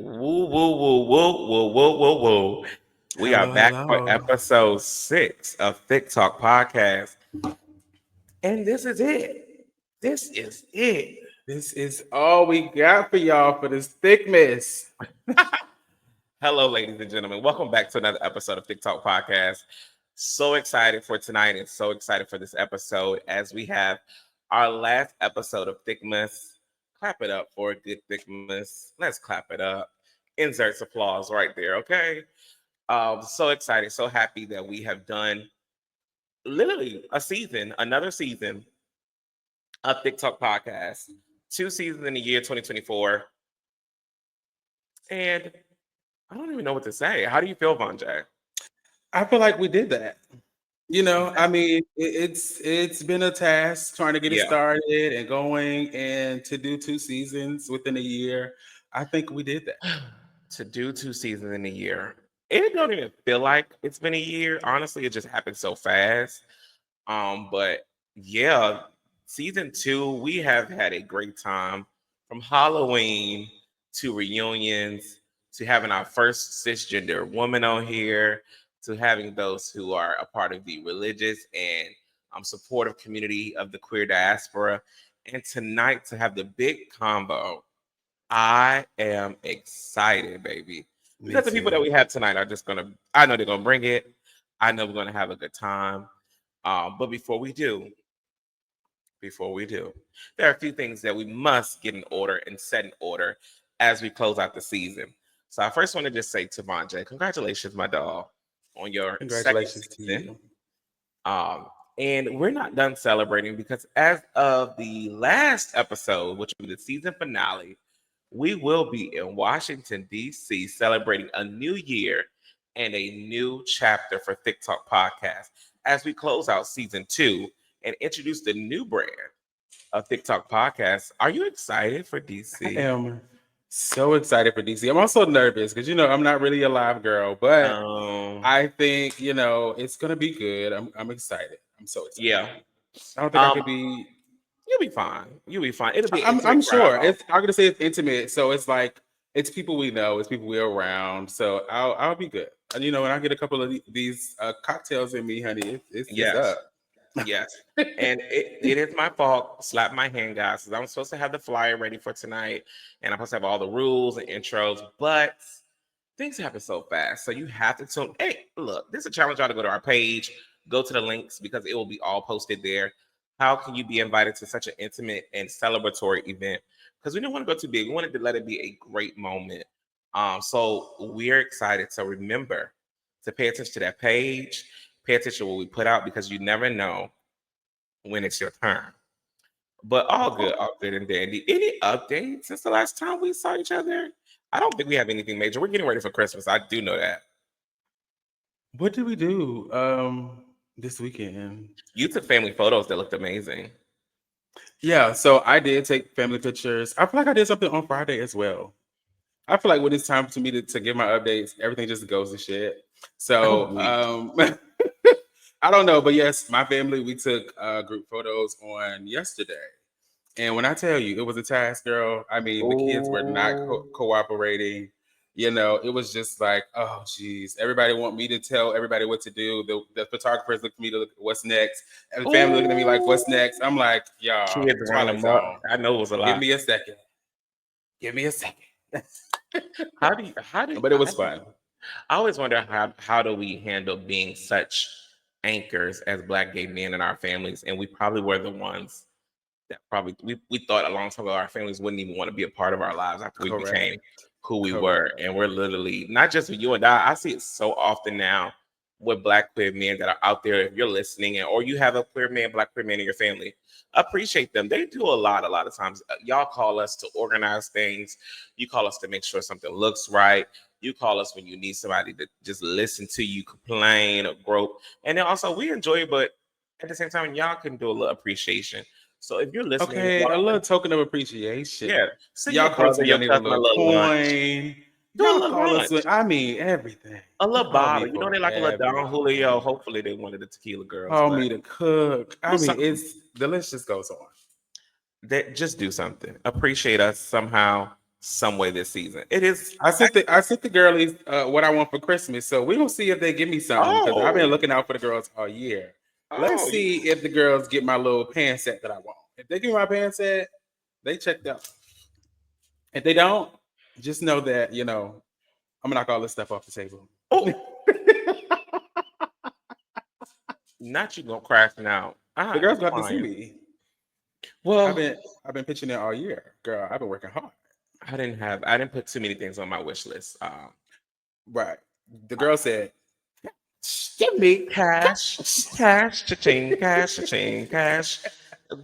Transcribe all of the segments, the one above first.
Woo, woo, woo, woo, woo, woo, woo, woo. We are Hello, back for hello. episode 6 of Thick Talk Podcast. And this is it. This is it. This is all we got for y'all for this thickness. Hello, ladies and gentlemen. Welcome back to another episode of Thick Talk Podcast. So excited for tonight and so excited for this episode as we have our last episode of Thickmas. Clap it up for a good Thickmas. Let's clap it up. Inserts applause right there, okay? So excited, so happy that we have done literally a season, another season of TikTok podcast, 2 seasons in the year 2024. And I don't even know what to say. How do you feel, Vonjay? I feel like we did that. It's been a task trying to get it Yeah. started and going, and to do 2 seasons within a year. I think we did that. To do 2 seasons in a year. It don't even feel like it's been a year. Honestly, it just happened so fast. But yeah, season 2, we have had a great time from Halloween to reunions to having our first cisgender woman on here to having those who are a part of the religious and supportive community of the queer diaspora. And tonight to have the big combo. I am excited, baby. Me Because the people that too. we have tonight are just gonna, I know they're gonna bring it. I know we're gonna have a good time. But before we do, there are a few things that we must get in order and set in order as we close out the season. So I first want to just say to Vonjay, congratulations, my dog, on your second Congratulations to season. you. Um, and we're not done celebrating because as of the last episode, which will be the season finale, we will be in Washington, D.C., celebrating a new year and a new chapter for Thick Talk Podcast as we close out season 2 and introduce the new brand of Thick Talk Podcast. Are you excited for I DC? am so excited for DC. I'm also nervous because I'm not really a live girl, but Um, I think it's gonna be good. I'm excited. I'm so excited. yeah. I don't think I Um, could be. you'll be fine. You'll be fine. It'll be an I'm intimate crowd, sure. though. I'm gonna say it's intimate, so it's like it's people we know, it's people we're around. So I'll be good. And when I get a couple of these cocktails in me, honey, it's Yes. up. Yes. And it is my fault. Slap my hand, guys, because I'm supposed to have the flyer ready for tonight. And I'm supposed to have all the rules and intros, but things happen so fast. So you have to tune. Hey, look, this is a challenge y'all to go to our page, go to the links because it will be all posted there. How can you be invited to such an intimate and celebratory event? Because we didn't want to go too big. We wanted to let it be a great moment. So we're excited. So remember to pay attention to that page, pay attention to what we put out because you never know when it's your turn. But all good and dandy. Any updates since the last time we saw each other? I don't think we have anything major. We're getting ready for Christmas. I do know that. What did we do this weekend? You took family photos that looked amazing. Yeah, so I did take family pictures. I feel like I did something on Friday as well. I feel like when it's time to me to give my updates, everything just goes to shit. Oh, So week. I don't know, but yes, my family, we took group photos on yesterday. And when I tell you it was a task, girl, I mean the kids were not Oh, cooperating. It was just like, oh geez, everybody want me to tell everybody what to do. The photographers look at me to look at what's next, and the family looking at me like, what's next? I'm like, y'all, kids running Twilight amok. Zone. I know it was a Give lot. me a second. Give me a second. How do But it was fun. I always wonder how do we handle being such anchors as black gay men in our families, and we probably were the ones that probably we thought a long time ago our families wouldn't even want to be a part of our lives after we became Correct. who we were. Correct. And we're literally not just with you and I see it so often now with black queer men that are out there. If you're listening or you have a queer man, black queer man in your family, appreciate them. They do a lot of times. Y'all call us to organize things. You call us to make sure something looks right. You call us when you need somebody to just listen to you complain or grope. And then also we enjoy it, but at the same time, y'all can do a little appreciation. So if you're listening, Okay, a y'all, little token of appreciation. yeah, send Y'all your call us brother, when your y'all need a cousin a little little lunch. coin. Do a Y'all little call us lunch, when I mean everything. a little Call me bottle. You know for they like a little Don Julio. everything. Hopefully they wanted the tequila girls, Call but me to cook. I do mean, something. it's the list just goes on. That just do something. Appreciate us somehow. some way this season. It is. I sent the girlies what I want for Christmas. So we're gonna see if they give me something because I've been Oh, looking out for the girls all year. Let's oh, see if the girls get my little pants set that I want. If they give me my pants set, they checked out. If they don't, just know that, I'm gonna knock all this stuff off the table. oh, not you gonna crash now. The I'm girls gonna have to see crying. me. I've Well, been I've been pitching it all year. Girl, I've been working hard. I didn't put too many things on my wish list. Right. The girl said, Give me cash, cash, cha-ching, cash, cha-ching, cash.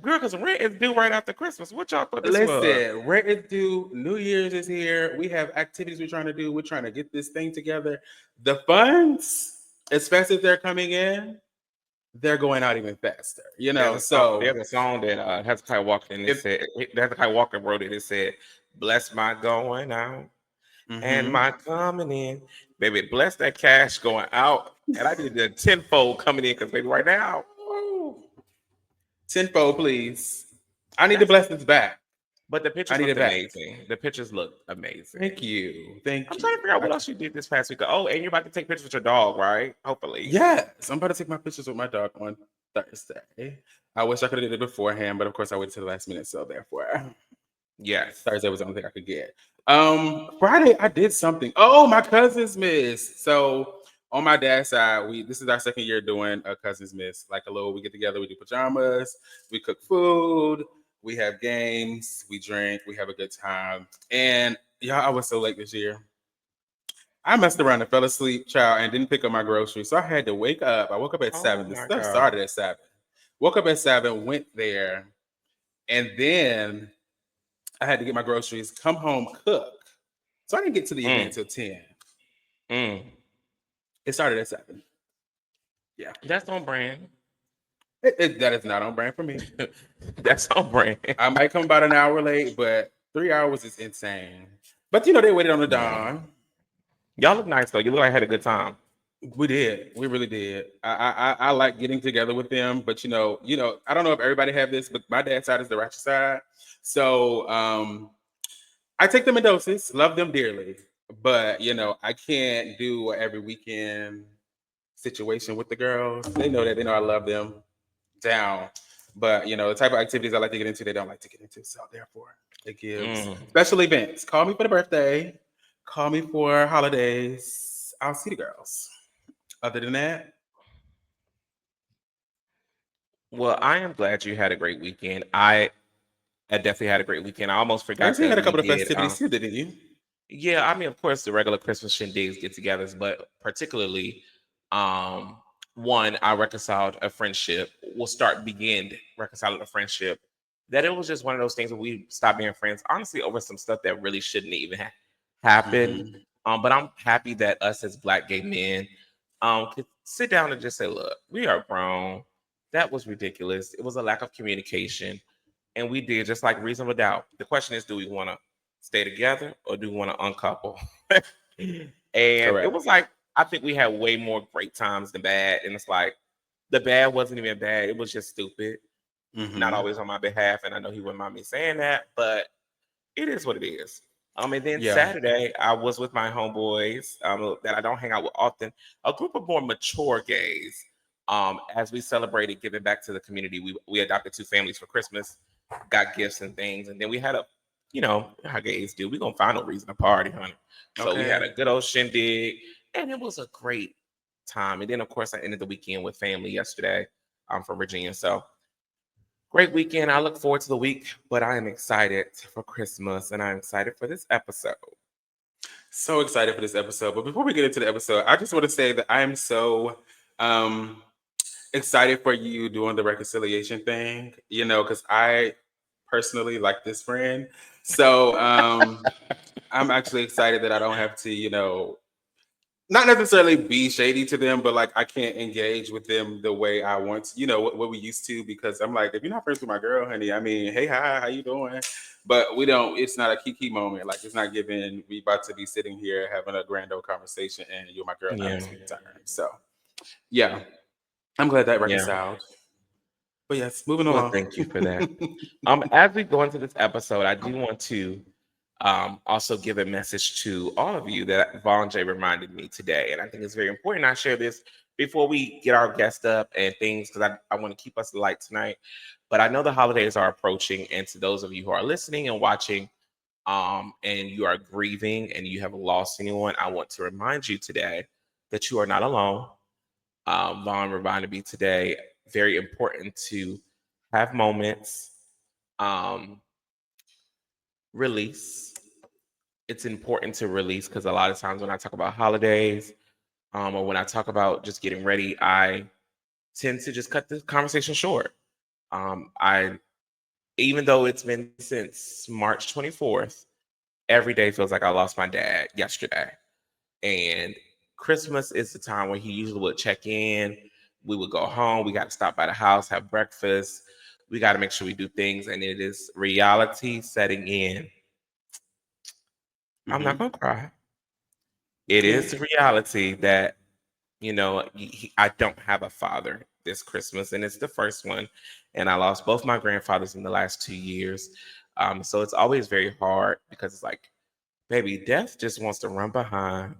Girl, because rent is due right after Christmas. What y'all thought this was? listen, rent is due, New Year's is here. We have activities we're trying to do. We're trying to get this thing together. The funds, as fast as they're coming in, they're going out even faster. There's a song that Hezekiah Walker and it if said Hezekiah Walker wrote it. It said, "Bless my going out and mhm. my coming in, baby. Bless that cash going out, and I need the tenfold coming in because baby, right now, Ooh. Tenfold, please. I need the that's." blessings back. But the I pictures need looked it back. amazing. The pictures looked amazing. Thank you. Thank I'm you. trying to figure out what else you did this past week. Oh, and you're about to take pictures with your dog, right? Hopefully. Yes, I'm about to take my pictures with my dog on Thursday. I wish I could have did it beforehand, but of course I waited to the last minute, so therefore Yes. Thursday was the only thing I could get. Friday I did something. Oh, my cousin's miss. So on my dad's side, this is our second year doing a cousin's miss. Like a little, we get together, we do pajamas, we cook food, we have games, we drink, we have a good time. And y'all, I was so late this year. I messed around and fell asleep, child, and didn't pick up my groceries. So I had to wake up. I woke up at Oh 7. The my stuff God. started at 7. Woke up at 7, went there, and then I had to get my groceries, come home, cook. So I didn't get to the event Mm, till 10. mm. It started at 7. Yeah. That's on brand. That is not on brand for me. That's on brand. I might come about an hour late, but 3 hours is insane. But they waited on the Yeah. dawn. Y'all look nice though. You look like I had a good time. We did. We really did. I like getting together with them, but I don't know if everybody have this, but my dad's side is the ratchet side. So I take them in doses, love them dearly, but I can't do a every weekend situation with the girls. They know that. They know I love them down. But the type of activities I like to get into, they don't like to get into. So therefore, it gives Mm. special events. Call me for the birthday. Call me for holidays. I'll see the girls. Other than that, Well, I am glad you had a great weekend. I definitely had a great weekend. I almost forgot Thursday that had a we couple of did. festivities too, didn't you? Yeah, I mean, of course, the regular Christmas shindigs get togethers, but particularly, um, one, I reconciled a friendship. We'll start begin reconciling a friendship. That it was just one of those things where we stopped being friends, honestly, over some stuff that really shouldn't even happen. Mm-hmm. But I'm happy that us as Black gay men could sit down and just say, "Look, we are grown. That was ridiculous. It was a lack of communication, and we did just like reasonable doubt. The question is, do we want to stay together or do we want to uncouple?" And it Correct. was like I think we had way more great times than bad, and it's like the bad wasn't even bad; it was just stupid. Not Mm-hmm. always on my behalf, and I know he wouldn't mind me saying that, but it is what it is. And then Yeah. Saturday, I was with my homeboys that I don't hang out with often, a group of more mature gays. As we celebrated giving back to the community, we adopted 2 families for Christmas, got gifts and things, and then we had how gays do. We gonna find a reason to party, honey. So we had Okay. a good old shindig, and it was a great time. And then of course I ended the weekend with family yesterday. I'm from Virginia, so great weekend. I look forward to the week, but I am excited for Christmas and I'm excited for this episode. So excited for this episode. But before we get into the episode, I just want to say that I am so um excited for you doing the reconciliation thing, because I personally like this friend. So I'm actually excited that I don't have to, not necessarily be shady to them, but like I can't engage with them the way I want to, what we used to, because I'm like, if you're not friends with my girl, honey, I mean, hey, hi, how you doing? But we don't, it's not a kiki moment. Like it's not given, we about to be sitting here having a grand old conversation and you're my girl now, Yeah. it's your turn. So yeah, I'm glad that Yeah. reconciled. But yes, moving Well, along. thank you for that. As we go into this episode, I do want to Also give a message to all of you that Vaughn J reminded me today. And I think it's very important I share this before we get our guest up and things, because I want to keep us light tonight. But I know the holidays are approaching. And to those of you who are listening and watching, and you are grieving and you have lost anyone, I want to remind you today that you are not alone. Vaughn reminded me today, very important to have moments, um, release. It's important to release because a lot of times when I talk about holidays, or when I talk about just getting ready, I tend to just cut the conversation short. I Even though it's been since March 24th, every day feels like I lost my dad yesterday. And Christmas is the time where he usually would check in. We would go home. We got to stop by the house, have breakfast. We got to make sure we do things. And it is reality setting in. I'm not Mm-hmm. going to cry. It Yeah. is the reality that, I don't have a father this Christmas, and it's the first one. And I lost both my grandfathers in the last 2 years. So it's always very hard because it's like, baby, death just wants to run behind.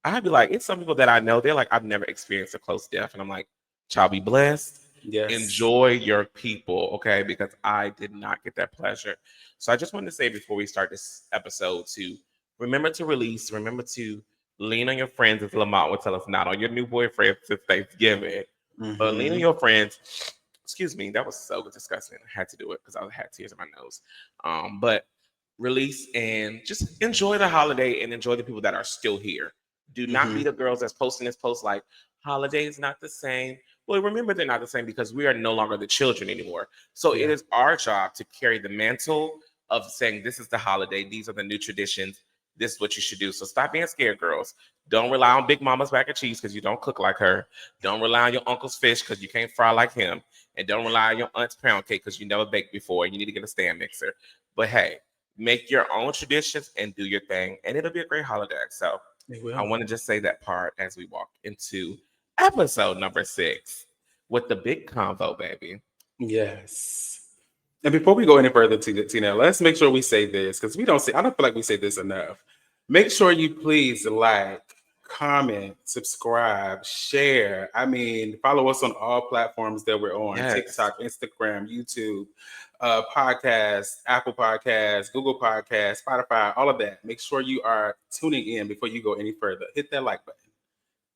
I'd be like, it's some people that I know, they're like, I've never experienced a close death. And I'm like, child, be blessed. Yes. Enjoy your people, okay? Because I did not get that pleasure. So I just wanted to say before we start this episode to remember to release, remember to lean on your friends, as Lamont would tell us, not on your new boyfriend since Thanksgiving, but lean on Mm-hmm. your friends. Excuse me, that was so disgusting. I had to do it because I had tears in my nose. But release and just enjoy the holiday and enjoy the people that are still here. Do not be Mm-hmm. the girls that's posting this post like holiday is not the same. Well, remember they're not the same because we are no longer the children anymore. So it Yeah. is our job to carry the mantle of saying this is the holiday, these are the new traditions, this is what you should do. So stop being scared, girls. Don't rely on Big Mama's mac and cheese because you don't cook like her. Don't rely on your uncle's fish because you can't fry like him. And don't rely on your aunt's pound cake because you never baked before and you need to get a stand mixer. But hey, make your own traditions and do your thing, and it'll be a great holiday. So It I will. want to just say that part as we walk into episode number 6 with the big convo, baby. Yes. And before we go any further, Tina, let's make sure we say this because we don't say. I don't feel like we say this enough. Make sure you please like, comment, subscribe, share. I mean, follow us on all platforms that we're on: Yes. TikTok, Instagram, YouTube, podcast, Apple Podcasts, Google Podcasts, Spotify, all of that. Make sure you are tuning in before you go any further. Hit that like button.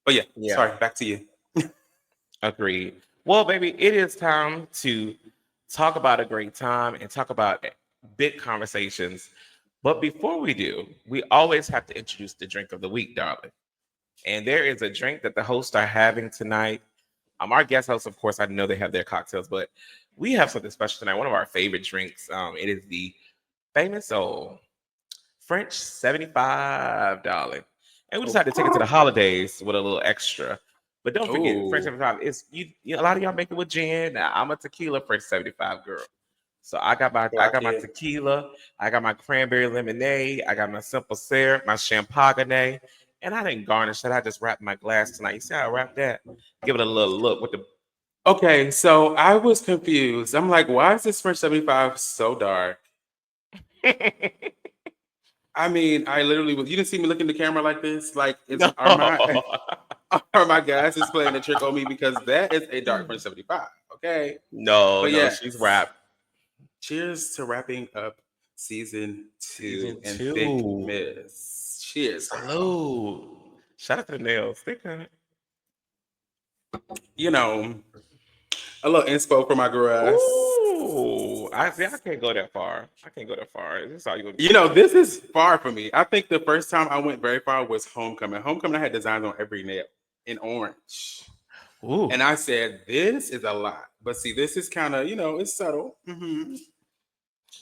But yeah, Yeah. sorry. Back to you. Agreed. Well, baby, it is time to talk about a great time and talk about big conversations. But before we do, we always have to introduce the drink of the week, darling. And there is a drink that the hosts are having tonight. Our guest hosts, of course, I know they have their cocktails, but we have something special tonight. One of our favorite drinks. It is the famous old French 75, darling. And we decided to take it to the holidays with a little extra. But don't forget, French Oh, 75 is a lot of y'all make it with gin. Now, I'm a tequila French 75 girl. So I clock got my it. tequila, I got my cranberry lemonade, I got my simple syrup, my champagne, and I didn't garnish that. I just wrapped my glass tonight. You see how I wrapped that? Give it a little look with Okay, so I was confused. I'm like, why is this French 75 so dark? the I mean, I literally was. You didn't see me look in the camera like this. Like, is no. are my are my glasses playing a trick on me because that is a dark French 75. Okay, No, but no, she's yes. wrapped. Cheers to wrapping up season two Season and Thick 2. Miss. Cheers, girl. Salute. Shout out to the nails. They kind You know, a little inspo for my girls. Ooh, I see. I can't go that far. I can't go that far. Is this all you gonna You do? know, this is far for me. I think the first time I went very far was Homecoming. Homecoming, I had designs on every nail in orange. Ooh. And I said, this is a lot. But see, this is kind of, it's subtle.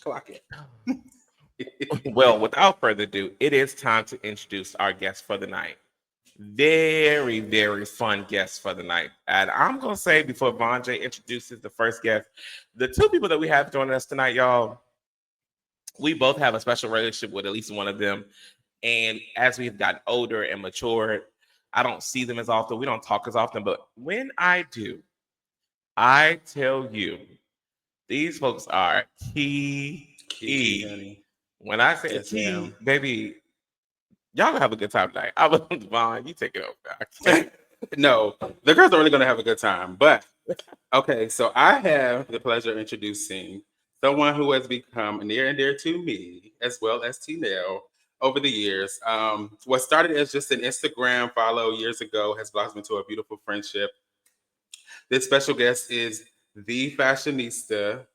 Clock Well, it. without further ado, it is time to introduce our guest for the night. Very, very fun guest for the night. And I'm gonna say before Von J introduces the first guest, the two people that we have joining us tonight, y'all, we both have a special relationship with at least one of them. And as we've gotten older and matured, I don't see them as often. We don't talk as often, but when I do, I tell you, these folks are key. Kiki, honey. When I say Yes, T, ma'am. baby, y'all gonna have a good time tonight. I was Vaughn. You take it over. I can't. No, the girls are really going to have a good time. But okay, so I have the pleasure of introducing someone who has become near and dear to me, as well as T Nail, over the years. What started as just an Instagram follow years ago has blossomed into a beautiful friendship. This special guest is the fashionista,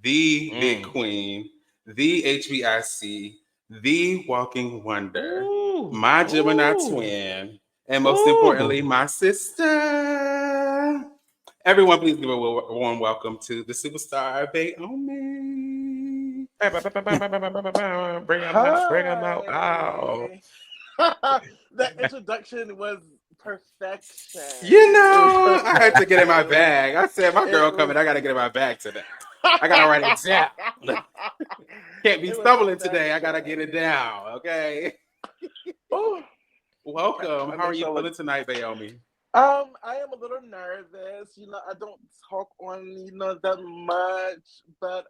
the big Mm. queen, the HBIC, the walking wonder, Ooh, my Gemini ooh, twin, and most importantly, ooh. my sister. Everyone, please give a warm welcome to the superstar Bayomi. Bring them out. Bring them out. Oh. Hi. That introduction was perfection. You It was know, I had to get in my perfection. bag. I said, my It girl was. coming. I got to get in my bag today. I got to write it down. Can't be It was stumbling today. I got to get perfection. it down. Okay. Oh, Welcome. my How are makes you y'all look. feeling tonight, Bayomi? I am a little nervous. I don't talk on that much, but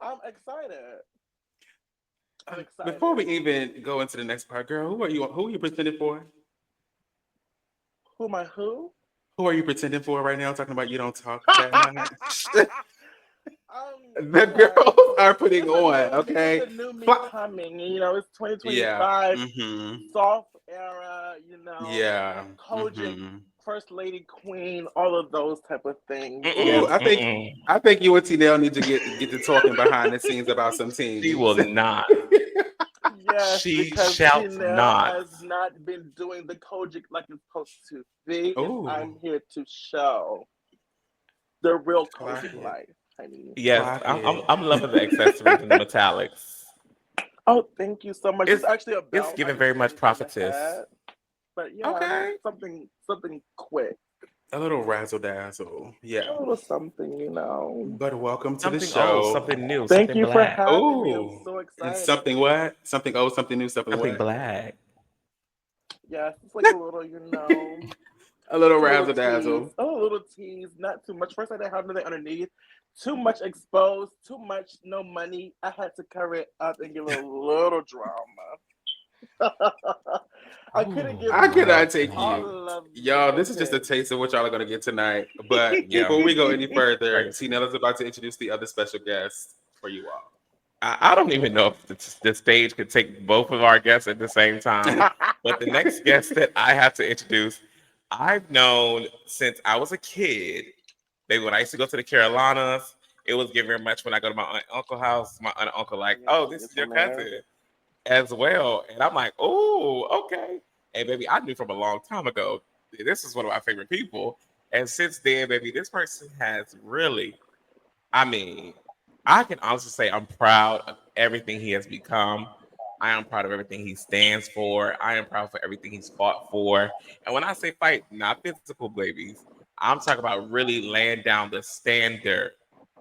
I'm excited. I'm Before we excited. even go into the next part, girl, who are you? Who are you pretending for? Who am I? Who? Who are you pretending for right now? Talking about you don't talk that much. The You know, girls are putting this is on. the new me Fly- coming. It's Yeah. 2025, Mm-hmm. soft era. Yeah. Kojic, Mm-hmm. first lady, queen, all of those type of things. Ooh, Mm-mm, Yes, mm-mm. I think you and T Nell need to get to talking behind the scenes about some She teams. will not. yes, She because shall Chanel not. has not been doing the Kojic like it's supposed to be, and Oh, I'm here to show the real clock Kojic it. life, honey. Yes, Clock I'm, I'm, it. I'm loving the accessories and the metallics. Oh, thank you so much. This It's is actually a it's belt I giving just very much changed on the prophetess. head. But yeah, Okay. something quick. A little razzle dazzle. A Yeah. little something. But welcome to the Something old, show. something new, Thank something you for black. having me. I'm Oh, so and excited. something what? Something old, something new, something Something what? black. Yes, it's like a little, A little just a little razzle tease. dazzle. Oh, a little tease, not too much. First, I didn't have nothing underneath. Too much exposed, too much, no money. I had to cover it up and give it a little drama. I couldn't Ooh, give I love cannot take you. all of the Y'all, this is just a business. taste of what y'all are going to get tonight. But yeah, before we go any further, crazy. T is about to introduce the other special guest for you I don't even know if the stage could take both of our guests at the same time. all. But the next guest that I have to introduce, I've known since I was a kid. Maybe when I used to go to the Carolinas, it was given very much when I go to my aunt and uncle house. My aunt and uncle like, Yes, oh, this yes, is your ma'am. cousin as well, and I'm like, oh, okay. And baby, I knew from a long time ago. This is one of my favorite people, and since then, baby, this person has really I mean, I can honestly say I'm proud of everything he has become. I am proud of everything he stands for. I am proud for everything he's fought for. And when I say fight, not physical babies, I'm talking about really laying down the standard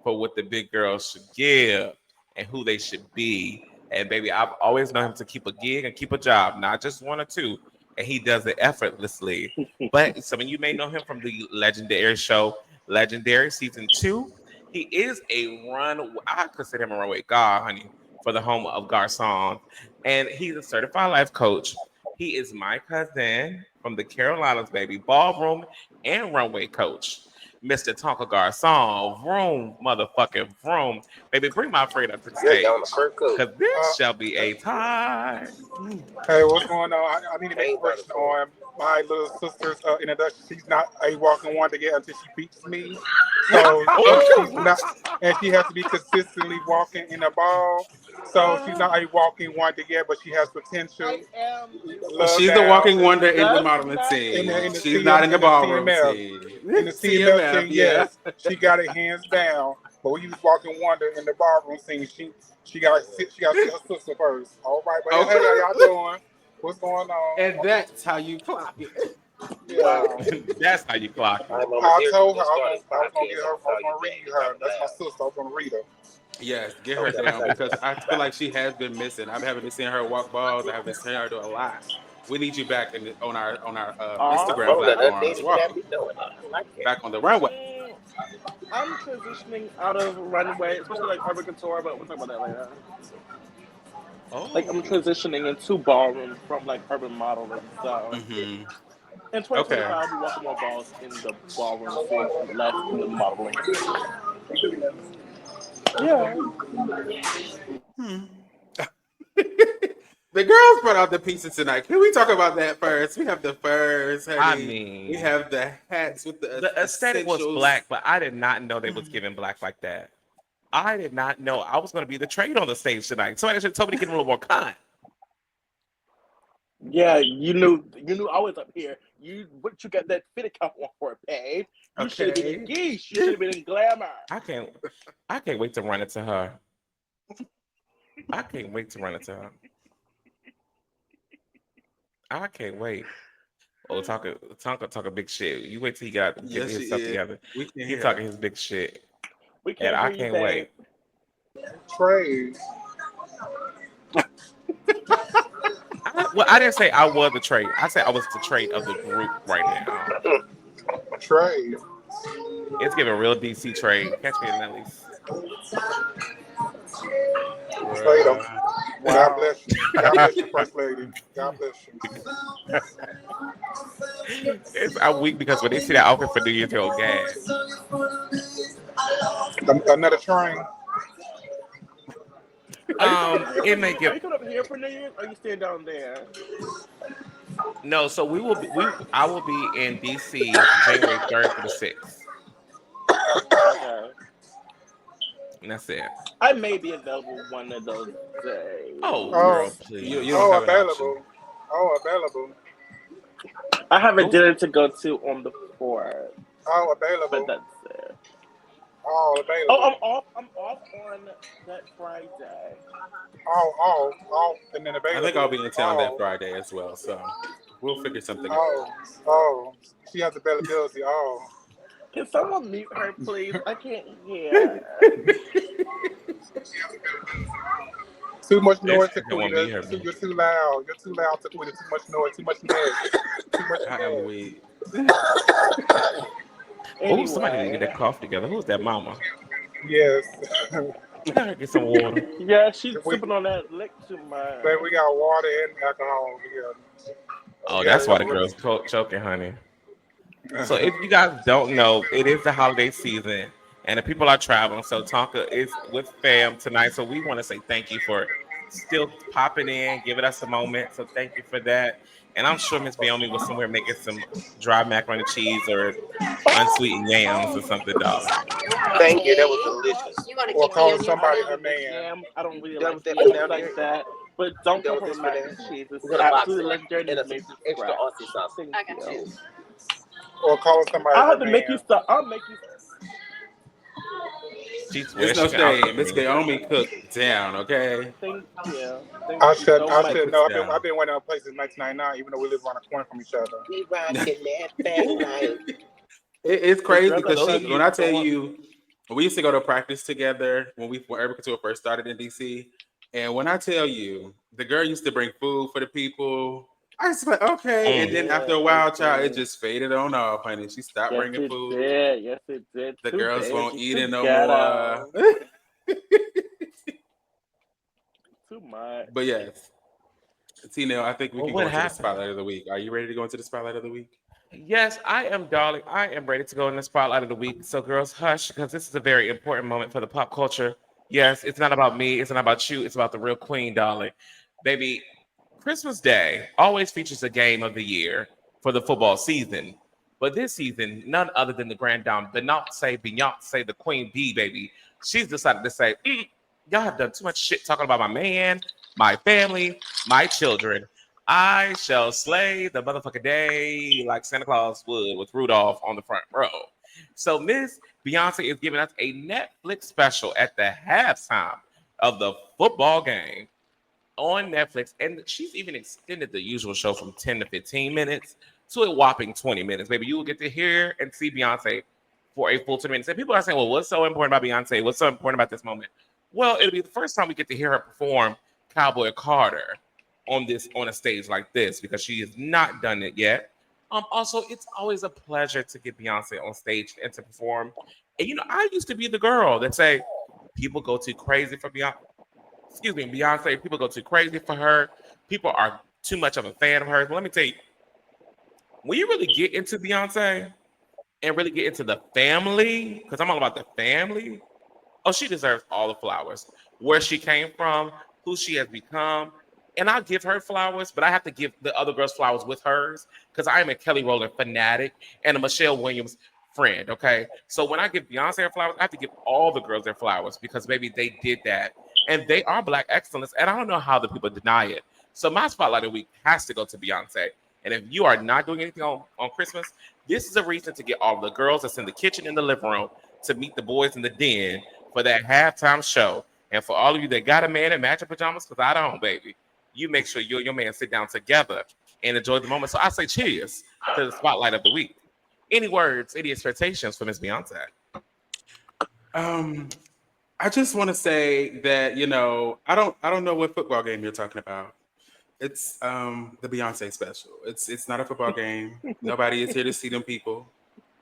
for what the big girls should give and who they should be. And baby, I've always known him to keep a gig and keep a job, not just one or two. And he does it effortlessly. But some of you may know him from the legendary show Legendary Season 2. He is a run. I consider him a runway god, honey, for the home of Garcon, and he's a certified life coach. He is my cousin from the Carolinas, baby, ballroom and runway coach, Mr. Tonka Garcon. Vroom, motherfucking vroom, baby. Bring my friend up to the stage, cause this shall be a time. Hey, what's going on? I need to make a correction on my little sister's introduction. She's not a walking wonder yet until she beats me. So she's Ooh, not, and she has to be consistently walking in the ball. So she's not a walking wonder yet, but she has potential. I am Love She's the down walking wonder in the just modeling not scene. in the She's not in the ballroom CML scene. in the CML CMF, scene. yeah. Yes, she got it hands down. But when you was walking wonder in the ballroom scene, she got to see her sister first. All right, but hey, how Okay. y'all doing? What's going on? And that's how you clock it. Yeah. wow. that's how you clock it. I told her I was gonna get her. I was gonna read her. That's my sister. I was gonna read her. Yes, get her down because I feel like she has been missing. I haven't been seeing her walk balls. I haven't been seeing her do a lot. We need you back on our All Instagram right. platforms, walking back on the runway. I'm transitioning out of runway, especially like urban couture, but we'll talk about that later. Like I'm Oh, transitioning into ballroom from like urban modeling. So Mm-hmm. in Okay. 2025, I'll be walking more balls in the ballroom scene and less in the modeling scene. Yeah. Hmm. The girls brought out the pieces tonight. Can we talk about that first? We have the furs, I honey. We mean, have the hats with the the aesthetic was essentials. black, but I did not know they was giving black like that. I did not know I was going to be the trade on the stage tonight. Somebody should have told me to get a little more kind. Yeah, you knew I was up here. You got that fitted cap on for, babe. You should have been in Okay. geese. You should have been in glamour. I can't I can't wait to run into her. I can't wait to run into her. I can't wait. Oh, talk a big shit. You wait till he get Yes, she his stuff is. together. We can He hear talking her. his big shit, We and can't I hear you, can't babe. wait. Trade. I didn't say I was the trait. I said I was the trait of the group right now. Trade. It's giving real DC trade. Catch me in Nelly's. Trade them. Bruh. God Wow. bless you. God bless you, First Lady. God bless you. I'm weak because when they see that outfit for New Year's, they'll gag. Another train. It may Are give you coming up here for New Year's? Or are you staying down there? no. So we will be. I will be in DC January 3rd through the 6th, Okay. and that's it. I may be available one of those Oh, days. girl, Oh, please. You don't oh, have an option. available. Oh, available. I have a Oh, dinner to go to on the 4th, Oh, but available. that's it. Oh, Oh, available. I'm off on that Friday. Oh, and then I think I'll available. be in town that Oh, Friday as well, so we'll figure something out. oh, oh. She has availability. Oh, Can someone mute her, please? I can't hear. too much this noise, nigga want me Taquita. here. You're too loud. You're too loud, Taquita. Too much noise. Too much noise. Too much I am noise. weak. Oh, somebody need to get Anyway, that cough together. Who's that mama? Yes. Tell her to get some water. yeah, she's we, sipping on that lick too much. baby, we got water and alcohol over here. Oh, We got that's why enough the room. girl's choking, honey. So if you guys don't know, it is the holiday season and the people are traveling. So Tonka is with fam tonight. So we want to say thank you for still popping in, giving us a moment. So thank you for that. And I'm sure Miss Naomi was somewhere making some dry macaroni and cheese or unsweetened yams or something, darling. Thank you. That was You know what? delicious. Or calling I somebody don't her really make man. yams. I don't really You done like with that for yams now, like dear? that. But You don't done come with from this a for mac now? and cheese. It's We're gonna box absolutely it legendary and and it's some made from extra scratch. Aussie sauce. Thank you. Or calling somebody I'll her have to make you man. stuff. I'll make you. She It's swears no she can outcook shame. Miss me. Naomi cooked down, okay? Thank you. Thank I you should. so I much. should Cooks know. down. I've been waiting on a place since 1999, even though we live around the corner from each other. We rockin' that fat life. It's The crazy girl that because Those of she, when you, I tell don't. you, we used to go to practice together when Urban Couture first started in DC. And when I tell you, the girl used to bring food for the people. I was like, okay. And then after a It while, child, it did. just faded on off, honey. She stopped Yes, bringing it food. did. Yes, it did. The Too girls won't bougie, eat too it no more. ghetto, too much. But yes, Tino, I think we well, can go what into the happened? spotlight of the week. Are you ready to go into the spotlight of the week? Yes, I am, darling. I am ready to go in the spotlight of the week. So, girls, hush, because this is a very important moment for the pop culture. Yes, it's not about me. It's not about you. It's about the real queen, darling. Baby, Christmas Day always features a game of the year for the football season. But this season, none other than the grand dame, Beyonce, the queen bee, baby. She's decided to say, y'all have done too much shit talking about my man, my family, my children. I shall slay the motherfucking day like Santa Claus would with Rudolph on the front row. So Miss Beyonce is giving us a Netflix special at the halftime of the football game on Netflix, and she's even extended the usual show from 10 to 15 minutes to a whopping 20 minutes. Baby, you will get to hear and see Beyonce for a full 20 minutes. And people are saying, well, what's so important about Beyonce? What's so important about this moment? Well, it'll be the first time we get to hear her perform Cowboy Carter on a stage like this because she has not done it yet. Also, it's always a pleasure to get Beyonce on stage and to perform. And I used to be the girl that say people go too crazy for Beyonce. Excuse me, Beyonce. People go too crazy for her. People are too much of a fan of hers. But let me tell you, when you really get into Beyonce and really get into the family, because I'm all about the family. Oh, she deserves all the flowers. Where she came from, who she has become. And I'll give her flowers, but I have to give the other girls flowers with hers because I am a Kelly Rowland fanatic and a Michelle Williams friend. Okay. So when I give Beyonce her flowers, I have to give all the girls their flowers because maybe they did that. And they are Black excellence. And I don't know how the people deny it. So my spotlight of the week has to go to Beyonce. And if you are not doing anything on Christmas, this is a reason to get all the girls that's in the kitchen and the living room to meet the boys in the den for that halftime show. And for all of you that got a man in matching pajamas, because I don't, baby, you make sure you and your man sit down together and enjoy the moment. So I say cheers to the spotlight of the week. Any words, any expectations for Miss Beyonce? I just want to say that I don't know what football game you're talking about. It's the Beyonce special. It's not a football game. Nobody is here to see them people.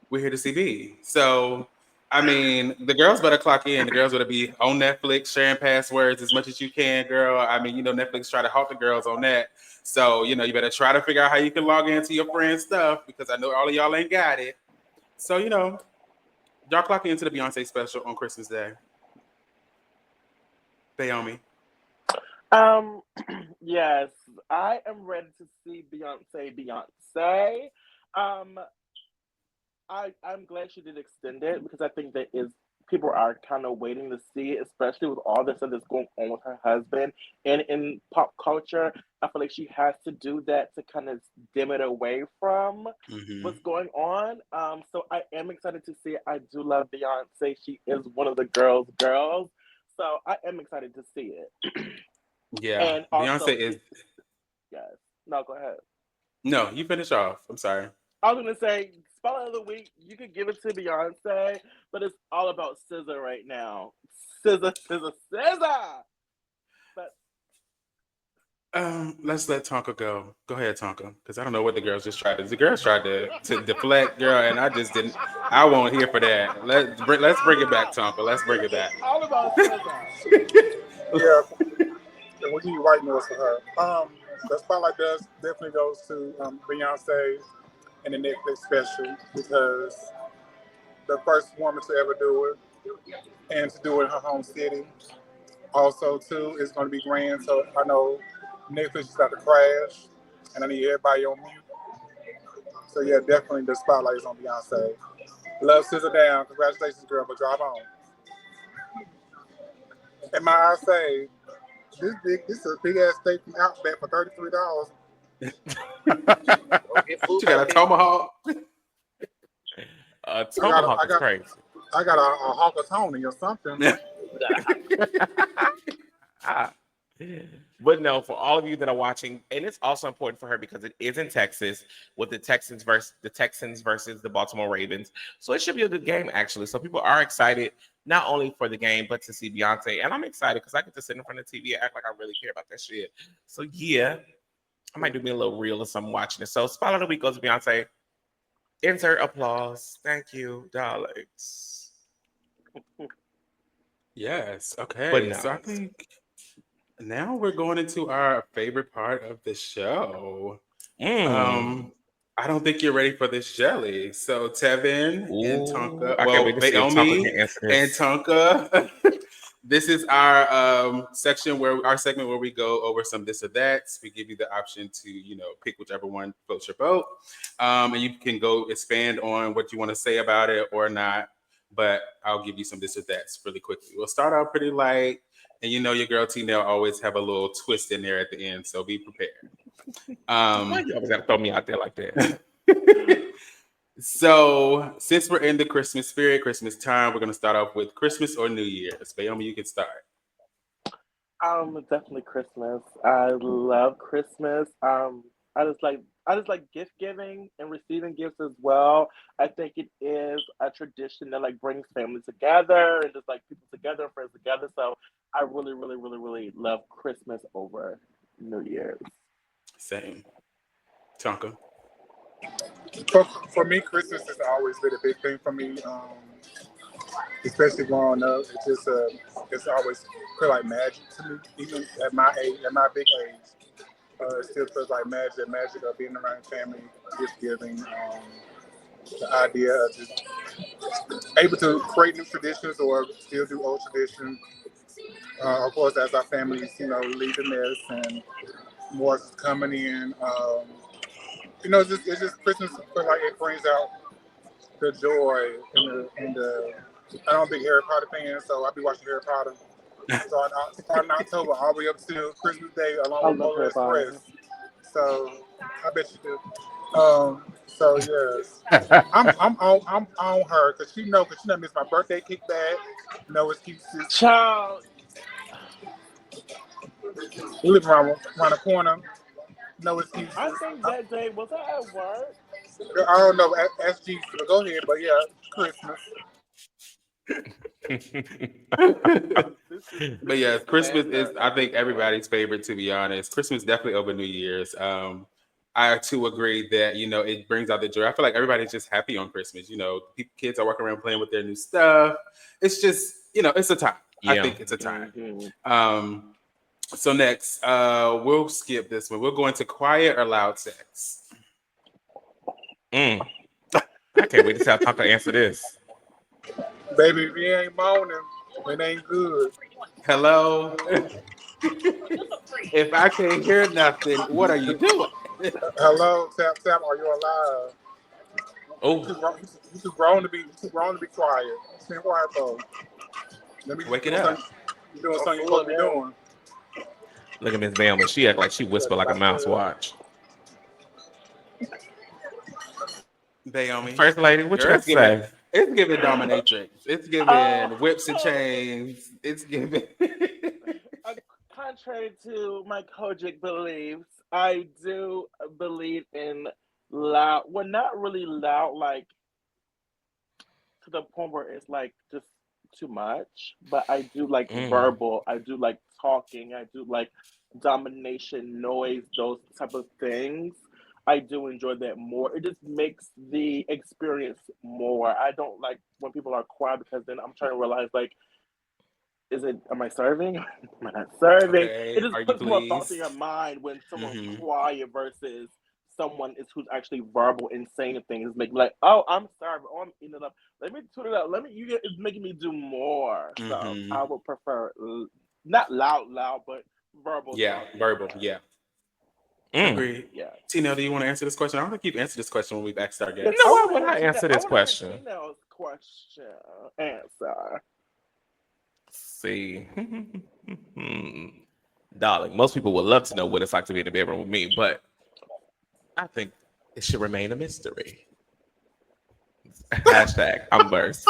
We're here to see B. So, I mean, the girls better clock in. The girls better be on Netflix, sharing passwords as much as you can, girl. I mean, Netflix try to halt the girls on that. So, you better try to figure out how you can log into your friend's stuff because I know all of y'all ain't got it. So, y'all clock into the Beyonce special on Christmas Day. Naomi. Um, yes, I am ready to see Beyonce. Beyonce. Um, I'm glad she did extend it because I think that is people are kind of waiting to see it, especially with all this stuff that's going on with her husband and in pop culture. I feel like she has to do that to kind of dim it away from Mm-hmm. what's going on. So I am excited to see it. I do love Beyonce. She is one of the girls. So I am excited to see it. Yeah, And Beyonce also, is. yes. No, go ahead. No, you finish off. I'm sorry. I was gonna say, spotlight of the week, you could give it to Beyonce, but it's all about SZA right now. SZA. But Let's let Tonka go. Go ahead, Tonka, because I don't know what the girls just tried to. The girls tried to deflect, girl, and I just didn't. I won't here for that. Let's bring it back, Tonka. Let's bring it it's back. all about SZA. Yeah, and we need white noise for her. The spotlight does definitely goes to Beyonce and the Netflix special because the first woman to ever do it and to do it in her home city. Also, too, it's going to be grand. So I know Netflix is about to crash, and I need everybody on mute. So yeah, definitely the spotlight is on Beyonce. Love SZA down. Congratulations, girl, but drive on. And my I say, this is a big ass steak from Outback for $33. Don't get food She got a like that. tomahawk. Tomahawk is crazy. I got a hawk of Tony or something. Ah. But no, for all of you that are watching, and it's also important for her because it is in Texas with the Texans versus the Baltimore Ravens. So it should be a good game actually. So people are excited not only for the game but to see Beyonce, and I'm excited because I get to sit in front of the TV and act like I really care about that shit. So yeah, I might do me a little reel or something watching it. So spot of the week goes to Beyonce. Insert applause. Thank you, darlings. Yes. But Okay. no. So I think now we're going into our favorite part of the show. Mm. I don't think you're ready for this jelly. So Tevin and Ooh, Tonka, I can't well, wait to see if Tonka Naomi can answer and this. Tonka. This is our segment where we go over some this or that's. We give you the option to pick whichever one floats your boat, and you can go expand on what you want to say about it or not. But I'll give you some this or that's really quickly. We'll start out pretty light, and your girl T Nail always have a little twist in there at the end, so be prepared. Why you always gotta throw me out there like that? So, since we're in the Christmas spirit, Christmas time, we're gonna start off with Christmas or New Year's. Bayomi, you can start. Definitely Christmas. I love Christmas. I just like gift giving and receiving gifts as well. I think it is a tradition that like brings families together and just like people together and friends together. So I really, really, really, really love Christmas over New Year's. Same. Tonka. For me, Christmas has always been a big thing for me. Especially growing up, it's always feel like magic to me. Even at my age, at my big age, it still feels like magic. The magic of being around family, gift giving, the idea of just able to create new traditions or still do old traditions. Of course, as our families, leaving this and more is coming in. It's just Christmas. Feel like it brings out the joy and the. I'm a big Harry Potter fan, so I'll be watching Harry Potter starting October all the way up to Christmas Day, along I with love Polar Harry Potter. Express. So I bet you do. So yes, I'm on her because she done missed my birthday kickback. No excuses. Child, We live around the corner. No excuses. I think that day was I at work. I don't know. Ask Jesus. But go ahead. But yeah, Christmas. This is But yes, Christmas is, slander I at this think, point. everybody's favorite, to be honest. Christmas definitely over New Year's. I too agree that, it brings out the joy. I feel like everybody's just happy on Christmas. Kids are walking around playing with their new stuff. It's just, it's a time. I Yeah. think it's a time. Mhm. So next, we'll skip this one. We'll go into quiet or loud sex. I can't wait to see how Tonka answer this. Baby, if you ain't moaning, it ain't good. Hello? If I can't hear nothing, what are you doing? Hello, tap tap. Are you alive? Oh, You too grown to be. You too grown to be quiet. Stay quiet, though. Let me Wake it doing up. something. You doing something you're supposed to be doing. look at Miss Bama. She act like she whisper like a mouse watch. Bayomi. First lady, what you Girl, got to say? it's giving dominatrix. It's giving whips and chains. It's giving. Contrary to my Kojic beliefs, I do believe in loud. Well, not really loud, like to the point where it's like just too much. But I do like verbal. I do like talking. I do like domination, noise, those type of things. I do enjoy that more. It just makes the experience more. I don't like when people are quiet because then I'm trying to realize like, am I serving? Am I not serving? It Okay, just are you puts more thoughts in pleased? your mind when someone's Mm-hmm. quiet versus someone who's actually verbal and saying things. Make like, oh, I'm starving. Oh, I'm eating it up. Let me tune it up. It's making me do more. So Mm-hmm. I would prefer not loud, but verbal Yeah, talking. verbal. Yeah. Agreed. Yeah. Tina, do you want to answer this question? I don't think you've answered this question when we've asked our Yes, guests. Why would I answer this question? Tina's question answer. See, darling, most people would love to know what it's like to be in the bedroom with me, but I think it should remain a mystery. Hashtag I'm verse.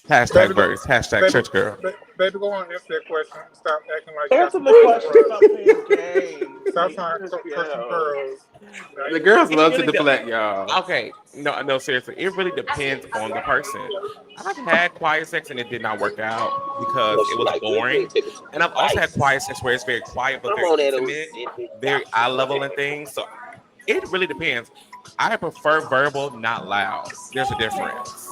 Hashtag verse. Hashtag church girl. Baby, go on and answer that question. Stop acting like you got Answer some the question. Stop playing games. Stop trying to crush some pearls. The girls love to really deflect, y'all. Okay, no, seriously. It really depends on the person. I've had quiet sex and it did not work out because Well, it she was like, you boring. ain't taking too And many I've also had bites. quiet sex where it's very quiet but I'm very on that intimate, Ozempic very eye level and things. So it really depends. I prefer verbal, not loud. There's a difference.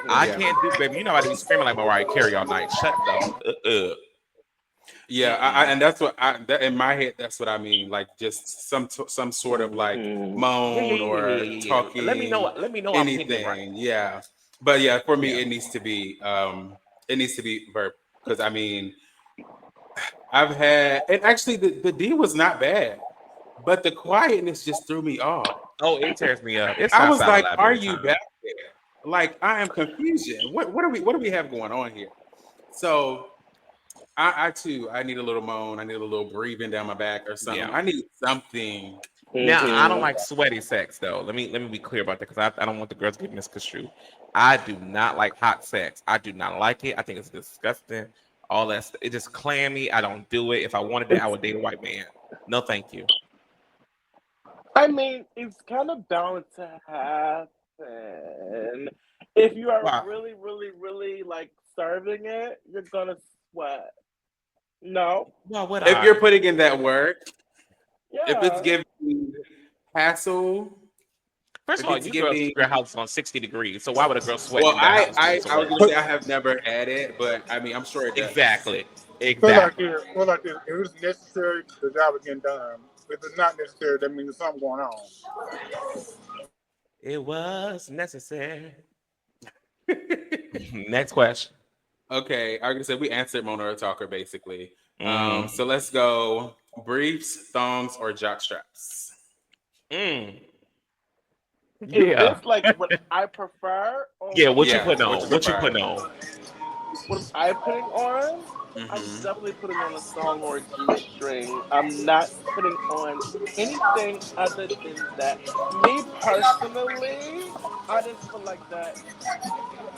I Yeah. can't do, baby. You know how to be screaming like Mariah Carey all night. Shut the Yeah, and that's what in my head. That's what I mean. Like just some sort of like moan or yeah. talking, Let me know. Let me know I'm hitting it right. anything. Yeah, but yeah, for me, Yeah. it needs to be verbal because I mean, I've had, and actually the D was not bad, but the quietness just threw me off. Oh, it tears me up. It's I not was silent like, lab "Are every you time. back there?" Like I am confusion. What do we have going on here? So I too, I need a little moan. I need a little breathing down my back or something. Yeah. I need something. Now I don't like sweaty sex though. Let me be clear about that because I don't want the girls to get misconstrued. I do not like hot sex. I do not like it. I think it's disgusting. All that it just clammy. I don't do it. If I wanted that, I would date a white man. No, thank you. I mean, it's kind of bound to happen. If you are Wow. really, really, really like serving it, you're gonna sweat. No. Well, would If you're I? putting in that work, if it's Yeah. giving you hassle. First of all, It's you girls keep giving. your house on 60 degrees. So why would a girl sweat Well, in their house going to I was work? gonna say I have never had it, but I mean I'm sure it does. Exactly. Feel like Exactly. it. Feel like it. If it's necessary, the job is getting done. If it's not necessary, that means there's something going on. It was necessary. Next question. Okay, I'm gonna say we answered Mona or Talker basically. Mm-hmm. So let's go briefs, thongs, or jock straps. Mm. Is Yeah. this like what I prefer or Yeah, what what you Yeah, I putting what you on? What you prefer? putting on? what am I putting on? I'm Mm-hmm. definitely putting on a thong or a G-string. I'm not putting on anything other than that. Me personally, I just feel like that.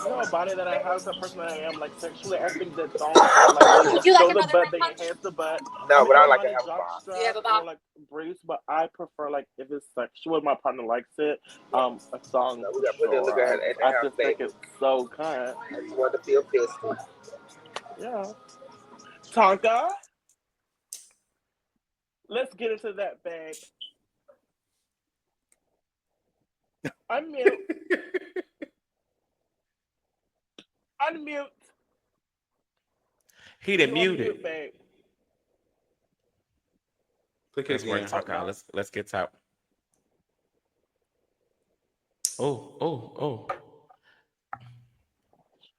You know, a body that I have, the person that I am, like sexually, I think that thongs are like they Would you like show the another butt, ring they punch? enhance the butt. I No, mean, but I I don't like mind to a have a jock box. Yeah, strap the or box. like briefs, but I prefer like if it's sexual, if my partner likes it, a thong No, we for got to put it look sure. at the I house just think table. it's so cunt. I just want to feel pistol. Yeah, Tonka, let's get into that, babe. Unmute, unmute. He done You on mute, muted. babe. Click it Let's work again. Oh talk out. no. Let's get out. Oh, oh, oh.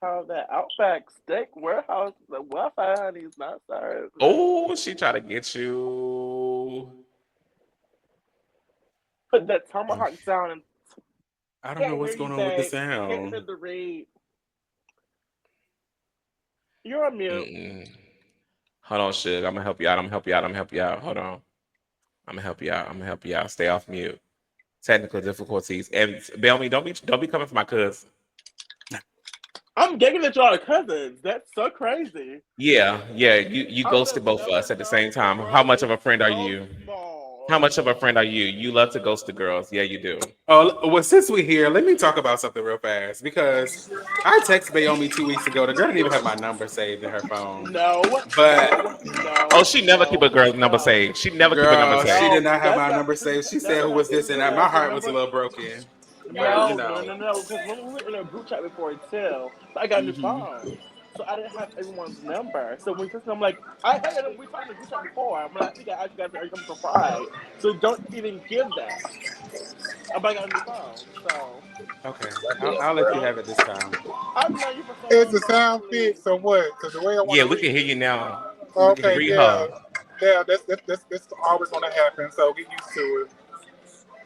How that Outback Steak Warehouse, the Wi-Fi honey is not served. Oh, she try to get you. Put that tomahawk down and I don't know can't hear what's you, going on with the babe. Can't sound. hear the read. You're on mute. Mm-mm. Hold on, Suge. I'm gonna help you out. I'm gonna help you out. I'm gonna help you out. Hold on. I'm gonna help you out. I'm gonna help you out. Stay off mute. Technical difficulties. And Bellamy, don't be coming for my cousin. I'm giggling at y'all cousins. That's so crazy. Yeah, yeah. You I would ghosted have both of never us at the same known the time. How world much of is a friend are so you? How small. much of a friend are you? You love to ghost the girls. Yeah, you do. Oh, well, since we're here, let me talk about something real fast because I texted Bayomi 2 weeks ago. The girl didn't even have my number saved in her phone. No, But no, Oh, no, she never keep no, a girl's number no, saved. She never keep a number girl, she saved. did no. not have That's my not number saved. She said, that's "Who not was true this?" And my because heart was a remember. little broken. But No, no, no, no. Because when we were in a group chat before too, so I got a new hmm phone. So I didn't have everyone's number. So when Kristen, I'm like, I had it. We talked in the group chat before. I'm like, I think I asked you guys, are you coming for Pride? So don't even give that. But I got a new phone. So Okay, My damn I'll let you brother. have it this time. I've known you for so Is long, the girl. sound Please. fixed or what? Because the way I want Yeah, to we read can hear it. you now. We can Okay, read yeah, her. yeah. That's always going to happen. So get used to it.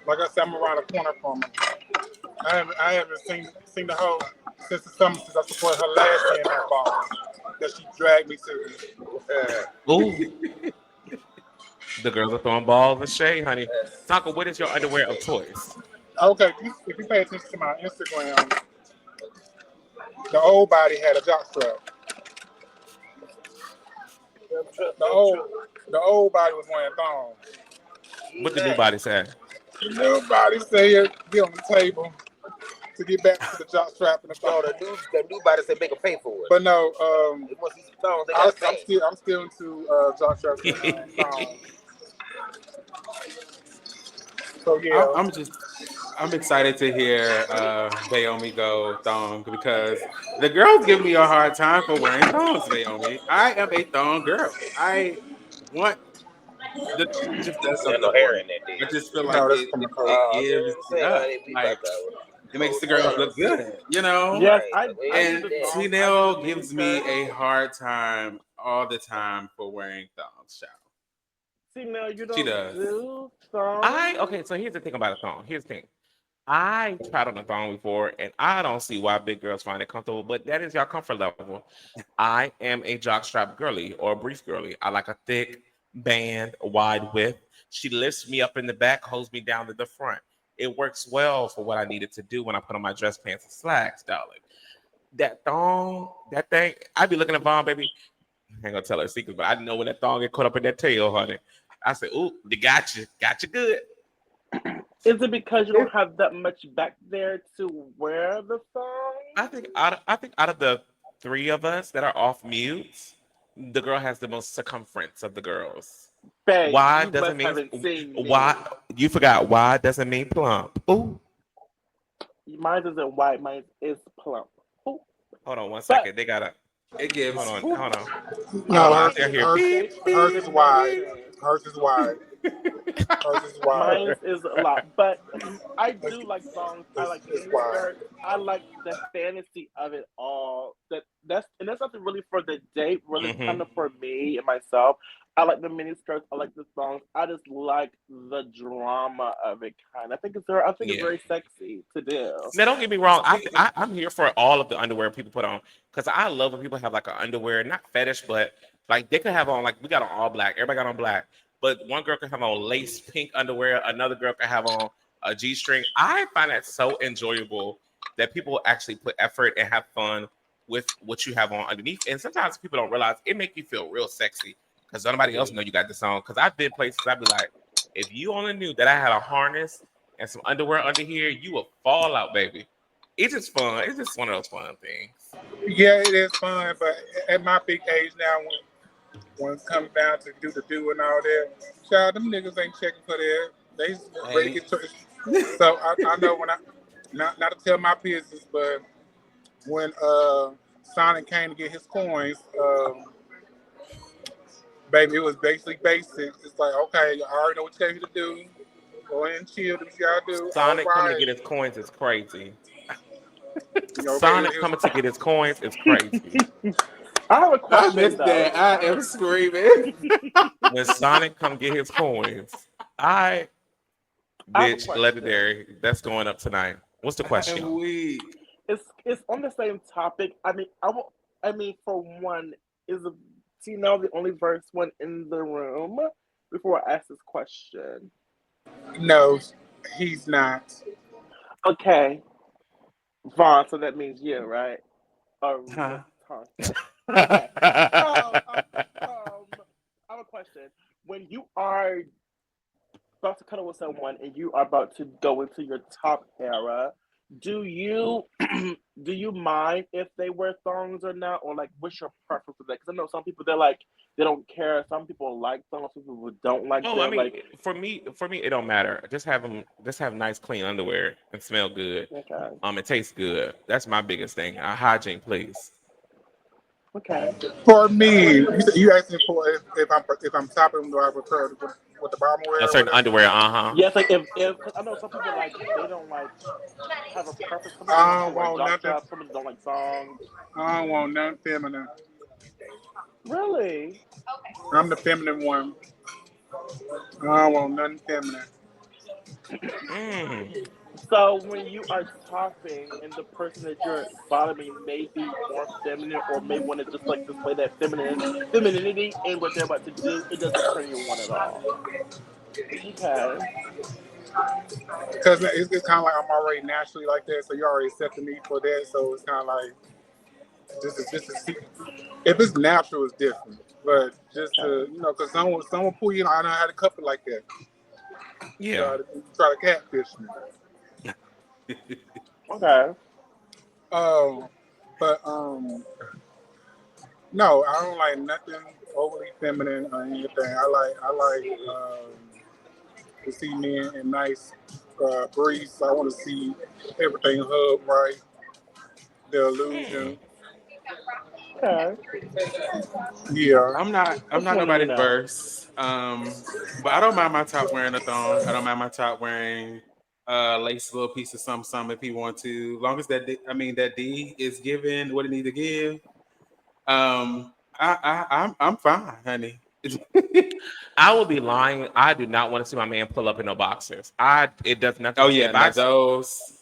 Like I said, I'm around the corner from her. I haven't seen the whole since the summer since I supported her last year in that ball that she dragged me to. Ooh, the girls are throwing balls and shade, honey. Taka, what is your underwear of choice? Okay, if you pay attention to my Instagram, the old body had a jock strap. The old the old body was wearing thongs. What the new body say? The new body said get on the table to get back to the jock strap and the No, thong. the new body said make them pay for it. But no, They want these stones, they got to pay. I'm still into jock straps and thongs. So yeah. I'm excited to hear Bayomi go thong because the girls give me a hard time for wearing thongs. Bayomi, I am a thong girl. I want the thong just does There's something no for hair me. in that I deal. just feel like No, that's it from the it, coat. it Oh, you know gives what I'm it saying, up. honey? We Like about to it makes hold the girls look hands. good, you know. Yes, Right, I but we I ain't do And did the that. thongs. I do the Chanel mini gives me skirts. a hard time all the time for wearing thongs. Child. See, now you She don't does. do thongs. Okay, so here's the thing about a thong. Here's the thing. I tried on a thong before, and I don't see why big girls find it comfortable, but that is your comfort level. I am a jockstrap girly or a brief girly. I like a thick band, wide width. She lifts me up in the back, holds me down to the front. It works well for what I needed to do when I put on my dress pants and slacks, darling. That thong, that thing, I be looking at Vaughn, baby. I ain't gonna tell her secrets, but I know when that thong get caught up in that tail, honey. I said, "Ooh, they got you good." Is it because you don't have that much back there to wear the thong? I think out of the three of us that are off mute, the girl has the most circumference of the girls. Babe, Why you doesn't must mean haven't seen why? me. You forgot why doesn't mean plump. Ooh, Mine isn't white. Mine is plump. Ooh. hold on one But second. They gotta It hold gives. on, Whew. hold on, hold No, on. I They're just here. appreciate Beep hers the is beep wide. beep. mention. Hers is wide. Hers is wide. Mine is a lot, but I It's, do like songs. I it's, like it's mini wide. skirts. I like the fantasy of it all. That's something really for the date. Really, kind Mm-hmm. of for me and myself. I like the mini skirts. I like the songs. I just like the drama of it. I think it's very. I think it's Yeah. very sexy to do. Now, don't get me wrong. I'm here for all of the underwear people put on because I love when people have like an underwear, not fetish, but like they could have on like we got on all black. Everybody got on black, but one girl could have on lace pink underwear. Another girl could have on a G-string. I find that so enjoyable that people actually put effort and have fun with what you have on underneath. And sometimes people don't realize it make you feel real sexy because nobody else know you got this on. Because I've been places I'd be like, if you only knew that I had a harness and some underwear under here, you will fall out, baby. It's just fun. It's just one of those fun things. Yeah, it is fun, but at my big age now, when it comes down to do and all that, child, them niggas ain't checking for that. They just ready to Ain't. get to it. So I know when I not to tell my business, but when Sonic came to get his coins, baby, it was basically basic. It's like, okay, I already know what you tell you to do. Go ahead and chill. Do what you gotta do. All Sonic coming to right. get his coins is crazy. You know, okay, Sonic coming to get his coins is crazy. I have a I question missed though. that. I am screaming. When Sonic come get his coins, I I have a bitch question. legendary. That's going up tonight. What's the I question? am weak. It's on the same topic. I mean, I will. I mean, for one, is Tino the only verse one in the room? Before I ask this question, no, he's not. okay, Vaughn. So that means you, right? Or Huh? was Tasha? Okay. I have a question. When you are about to cuddle with someone and you are about to go into your top era, do you do you mind if they wear thongs or not, or like what's your preference for that? Because I know some people they're like they don't care. Some people like thongs. Some people don't like Oh, I them. mean, Like for me, it don't matter. Just have nice, clean underwear and smell good. okay, It tastes good. That's my biggest thing. Hygiene, please. okay. For me, you asking for if I'm topping, do I prefer with the bomber A wear or certain whatever? underwear, uh-huh. Yes, like if cause I know some people like they don't like have a preference. Some people I want to don't wear want nothing. jock. Some people don't like thongs. I don't want nothing feminine. Really? I'm the feminine one. I don't want nothing feminine. Mm. So when you are topping and the person that you're bottoming may be more feminine or may want to just like display that femininity in what they're about to do, it doesn't turn you on at all. Okay. Because it's kind of like I'm already naturally like that, so you already accepting me for that. So it's kind of like this is if it's natural, it's different. But just Okay. to because someone pull you, I know how to cup it like that. Yeah. Try to catfish me. Okay. Oh, but no, I don't like nothing overly feminine or anything. I like to see men in nice briefs. I want to see everything hub right, the Mm. illusion. Okay. Yeah. I'm Just not wanted to nobody's know. verse. But I don't mind my top wearing a thong. I don't mind my top wearing lace little piece of some if he want to. Long as that D is given what it need to give. I'm fine, honey. I will be lying. I do not want to see my man pull up in no boxers. It does nothing Oh for me. yeah, If I not those.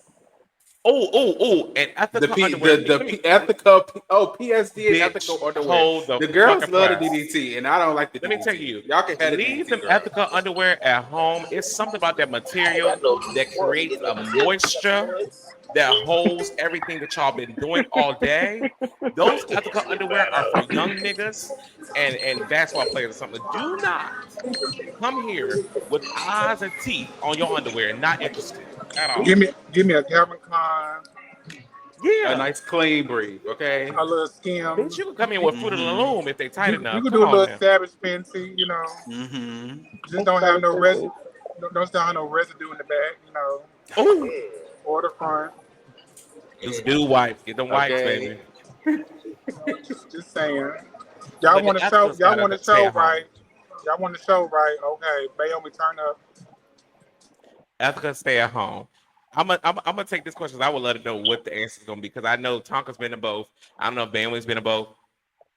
and The ethical P underwear. the Let me, P, ethical PSD and bitch, ethical underwear. hold the The girls fucking love the press. DDT, and I don't like the Let me tell DDT. you, Y'all can have the leave DDT them girls. ethical underwear at home. It's something about that I material got no that work to creates get no a tip. moisture that holds everything that y'all been doing all day. Those ethical underwear are for young niggas and basketball players or something. Do not come here with eyes and teeth on your underwear. Not interested at all. Give me a Calvin Klein Yeah. A nice clean brief, okay? A little skim. Bitch, you can come in with Fruit of the Loom if they tight You enough. can Come do a on little now. Savage Fenty, you know. Just don't have no don't have no residue in the back, you know, Ooh. or the front. Use dude wipes. Get them wipes, Okay. baby. Just saying. Y'all Look want at to show? Ethica's Y'all gotta want to stay show at home. right? Y'all want to show right? Okay, Bayomi, turn up. Ethica, stay at home. I'm gonna take this question. I would let her know what the answer is gonna be because I know Tonka's been to both. I don't know if Bamley's been to both.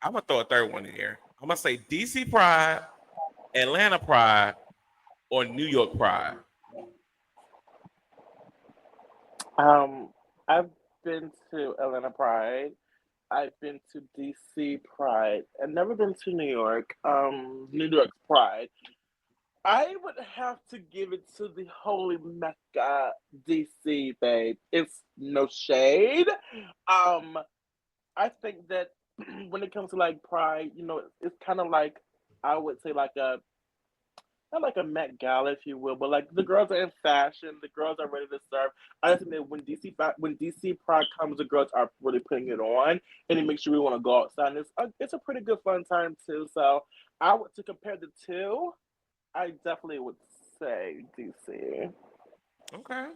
I'm gonna throw a third one in here. I'm gonna say DC Pride, Atlanta Pride, or New York Pride. I've been to Atlanta Pride. I've been to DC Pride. I've never been to New York. New York Pride. I would have to give it to the holy Mecca DC, babe. It's no shade. Um, I think that when it comes to like Pride, you know, it's kind of like I would say like a not like a Met Gala, if you will, but like the girls are in fashion, the girls are ready to serve. I just think that when DC Pride comes, the girls are really putting it on, and it makes you really want to go outside. And it's a pretty good fun time too. So I would to compare the two, I definitely would say DC. Okay,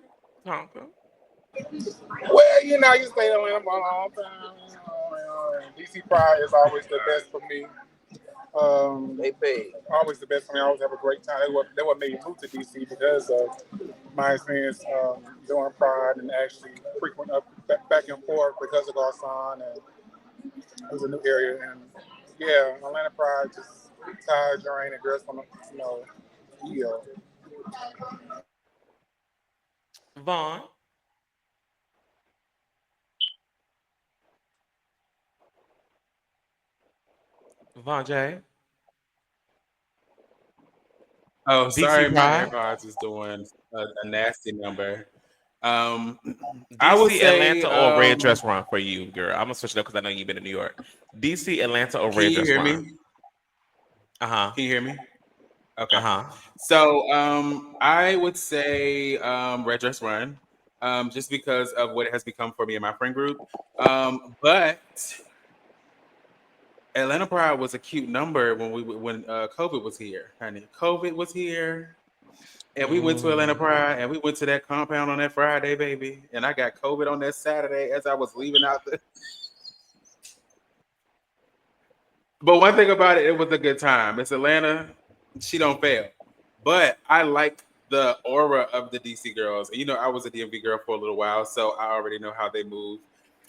Tonka. Well, you know, you stay in Atlanta for a long time. You know, and DC Pride is always the best for me. They paid. Always the best for me. I always have a great time. That what made me move to DC because of my experience doing Pride and actually frequent up back and forth because of Garcon, and it was a new area. And yeah, Atlanta Pride just tired, drained, and girls from EO. Vaughn. Vaughn J. Oh, DC sorry, my Pride. AirPods is doing a nasty number. I would DC, say, Atlanta, or Red Dress Run for you, girl. I'm gonna switch it up because I know you've been to New York. DC, Atlanta, or can Red you Dress hear Run. me? Uh Can you hear me? huh. Okay. Uh So I would say Red Dress Run, just because of what it has become for me and my friend group. But Atlanta Pride was a cute number when COVID was here, honey. COVID was here, and we went to Atlanta huh. Pride, and we went to that compound on that Friday, baby. And I got COVID on that Saturday as I was leaving out the. But one thing about it, it was a good time. It's Atlanta, she don't fail. But I like the aura of the DC girls. And you know, I was a DMV girl for a little while, so I already know how they move.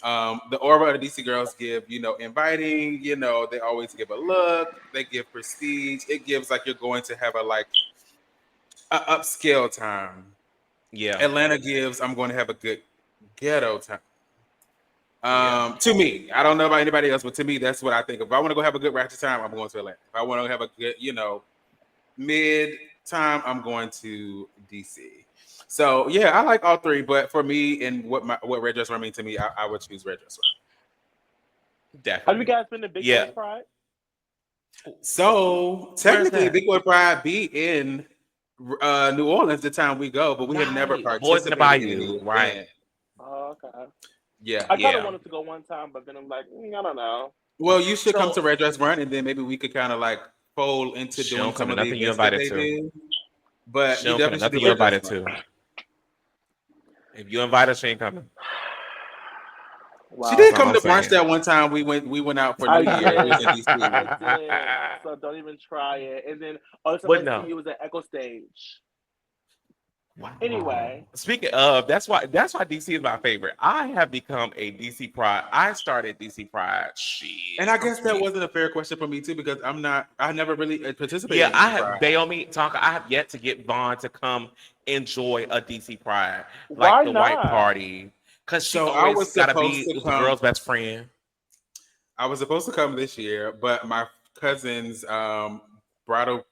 The aura of the DC girls give, inviting, they always give a look, they give prestige. It gives like you're going to have a upscale time. Yeah. Atlanta gives, I'm going to have a good ghetto time. Yeah. To me, I don't know about anybody else, but to me, that's what I think. If I want to go have a good ratchet time, I'm going to Atlanta. If I want to have a good, mid time, I'm going to DC. So yeah, I like all three, but for me and what Red Dress Run mean to me, I would choose Red Dress Run. Have you Definitely. guys been to Big Boy Yeah. Pride? So Where's technically, that? Big Boy Pride be in New Orleans the time we go, but we have never Right. Boys in the participated in any Bayou. Right. event. Oh, okay. Yeah. I kind of Yeah. wanted to go one time, but then I'm like, I don't know. Well, you should come So to Red Dress Run, and then maybe we could kind of like fold into she doing don't come some to of the nothing you events that invited they to. do. But She you don't come to definitely should nothing do you Red Dress invited Run. to. If you invite her, she ain't coming. She Wow. did That's all come I'm to brunch saying. that one time. We went out for New I Year. It was did. in DC. I did. So don't even try it. And then all the time But I see no. you was at Echo Stage. Wow. Anyway, Speaking of, that's why DC is my favorite. I have become a DC Pride. I started DC Pride. And Shit. I I'm guess that 20. wasn't a fair question for me too because I never really participated Yeah, in I DC have Pride. Bayomi Tonka. I have yet to get Vaughn to come enjoy a DC Pride, like why the white not? party. Cause she So I always was gotta supposed be to the come. girl's best friend. I was supposed to come this year, but my cousin's bridal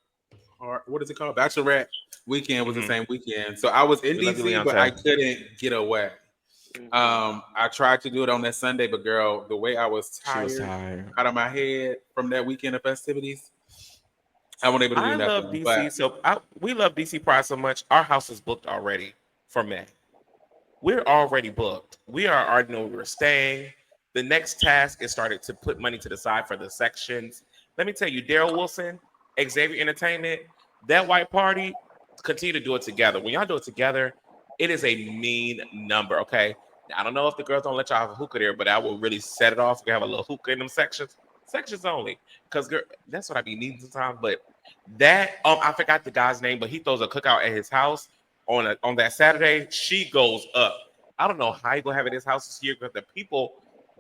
what is it called? Bachelorette weekend was the Hmm. same weekend. So I was in We love you, DC, but I Leontay. couldn't get away. Hmm. I tried to do it on that Sunday, but girl, the way I was She was tired tired. out of my head from that weekend of festivities, I wasn't able to do I love nothing. DC, But so we love DC Pride so much. Our house is booked already for May. we're already booked. We are already know where we're staying. The next task is started to put money to the side for the sections. Let me tell you, Daryl Wilson, Xavier Entertainment, that white party, continue to do it together. When y'all do it together, it is a mean number, okay? Now, I don't know if the girls don't let y'all have a hookah there, but I will really set it off. We have a little hookah in them sections. Sections only. Because that's what I be needing sometimes. But that, I forgot the guy's name, but he throws a cookout at his house on that Saturday. She goes up. I don't know how you gonna have it at his house this year because the people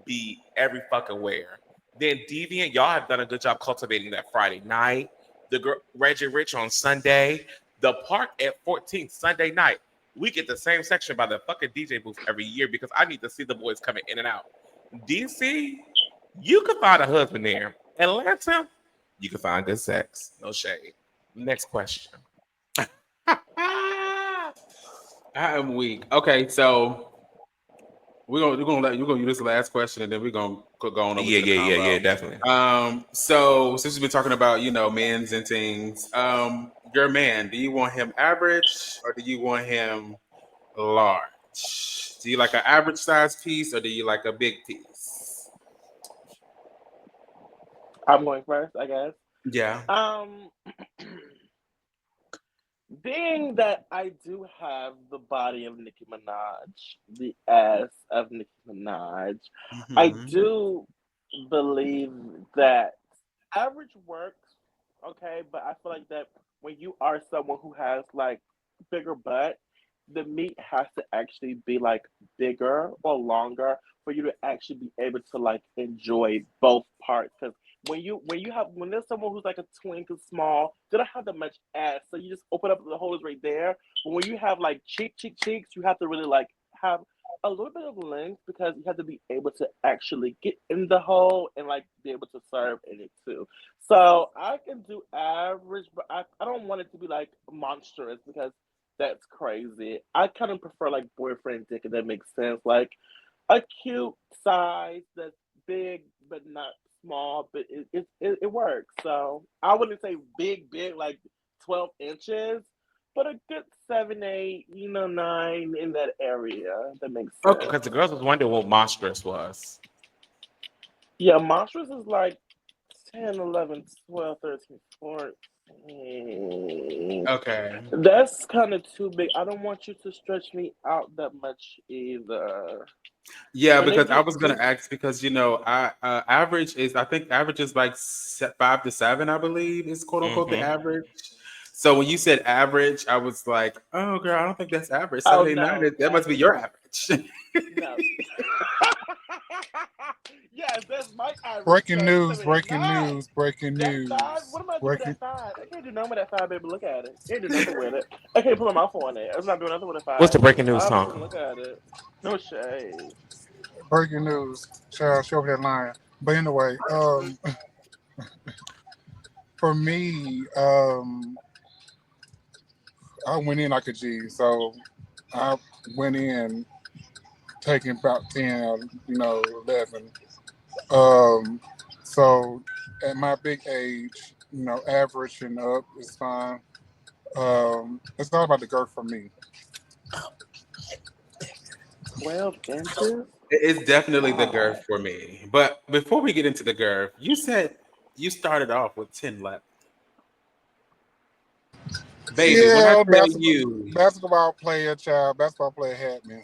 be every fucking where. Then Deviant, y'all have done a good job cultivating that Friday night. The Reggie Rich on Sunday. The park at 14th Sunday night. We get the same section by the fucking DJ booth every year because I need to see the boys coming in and out. DC, you can find a husband there. Atlanta, you can find good sex. No shade. Next question. I am weak. Okay, so we're gonna use this last question and then we're gonna go on over to the convo. Definitely. So since we've been talking about men's and things, your man, do you want him average or do you want him large? Do you like an average size piece or do you like a big piece? I'm going first, I guess. Yeah. Being that I do have the body of Nicki Minaj, the ass of Nicki Minaj, I Mhm. do believe that average works, okay, but I feel like that when you are someone who has like bigger butt, the meat has to actually be like bigger or longer for you to actually be able to like enjoy both parts. Because when there's someone who's like a twink and small, they don't have that much ass, so you just open up the holes right there. But when you have like cheeks, you have to really like have a little bit of length because you have to be able to actually get in the hole and like be able to serve in it too. So I can do average, but I don't want it to be like monstrous because that's crazy. I kind of prefer like boyfriend dick, if that makes sense. Like a cute size that's big but not small, but it works. So I wouldn't say big, like 12 inches, but a good 7, 8, 9 in that area. That makes Okay. sense. Because the girls was wondering what monstrous was. Yeah, monstrous is like 10, 11, 12, 13, 14. Okay. That's kind of too big. I don't want you to stretch me out that much either. Yeah, When they because I get was gonna too, ask because I I think average is like 5 to 7, I believe is quote unquote the Mm-hmm. average. So when you said average, I was like, oh girl, I don't think that's average. oh 79, no, that must be your average. no. Yes, that's my average. Breaking So news, 79. breaking news, breaking That five? news. What am I doing with Breaking that five? I can't do nothing with that five, baby. Look at it. Can't do nothing with it. I can't put my mouth on it. I'm not doing nothing with a What's the five. breaking news, I'm just gonna Tonka? look at it. No shade. breaking news. Child, show me that line. But anyway, for me, I went in like a G, so I went in taking about 10, 11. Um, so at my big age, average and up is fine. It's not about the girth for me. 12 inches? It's definitely the girth Wow. for me. But before we get into the girth, you said you started off with 10 left. Baby, when I Yeah, tell you basketball player, child, basketball player had me.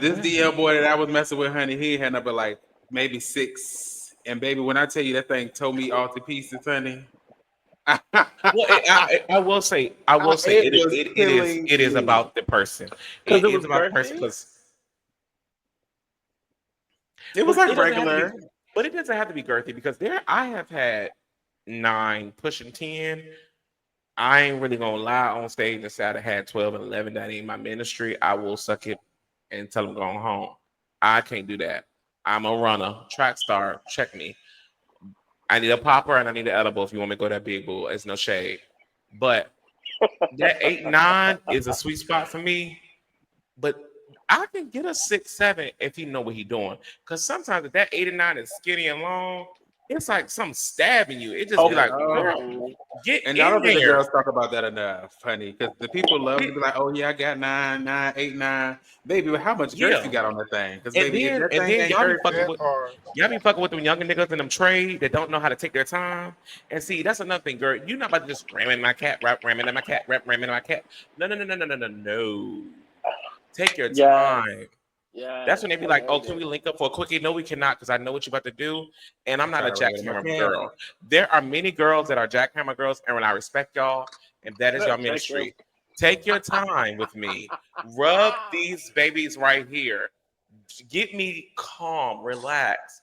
this 10, DL boy that I was messing with, honey, he had up at like maybe 6. And baby, when I tell you that thing tore me all to pieces, honey. Well, I will say, It was killing it is me. about the person. Because It it is was about the person girthy? because, It was but it like doesn't have to be, regular. but it doesn't have to be girthy because I have had 9 pushing 10. I ain't really gonna lie on stage and say I had 12 and 11. That ain't my ministry. I will suck it and tell them going home. I can't do that. I'm a runner, track star. Check me. I need a popper and I need an edible if you want me to go that big bull. It's no shade. But that 8, 9 is a sweet spot for me. But I can get a 6, 7 if he know what he doing. Because sometimes if that 8 and 9 is skinny and long, it's like something stabbing you. It just be like, girl, Oh, get And I in don't think the there. girls talk about that enough, honey, because the people love to be like, "Oh yeah, I got 9, 8, 9." Baby, but how much girth you Yeah. got on that thing? Because And baby, if then that and thing then ain't girthy, That part. y'all be fucking with them younger niggas in them trade that don't know how to take their time. And see, that's another thing, girl. You're not about to just ram in my cat, ramming in my cat, ramming in my cat. No, no, no, no, no, no, no, no. Take your yes, time. That's yes. when they be I like, love "Oh, can it. we link up for a quickie?" No, we cannot, because I know what you're about to do, and I'm not try a to rub it in my jackhammer cat. girl. There are many girls that are jackhammer girls, and when I respect y'all, and that is your Check him. ministry. Take your time with me. Rub these babies right here. Get me calm, relax.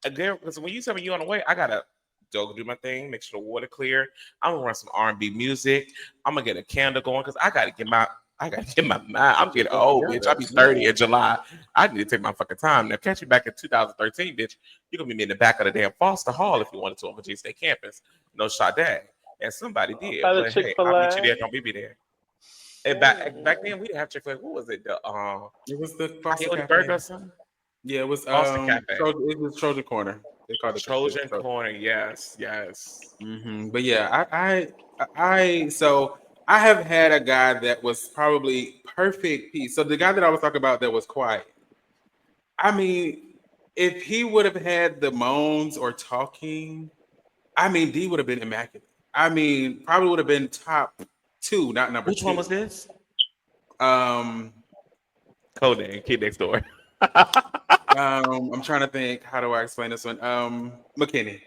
Again, because when you tell me you on the way, I gotta go do my thing, make sure the water clear. I'm gonna run some R&B music. I'm gonna get a candle going because I gotta get my mind. I'm Get getting yourself old, bitch. I'll together. be Yeah. 30 in July. I need to take my fucking time. Now catch me back in 2013, bitch. You're gonna be me in the back of the damn Foster Hall if you wanted to on Virginia State campus. No Sade. And somebody did. By the But hey, I'll meet you there. Chick-fil-A. Don't be there. And back then we didn't have Chick-fil-A. What was it? The It was the Foster Coyote Cafe. Burger or something? Yeah, it was Boston Cafe. It was Trojan Corner. They called it that Trojan shit. So, Corner, yes, yes. but yeah, so I have had a guy that was probably perfect piece. So the guy that I was talking about that was quiet. I mean, if he would have had the moans or talking, I mean, D would have been immaculate. I mean, probably would have been top 2, not number Which one 2. was this? Um, Codename Kid Next Door. I'm trying to think. How do I explain this one? McKinney.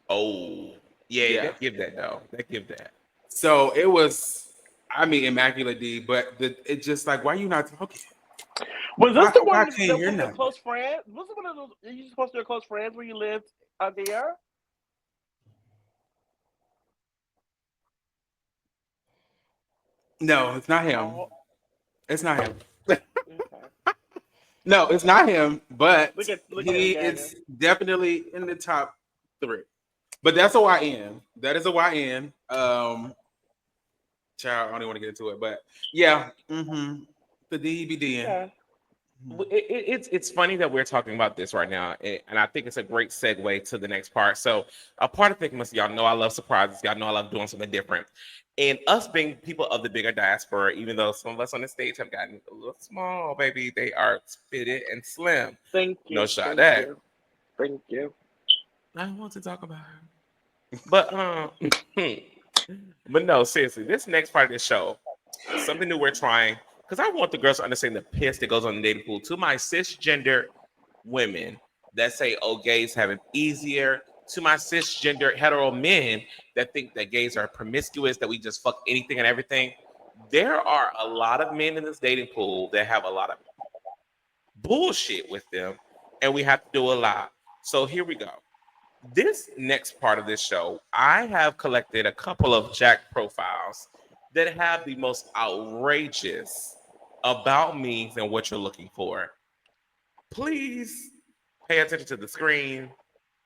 Oh, yeah, Yeah. that give that though. That give that. So it was, I mean, immaculate D, but it just like, why you not talking? Was this the Why one can't that hear was your nothing? close friend? Was it one of those? Are you supposed to be your close friends where you lived there? No, it's not him. Oh, It's not him. okay. No, it's not him, but Look at him, he Gannon. is definitely in the top 3. But that's a YN. That is a YN. Child, I don't even want to get into it, but yeah, the DBD. Yeah. It's funny that we're talking about this right now, and I think it's a great segue to the next part. So, a part of Thickness, y'all know I love surprises. Y'all know I love doing something different. And us being people of the bigger diaspora, even though some of us on the stage have gotten a little small, baby, they are fitted and slim. Thank No you. shot Thank at that. you. Thank you. I don't want to talk about her. But but no, seriously, this next part of the show, something new we're trying, because I want the girls to understand the piss that goes on the dating pool. To my cisgender women that say, oh, gays have it easier. To my cisgender hetero men that think that gays are promiscuous, that we just fuck anything and everything. There are a lot of men in this dating pool that have a lot of bullshit with them, and we have to do a lot. So here we go. This next part of this show, I have collected a couple of Jack profiles that have the most outrageous about me and what you're looking for. Please pay attention to the screen.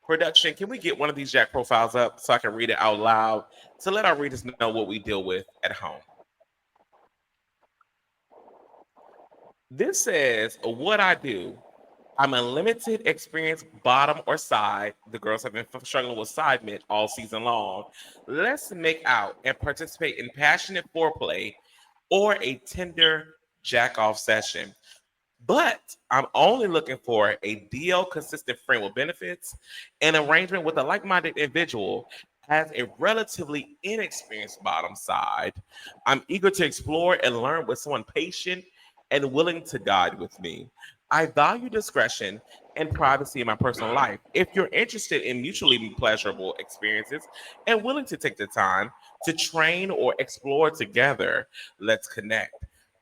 Production, can we get one of these Jack profiles up so I can read it out loud to let our readers know what we deal with at home? This says, what I do. I'm a limited experience, bottom or side. The girls have been struggling with side mid all season long. Let's make out and participate in passionate foreplay or a tender jack off session. But I'm only looking for a DL consistent friend with benefits, an arrangement with a like minded individual as a relatively inexperienced bottom side. I'm eager to explore and learn with someone patient and willing to guide with me. I value discretion and privacy in my personal life. If you're interested in mutually pleasurable experiences and willing to take the time to train or explore together, let's connect.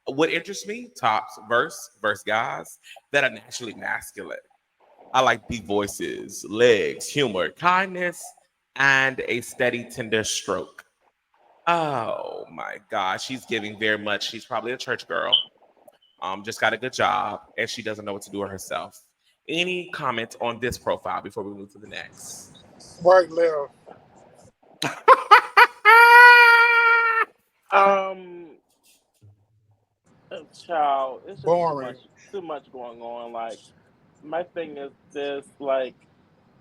What interests me? Tops, verse guys that are naturally masculine. I like deep voices, legs, humor, kindness, and a steady, tender stroke. Oh my God, she's giving very much. She's probably a church girl. Just got a good job, and she doesn't know what to do herself. Any comments on this profile before we move to the next? Right, left. Um, child, it's just Boring. too much going on. Like, my thing is this, like,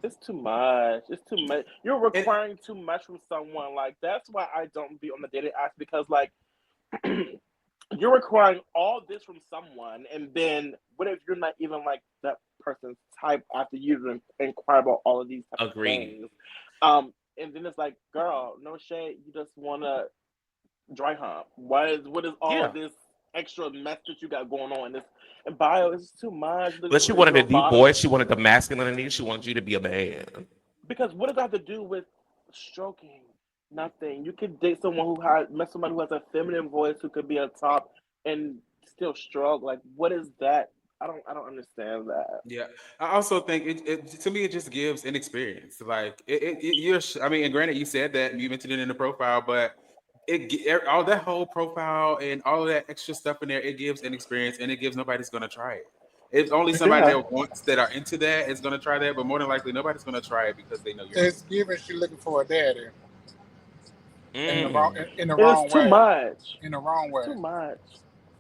It's too much. It's too much. You're And requiring too much from someone. Like that's why I don't be on the dating apps because like you're requiring all this from someone, and then what if you're not even like that person's type after you've inquired about all of these type of Agreed. things? And then it's like, girl, no shade. You just wanna dry hump. What is all Yeah. of this extra mess that you got going on in this bio? It's too much. But she Is wanted your a deep bottom voice. She wanted the masculinity. She wanted you to be a man. because what does that have to do with stroking? Nothing. You could date someone who has met somebody who has a feminine voice who could be a top and still stroke. Like what is that? I don't understand that. yeah, I also think it to me it just gives inexperience. Like I mean, and granted, you said that you mentioned it in the profile, but all that whole profile and all of that extra stuff in there, it gives inexperience and it gives nobody's gonna try it. It's only somebody Yeah. that are into that is gonna try that, but more than likely nobody's gonna try it because they know you're into It's it. given she looking for a daddy in the wrong Mm. in the It is wrong too way. much. In the wrong way. Too much.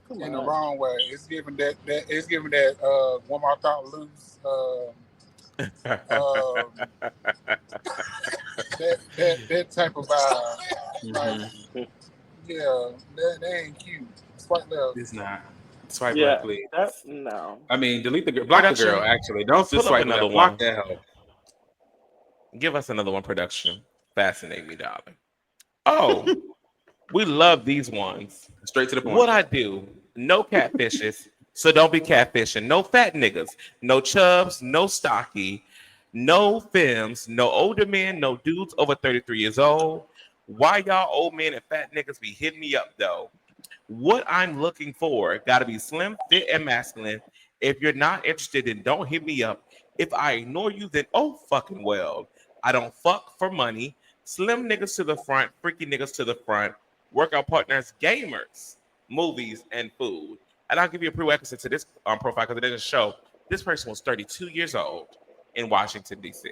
Too In the much. wrong way. It's given that it's given that one more thought loose um that type of vibe. Like Mhm. yeah, that ain't cute. Swipe left. It's not. Swipe Yeah. left, please. That no. I mean, delete the girl, block the girl. Production, Actually, don't just pull up swipe another left. Block one. that hoe. Give us another one, production. Fascinate me, darling. Oh, we love these ones. Straight to the point. What I do, no catfishes, so don't be catfishing. No fat niggas, no chubs, no stocky, no femmes, no older men, no dudes over 33 years old. Why y'all old men and fat niggas be hitting me up though? What I'm looking for, gotta be slim, fit, and masculine. If you're not interested, then don't hit me up. If I ignore you, then oh fucking well. I don't fuck for money. Slim niggas to the front, freaky niggas to the front, workout partners, gamers, movies, and food. And I'll give you a prerequisite to this profile because it doesn't show. This person was 32 years old in Washington, D.C.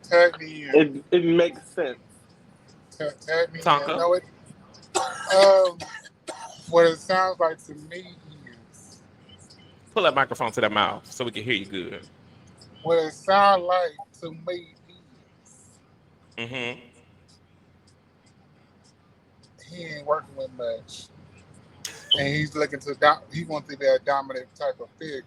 Tag me in. It makes sense. Tag me in. Tonka? No, um, what it sounds like to me is Pull that microphone to that mouth so we can hear you good. what it sounds like to me is Mm-hmm. he ain't working with much, and he's looking to he wants to be a dominant type of figure,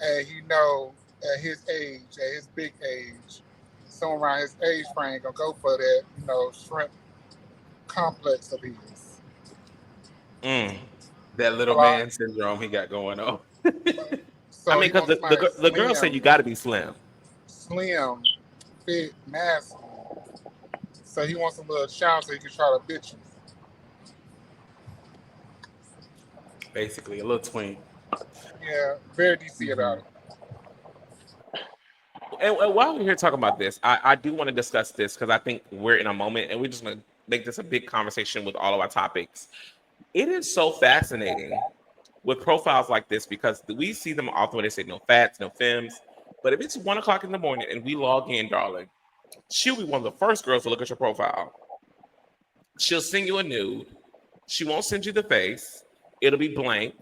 and he know at his age, at his big age, someone around his age frame gonna go for that, shrimp complex of his. Mm. That little Well, man syndrome he got going on. so I mean, he because wants somebody the girl said you got to be slim. slim, fit, masculine. So he wants a little shout so he can try to bitch you. Basically, a little twink. Yeah, very DC about it. And while we're here talking about this, I do want to discuss this because I think we're in a moment and we're just going to make this a big conversation with all of our topics. It is so fascinating with profiles like this because we see them often when they say no fats, no femmes. But if it's 1 o'clock in the morning and we log in, darling, she'll be one of the first girls to look at your profile. She'll send you a nude. She won't send you the face. It'll be blank.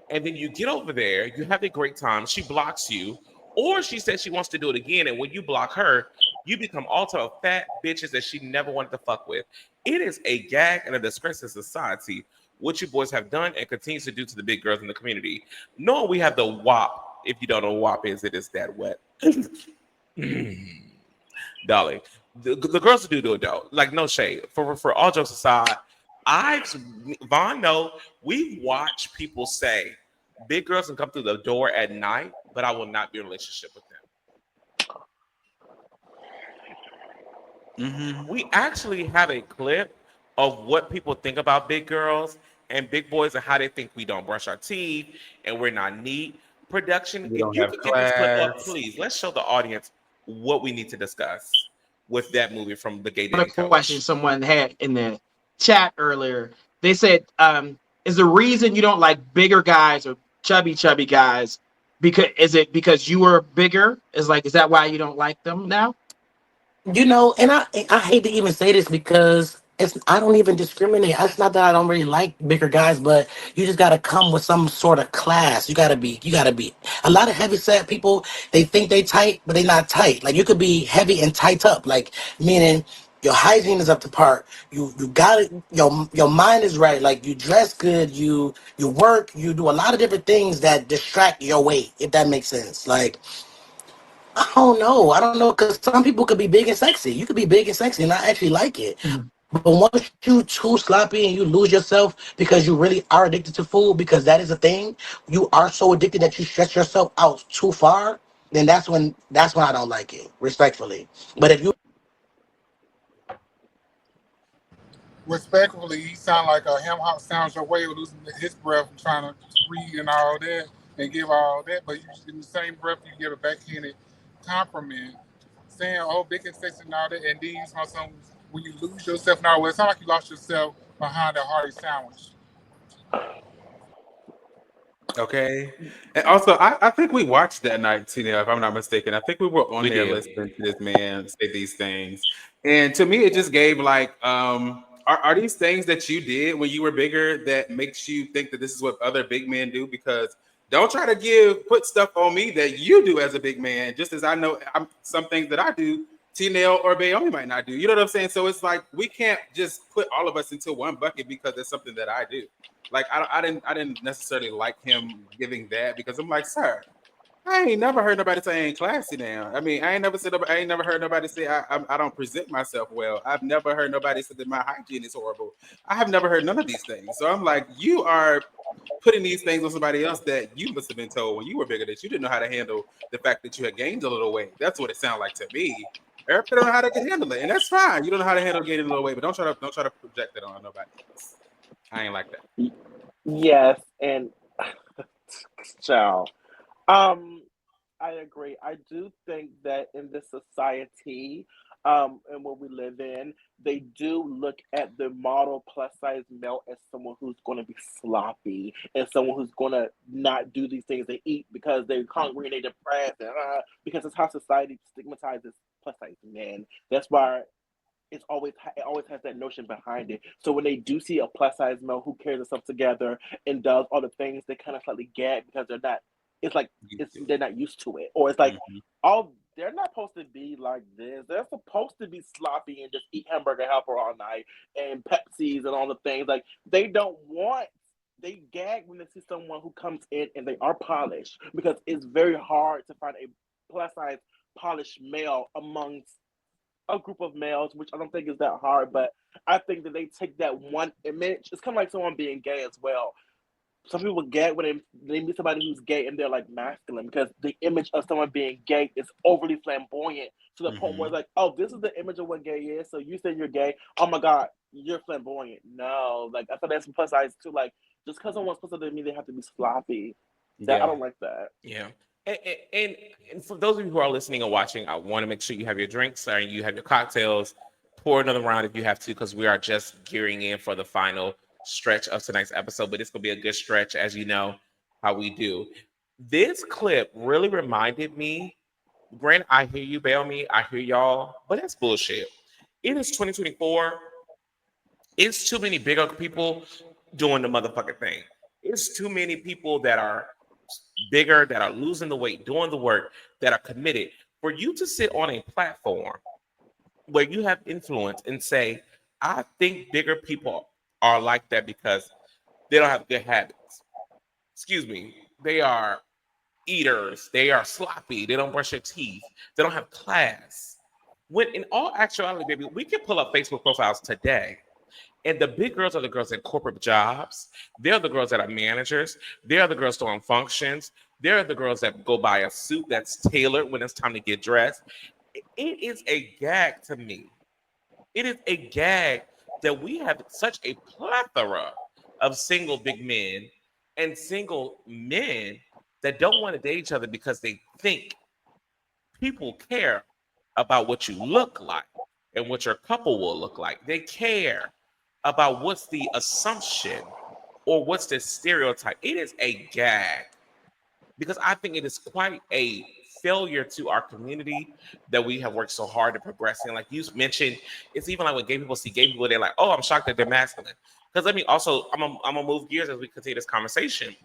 And then you get over there, you have a great time. She blocks you. Or she says she wants to do it again. And when you block her, you become all type of fat bitches that she never wanted to fuck with. It is a gag and a disgrace to society what you boys have done and continues to do to the big girls in the community. Knowing we have the WAP. If you don't know what WAP is, it is that wet. Darling, the girls do it though. Like no shade. For all jokes aside, Vaughn know we've watched people say big girls can come through the door at night, but I will not be in a relationship with them. Mm-hmm. We actually have a clip of what people think about big girls and big boys and how they think we don't brush our teeth and we're not neat. Production, We if don't you have could get this clip up, class. please, let's show the audience what we need to discuss with that movie from the gay Another dating question coach. someone had in the chat earlier. They said, is the reason you don't like bigger guys or chubby guys because you were bigger? Is that why you don't like them now? And I hate to even say this because I don't even discriminate. It's not that I don't really like bigger guys, but you just gotta come with some sort of class. You gotta be. A lot of heavy set people, they think they tight, but they not tight. Like you could be heavy and tight up, like meaning your hygiene is up to par. You got it. Your mind is right. Like you dress good. You work. You do a lot of different things that distract your weight. If that makes sense. Like I don't know. I don't know because some people could be big and sexy. You could be big and sexy and I actually like it. But once you too sloppy and you lose yourself because you really are addicted to food, because that is a thing, you are so addicted that you stretch yourself out too far, then that's when I don't like it, respectfully. But if you Respectfully, he sound like a ham hock sounds your way losing his breath and trying to read and all that and give all that, but you, in the same breath you give a backhanded compliment, saying oh big and sexy and all that, and then you saw some when you lose yourself and all that. It sounds like you lost yourself behind a hearty sandwich. Okay. And also, I think we watched that night, Tina, if I'm not mistaken. I think we were on We there did. listening to this man say these things. And to me, it just gave like, are these things that you did when you were bigger that makes you think that this is what other big men do? Because don't try to put stuff on me that you do as a big man, just as I know some things that I do, T-Nail or Bayomi might not do. You know what I'm saying? So it's like we can't just put all of us into one bucket because it's something that I do. Like I didn't necessarily like him giving that because I'm like, sir, I ain't never heard nobody say I ain't classy now. I mean, I ain't never heard nobody say I don't present myself well. I've never heard nobody say that my hygiene is horrible. I have never heard none of these things. So I'm like, you are putting these things on somebody else that you must have been told when you were bigger that you didn't know how to handle the fact that you had gained a little weight. That's what it sounded like to me. Everybody don't know how to handle it, and that's fine. You don't know how to handle gaining a little weight, but don't try to project it on nobody else. I ain't like that. Yes, and ciao. Um, I agree. I do think that in this society, and what we live in, they do look at the model plus size male as someone who's going to be sloppy and someone who's going to not do these things they eat because they're hungry and they're depressed, and, because it's how society stigmatizes plus size men. That's why it always has that notion behind it. So when they do see a plus size male who carries himself together and does all the things, they kind of slightly gag because they're not. It's like they're not used to it, or it's like Mhm. oh they're not supposed to be like this. They're supposed to be sloppy and just eat hamburger helper all night and Pepsis and all the things. Like they don't want. They gag when they see someone who comes in and they are polished because it's very hard to find a plus size polished male amongst a group of males, which I don't think is that hard, but I think that they take that one image. It's kind of like someone being gay as well. Some people get when they meet somebody who's gay and they're like masculine because the image of someone being gay is overly flamboyant to the point where Mhm. it's like, oh, this is the image of what gay is. So you say you're gay. Oh my God, you're flamboyant. No, like I thought that's plus size too. Like just because someone's supposed to mean they have to be sloppy. That I Yeah. don't like that. Yeah. And, and, and for those of you who are listening and watching, I want to make sure you have your drinks or you have your cocktails. Pour another round if you have to, because we are just gearing in for the final stretch of tonight's episode. But it's going to be a good stretch, as you know how we do. This clip really reminded me. Grant, I hear you, bail me. I hear y'all, but that's bullshit. It is 2024. It's too many bigger people doing the motherfucking thing. It's too many people that are bigger, that are losing the weight, doing the work, that are committed. For you to sit on a platform where you have influence and say, I think bigger people are like that because they don't have good habits. Excuse me. They are eaters. They are sloppy. They don't brush their teeth. They don't have class. When in all actuality, baby, we can pull up Facebook profiles today. And the big girls are the girls in corporate jobs. They're the girls that are managers. They're the girls throwing functions. They're the girls that go buy a suit that's tailored when it's time to get dressed. It is a gag to me. It is a gag that we have such a plethora of single big men and single men that don't want to date each other because they think people care about what you look like and what your couple will look like. They care about what's the assumption or what's the stereotype. It is a gag because I think it is quite a failure to our community that we have worked so hard to progress in. Like you mentioned, it's even like when gay people see gay people, they're like, "Oh, I'm shocked that they're masculine." Because let me also, I'm gonna move gears as we continue this conversation.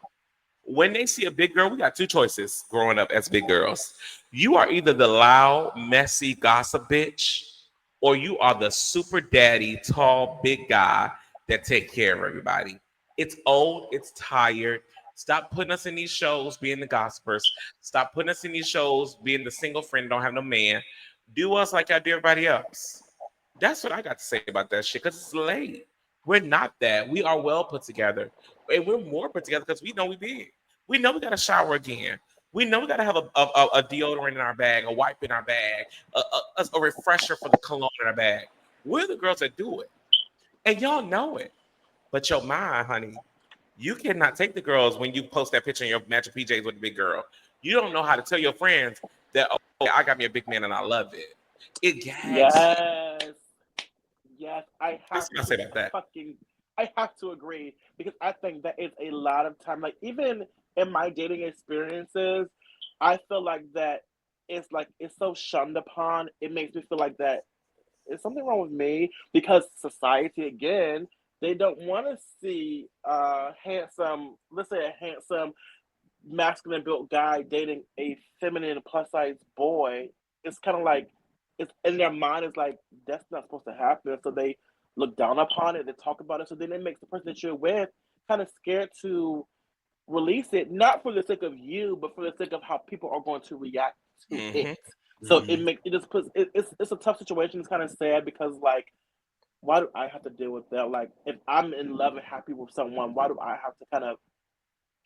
When they see a big girl, we got two choices growing up as big girls. You are either the loud, messy gossip bitch, or you are the super daddy, tall, big guy that take care of everybody. It's old, it's tired. Stop putting us in these shows being the gossipers. Stop putting us in these shows being the single friend, don't have no man. Do us like I do everybody else. That's what I got to say about that shit because it's late. We're not that. We are well put together. And we're more put together because we know we big. We know we got to shower again. We know we got to have a deodorant in our bag, a wipe in our bag, a refresher for the cologne in our bag. We're the girls that do it. And y'all know it. But your mind, honey, you cannot take the girls when you post that picture in your matching PJs with the big girl. You don't know how to tell your friends that, oh, I got me a big man and I love it. It gags you. Yes. Yes, That's what I say about that. I have to agree because I think that is a lot of time. Like even in my dating experiences, I feel like it's so shunned upon. It makes me feel like that is something wrong with me because society again they don't want to see handsome, let's say a handsome masculine built guy dating a feminine plus size boy. It's kind of like it's in their mind is like that's not supposed to happen. So they look down upon it, they talk about it. So then it makes the person that you're with kind of scared to release it, not for the sake of you, but for the sake of how people are going to react to Mm-hmm. it. So it just puts it's a tough situation. It's kind of sad because like why do I have to deal with that? Like if I'm in love and happy with someone, why do I have to kind of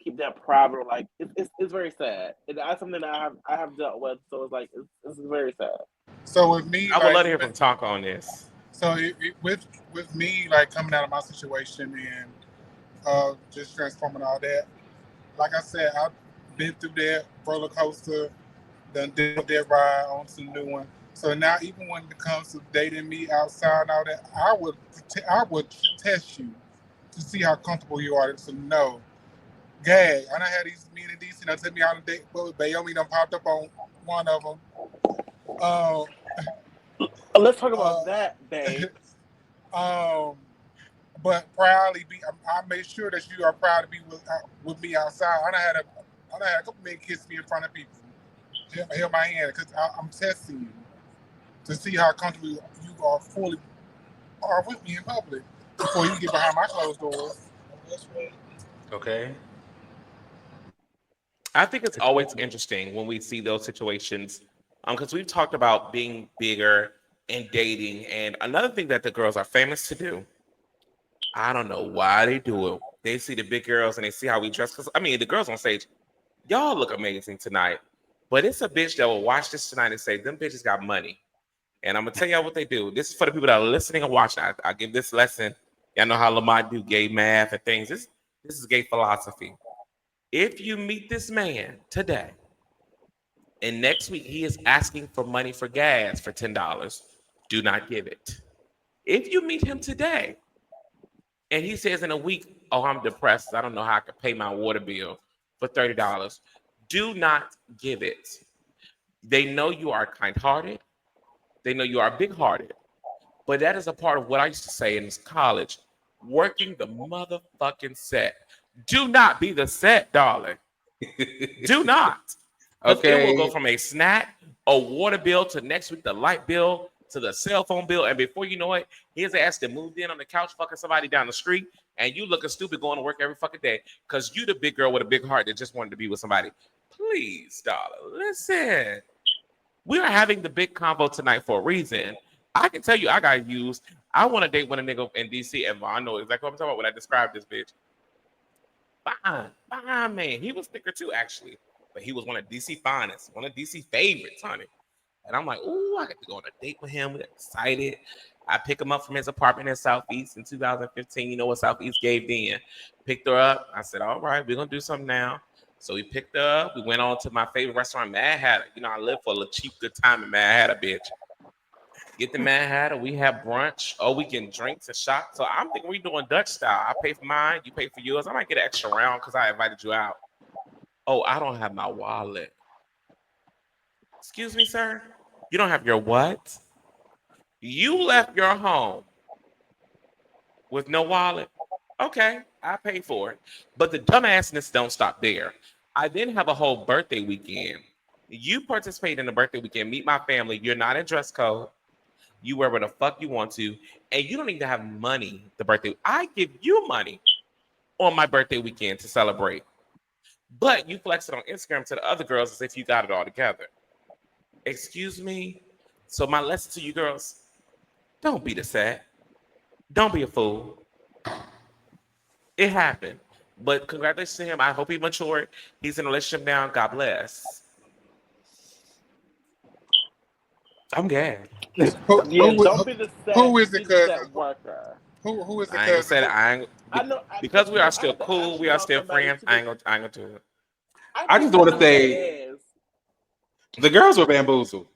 keep that private? Like it's very sad. And that's something that I have dealt with. So it's like it's very sad. So with me, I would like, love to hear from Tonka on this. so with me, like coming out of my situation and just transforming all that. Like I said, I've been through that roller coaster, done did that ride on some new one. So now, even when it comes to dating me outside and all that, I would test you to see how comfortable you are to know. Gag, I done had these men in DC that took me out on a date. Well, Bayomi done popped up on one of them. Uh, Let's talk about uh, that, babe. um, but proudly be. I made sure that you are proud to be with me outside. I done had a couple men kiss me in front of people. Held my hand because I'm testing you to see how comfortable you are fully are with me in public before you get behind my closed doors. Okay. I think it's always interesting when we see those situations, because we've talked about being bigger and dating, and another thing that the girls are famous to do. I don't know why they do it. They see the big girls and they see how we dress. Because I mean, the girls on stage, y'all look amazing tonight. But it's a bitch that will watch this tonight and say, "Them bitches got money." And I'm gonna tell y'all what they do. This is for the people that are listening and watching. I give this lesson. Y'all know how Lamont do gay math and things. This is gay philosophy. If you meet this man today, and next week he is asking for money for gas for $10, do not give it. If you meet him today and he says in a week, "Oh, I'm depressed. I don't know how I can pay my water bill for $30," do not give it. They know you are kind-hearted. They know you are big-hearted. But that is a part of what I used to say in college, working the motherfucking set. Do not be the set, darling. Do not. Because it will go Okay. from a snack, a water bill, to next week, the light bill, to the cell phone bill. And before you know it, his ass that moved in on the couch fucking somebody down the street. And you looking stupid going to work every fucking day because you the big girl with a big heart that just wanted to be with somebody. Please, darling, listen. We are having the big convo tonight for a reason. I can tell you I got used. I want to date with a nigga in DC, and I know exactly what I'm talking about when I describe this bitch. Fine, man. He was thicker too, actually. But he was one of DC finest, one of DC favorites, honey. And I'm like, ooh, I get to go on a date with him. We got excited. I pick him up from his apartment in Southeast in 2015. You know what Southeast gave then. Picked her up. I said, all right, we're going to do something now. So we picked her up. We went on to my favorite restaurant, Mad Hatter. You know, I live for a little cheap good time in Mad Hatter, bitch. Get the Mad Hatter. We have brunch. Oh, we can drinks and shots. So I'm thinking we doing Dutch style. I pay for mine. You pay for yours. I might get an extra round because I invited you out. Oh, I don't have my wallet. Excuse me, sir. You don't have your what? You left your home with no wallet. Okay, I pay for it. But the dumbassness don't stop there. I then have a whole birthday weekend. You participate in the birthday weekend, meet my family. You're not in dress code. You wear what the fuck you want to, and you don't even have money the birthday. I give you money on my birthday weekend to celebrate, but you flex it on Instagram to the other girls as if you got it all together. Excuse me. So my lesson to you girls: don't be the sad. Don't be a fool. It happened. But congratulations to him. I hope he matured. He's in a relationship now. God bless. I'm gay. Yeah, Who, don't be the who set. is the Be the cousin? set worker. Who is the I ain't gonna cousin? say that. I ain't I know. because we are No, I still had to cool. We actually are call still somebody friends. to be. I ain't gonna do it. I I think just I want to know who it say is. the girls were bamboozled.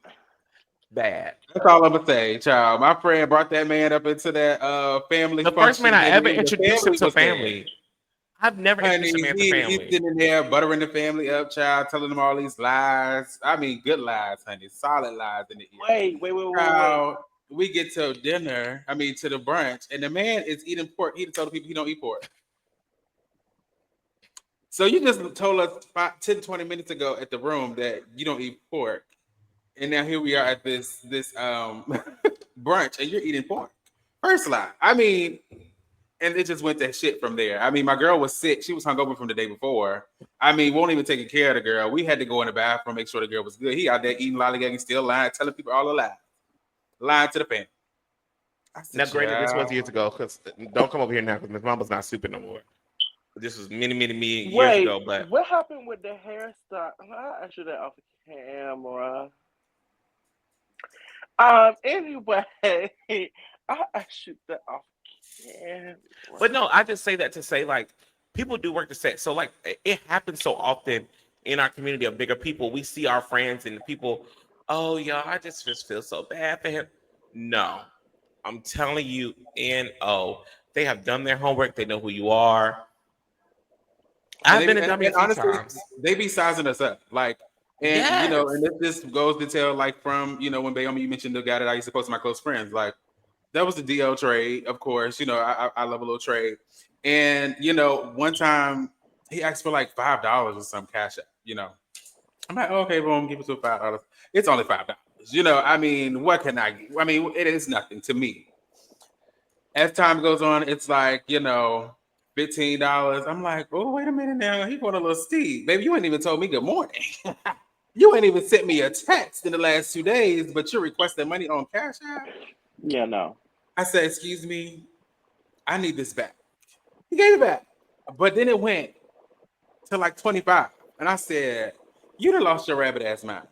Bad. That's all I'm gonna say, child. My friend brought that man up into that family The first man function, I ever baby. The introduced him family to was there. family. I've never Honey, introduced a man to he's family. sitting there buttering the family up, child, telling them all these lies. I mean, good lies, honey, solid lies in the ear. Wait. Child, we get to dinner, I mean, to the brunch, and the man is eating pork. He told the people he don't eat pork. So you just told us 10, 20 minutes ago at the room that you don't eat pork. And now here we are at this brunch, and you're eating pork. First lie. I mean, and it just went to shit from there. I mean, my girl was sick. She was hungover from the day before. I mean, won't even taking care of the girl. We had to go in the bathroom, make sure the girl was good. He out there eating lollygagging, still lying, telling people all the lies, lying to the family. I said, Now, granted, this was child. years ago. Because don't come over here now, because Miss Mama's not super no more. This was many years Wait, ago. But what happened with the hairstyle? I asked you that off the camera. Anyway, I asked you that off camera. no, I just say that to say like people do work the set. So like it happens so often in our community of bigger people. We see our friends and the people. Oh, y'all, I just feel so bad for him. No, I'm telling you, they have done their homework. They know who you are. And I've they been be, a dummy a and few honestly, times. they be sizing us up. Like, and and Yes. this goes to tell like from when Bayomi you mentioned the guy that I used to post to my close friends. Like that was the DL trade, of course. I love a little trade. And one time he asked for like $5 or some cash app. I'm like, okay, boom, give it to $5. It's only $5. I mean, what can I mean, it is nothing to me. As time goes on, it's like, $15. I'm like, oh, wait a minute now. He going a little steep. Baby, you ain't even told me good morning. You ain't even sent me a text in the last 2 days, but you're requesting money on Cash App. Yeah, no. I said, excuse me, I need this back. He gave it back. But then it went to like 25. And I said, you done lost your rabbit ass mind.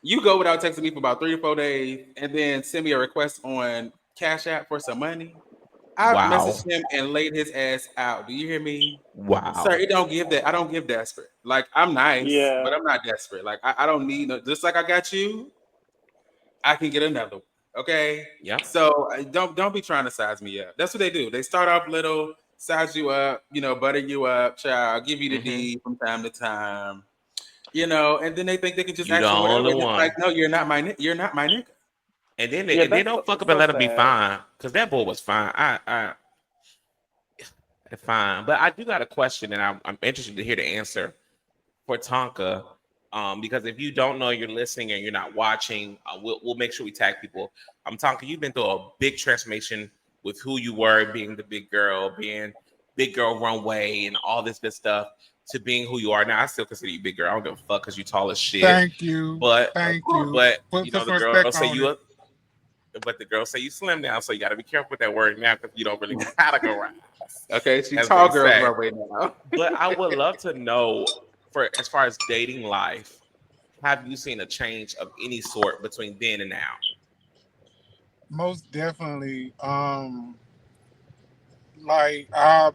You go without texting me for about 3 or 4 days and then send me a request on Cash App for some money. I Wow. messaged him and laid his ass out. Do you hear me? Sir, Wow. it don't give that. I don't give desperate. Like, I'm nice, but Yeah. I'm not desperate. Like, I don't need just like I got you, I can get another one. Okay. Yep. So don't be trying to size me up. That's what they do. They start off little, size you up, butter you up, child, give you the Hmm. D from time to time, and then they think they can just You the ask for whatever. only And it's like, one. no, you're not my nigga. Yeah, They that's don't fuck up and so let him be sad. fine. Because that boy was fine. Fine. But I do got a question, and I'm interested to hear the answer for Tonka. Because if you don't know, you're listening and you're not watching, we'll make sure we tag people. Tonka, you've been through a big transformation with who you were, being the big girl, being big girl runway, and all this good stuff, to being who you are now. I still consider you big girl. I don't give a fuck because you tall as shit. Thank you. But Thank you. Put the some girls respect say on it. the girls say you slim now, so you got to be careful with that word now because you don't really categorize, Okay, she as tall they girls say. runway now. But I would love to know, for as far as dating life, have you seen a change of any sort between then and now? Most definitely. Like I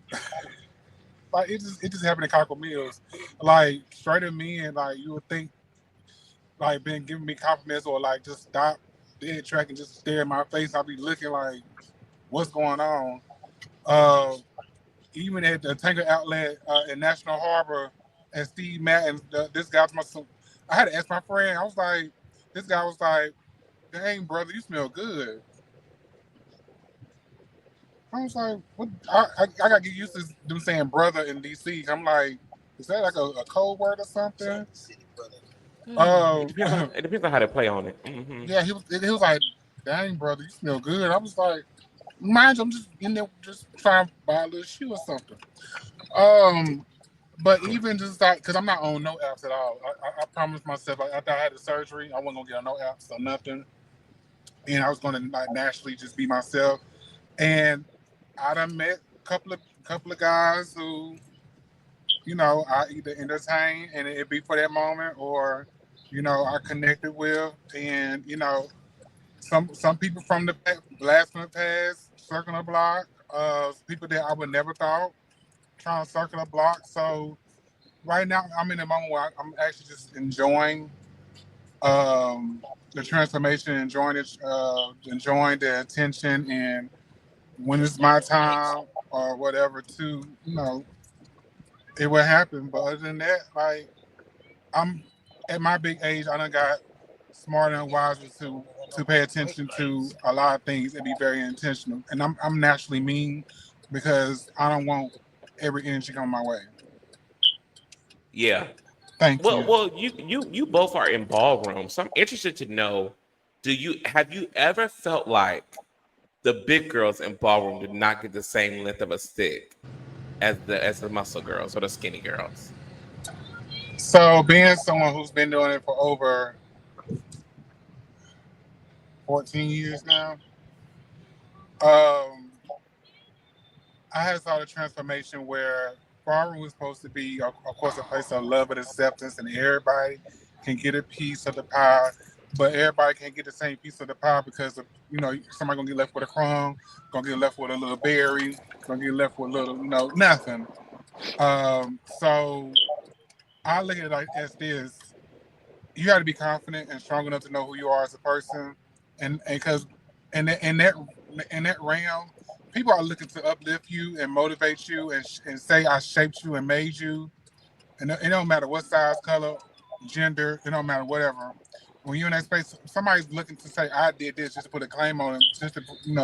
like it just happened in Cockle Mills. Like straight at me and like you would think like been giving me compliments or like just stop dead track and just stare in my face. I'll be looking like what's going on. Uh Even at the Tanker outlet in National Harbor and Steve Matt and this guy must I had to ask my friend. I was like, this guy was like, "Dang, brother, you smell good." I was like, "What?" I got to get used to them saying "brother" in DC. I'm like, is that like a code word or something? It depends on it depends on how they play on it. Yeah, he was like, "Dang, brother, you smell good." I was like, mind you, I'm just in there just trying to buy a little shoe or something. Um, but even just like, cause I'm not on no apps at all. I promised myself like, after I had the surgery, I wasn't gonna get on no apps or nothing, and I was gonna like naturally just be myself. And I done met a couple of guys who, I either entertain and it be for that moment, or, I connected with, and some people from the blast from the past, circling the block, people that I would never thought trying to circle the block. So right now, I'm in a moment where I'm actually just enjoying the transformation, enjoying the attention, and when it's my time or whatever to, it will happen. But other than that, like I'm at my big age, I done got smarter and wiser to pay attention to a lot of things and be very intentional. And I'm naturally mean because I don't want every energy coming my way. Yeah. Thank Well, you. you both are in ballroom, so I'm interested to know: have you ever felt like the big girls in ballroom did not get the same length of a stick as the muscle girls or the skinny girls? So being someone who's been doing it for over 14 years now, um, I had saw the transformation where ballroom was supposed to be, of course, a place of love and acceptance, and everybody can get a piece of the pie, but everybody can't get the same piece of the pie because of, somebody gonna get left with a crumb, gonna get left with a little berry, gonna get left with a little, nothing. So I look at it like as this: you got to be confident and strong enough to know who you are as a person, and because in that realm, people are looking to uplift you and motivate you and say I shaped you and made you, and it don't matter what size, color, gender, it don't matter whatever. When you're in that space, somebody's looking to say I did this just to put a claim on it,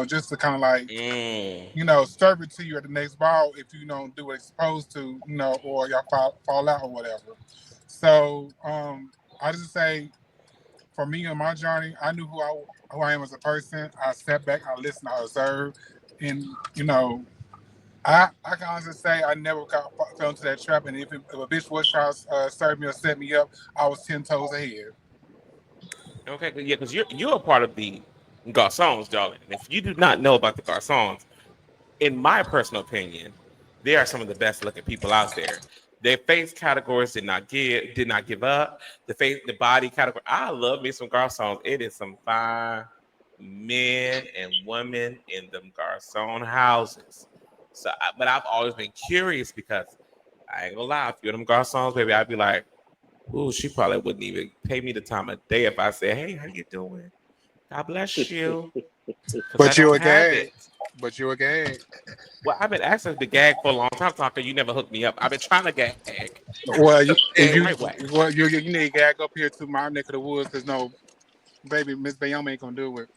just to kind of like Mm. serve it to you at the next ball if you don't do what it's supposed to, or y'all fall out or whatever. So I just say for me on my journey, I knew who I am as a person. I stepped back, I listened, I observed, and I can honestly say I never fell into that trap. And if a bitch was trying to serve me or set me up, I was 10 toes ahead. Okay, yeah, because you're a part of the garçons, darling. And if you do not know about the garçons, in my personal opinion, they are some of the best looking people out there. Their face categories did not give up. The body category. I love me some garçons. It is some fine men and women in them garçon houses. But I've always been curious because I ain't gonna lie, if you're them garçons, baby, I'd be like, ooh, she probably wouldn't even pay me the time of day if I said, hey, how you doing? God bless you. Because I But you don't a have gag. it. But you a gag. Well, I've been asking to gag for a long time, talking. You never hooked me up. I've been trying to gag Well, the right way. you need to gag up here to my neck of the woods because no, baby, Miss Bayome ain't gonna do it.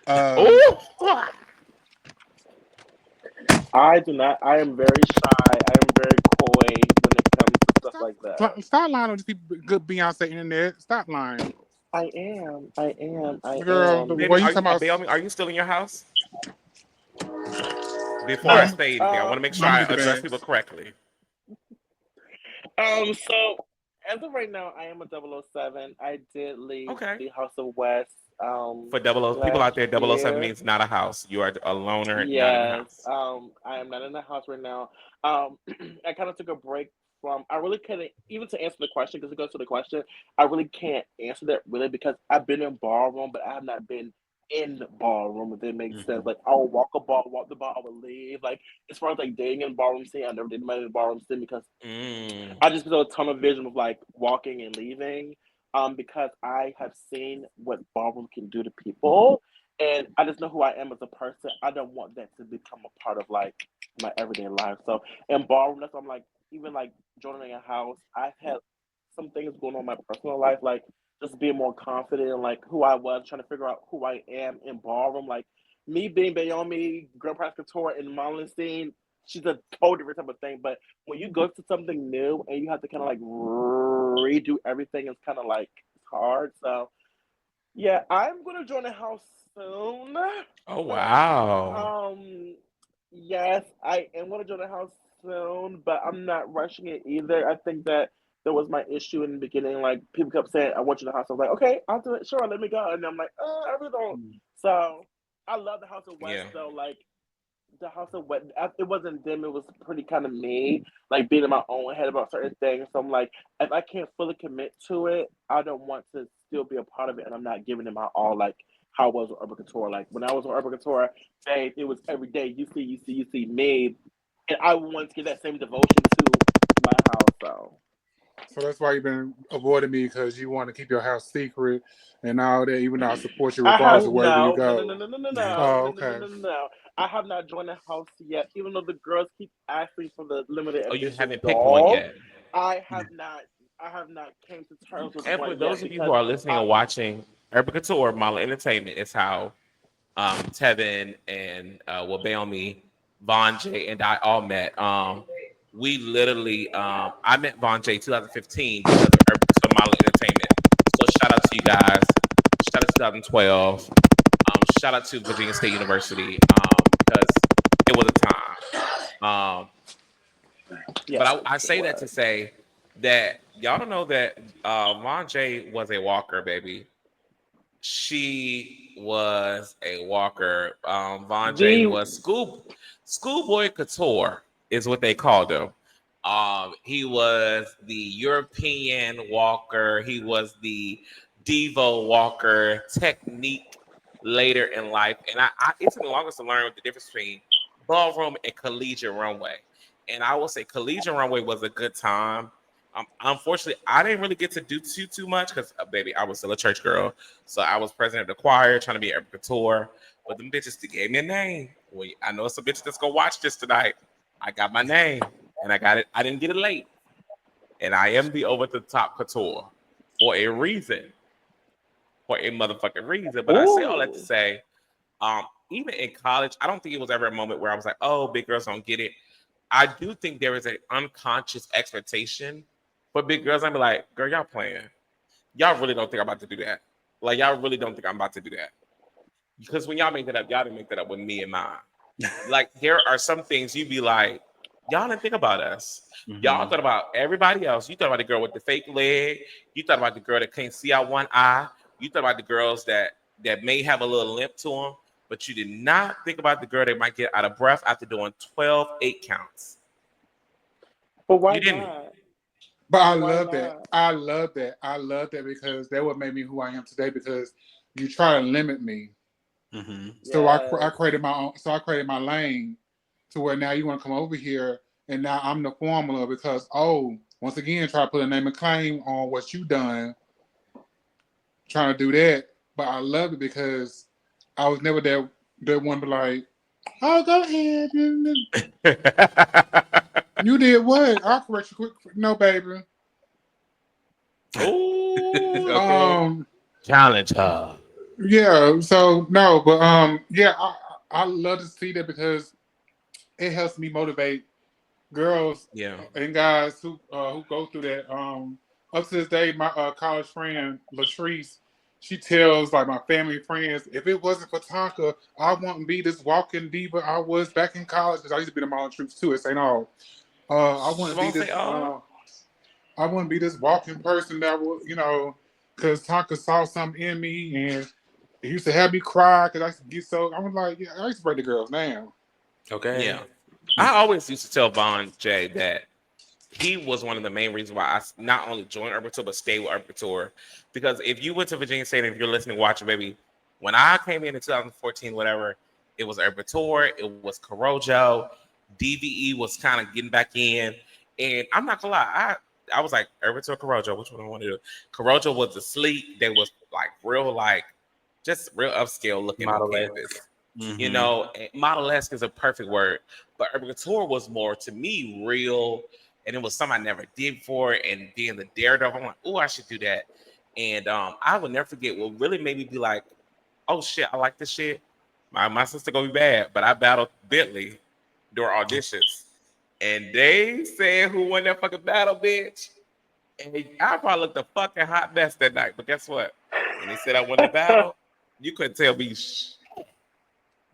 Um, Oh, I do not. I am very shy. I am very coy when it comes to stuff like that. stop lying on these people. Good Beyonce internet. Stop lying, I am. I am. I girl. The am. way baby, you are you, talking about? Bailey, are you still in your house? Before I Yeah, Um. say anything, I want Um. to make sure I'm gonna I get the address people bags. correctly. So as of right now, I am a 007. I did leave Okay. the House of West For double O people last out there, 007 year. means not a house. You are a loner, not in the Yes. house. I am not in the house right now. Um. I kind of took a break from. I really couldn't even to answer the question because it goes to the question. I really can't answer that really because I've been in ballroom, but I have not been in ballroom. If that makes sense. Like I'll walk the ball, I will leave. Like as far as like dating in ballroom scene, I never did my ballroom scene because Mm. I just built a tunnel vision of like walking and leaving, because I have seen what ballroom can do to people, and I just know who I am as a person. I don't want that to become a part of like my everyday life. So in ballroom, that's why I'm like, even like joining a house, I've had some things going on in my personal life, like just being more confident in like who I was, trying to figure out who I am in ballroom. Like me being Bayomi, Grand Prize Couture, and modeling scene, she's a totally different type of thing. But when you go to something new and you have to kind of like redo everything, it's kind of like it's hard. So yeah, I'm gonna join the house soon. Oh wow. Yes, I am gonna join the house soon, but I'm not rushing it either. I think that there was my issue in the beginning. Like people kept saying, "I want you in the house." I was like, "Okay, I'll do it. Sure, let me go." And I'm like, I really don't." So I love the House of West Yeah. though. Like the House of West, it wasn't them. It was pretty kind of me, like being in my own head about certain things. So I'm like, if I can't fully commit to it, I don't want to still be a part of it, and I'm not giving it my all. Like how I was with Urban Couture. Like when I was on Urban Couture, babe, it was every day. You see me, and I want to give that same devotion to my house. So that's why you've been avoiding me because you want to keep your house secret and all that, even though I support you I have regardless of wherever you go. Oh, okay. no. I have not joined the house yet, even though the girls keep asking for the limited Oh, you edition haven't picked one doll. yet. I have not. I have not came to terms with And for one yet those of you who because are listening I, or watching, Urban Couture Model Entertainment is how Tevin and Wabayomi, Von J, and I all met. We literally, I met Von J 2015 because of Urban Couture Model Entertainment. So shout out to you guys. Shout out to 2012. Shout out to Virginia State University because it was a time. yeah, But I it say that to was say that y'all don't know that Von J was a walker, baby. She was a walker. Von J the was schoolboy couture is what they called him. He was the European walker. He was the Devo walker technique later in life. And it took me longest to learn the difference between ballroom and collegiate runway. And I will say collegiate runway was a good time. Unfortunately, I didn't really get to do too much because, baby, I was still a church girl. So I was president of the choir, trying to be a couture. But them bitches gave me a name. Well, I know some bitches that's gonna watch this tonight. I got my name, and I got it. I didn't get it late, and I am the over the top couture for a reason, for a motherfucking reason. But I say all that to ooh. say, even in college, I don't think it was ever a moment where I was like, "Oh, big girls don't get it." I do think there is an unconscious expectation for big girls. I'd be like, "Girl, y'all playing." Y'all really don't think I'm about to do that. Like y'all really don't think I'm about to do that. Because when y'all make that up, y'all didn't make that up with me and mine. Like there are some things you'd be like, y'all didn't think about us. Y'all thought about everybody else. You thought about the girl with the fake leg. You thought about the girl that can't see out one eye. You thought about the girls that may have a little limp to them, but you did not think about the girl that might get out of breath after doing 12 8 counts. But why You didn't. not? But I Why love that. not? I love that. I love that because that what made me who I am today because you try to limit me. So I Yes. created my own. So I created my lane to where now you want to come over here, and now I'm the formula because once again try to put a name and claim on what you done, trying to do that. But I love it because I was never that one to like, oh go ahead, you did what? I'll correct you quick. No, baby. Ooh, Okay. challenge her. Yeah. So no, but yeah, I love to see that because it helps me motivate girls Yeah. and guys who go through that. Up to this day, my college friend Latrice, she tells like my family friends, if it wasn't for Tonka, I wouldn't be this walking diva I was back in college. Because I used to be the model troops too. It ain't all. I wouldn't be Simone say, this. oh. I wouldn't be this walking person that would, because Tonka saw something in me and he used to have me cry because I used to get so. I was like, yeah, I used to break the girls down. Okay. Yeah. I always used to tell Von J that he was one of the main reasons why I not only joined Urban Tour, but stayed with Urban Tour. Because if you went to Virginia State and if you're listening, watching, baby, when I came in 2014, whatever, it was Urban Tour, it was Corojo, DVE was kind of getting back in. And I'm not gonna lie, I was like, Urban Tour, Corojo, which one I want to do? Corojo was the sleek, they was like real, like just real upscale looking on Model campus. You Mm-hmm. know, model-esque is a perfect word, but Urban Couture was more to me real and it was something I never did before, and being the daredevil, I'm like, oh, I should do that. And I will never forget what really made me be like, oh shit, I like this shit. My sister gonna be bad, but I battled Bentley during auditions, and they said who won that fucking battle, bitch. And I probably looked a fucking hot mess that night. But guess what? When they said I won the battle, you couldn't tell me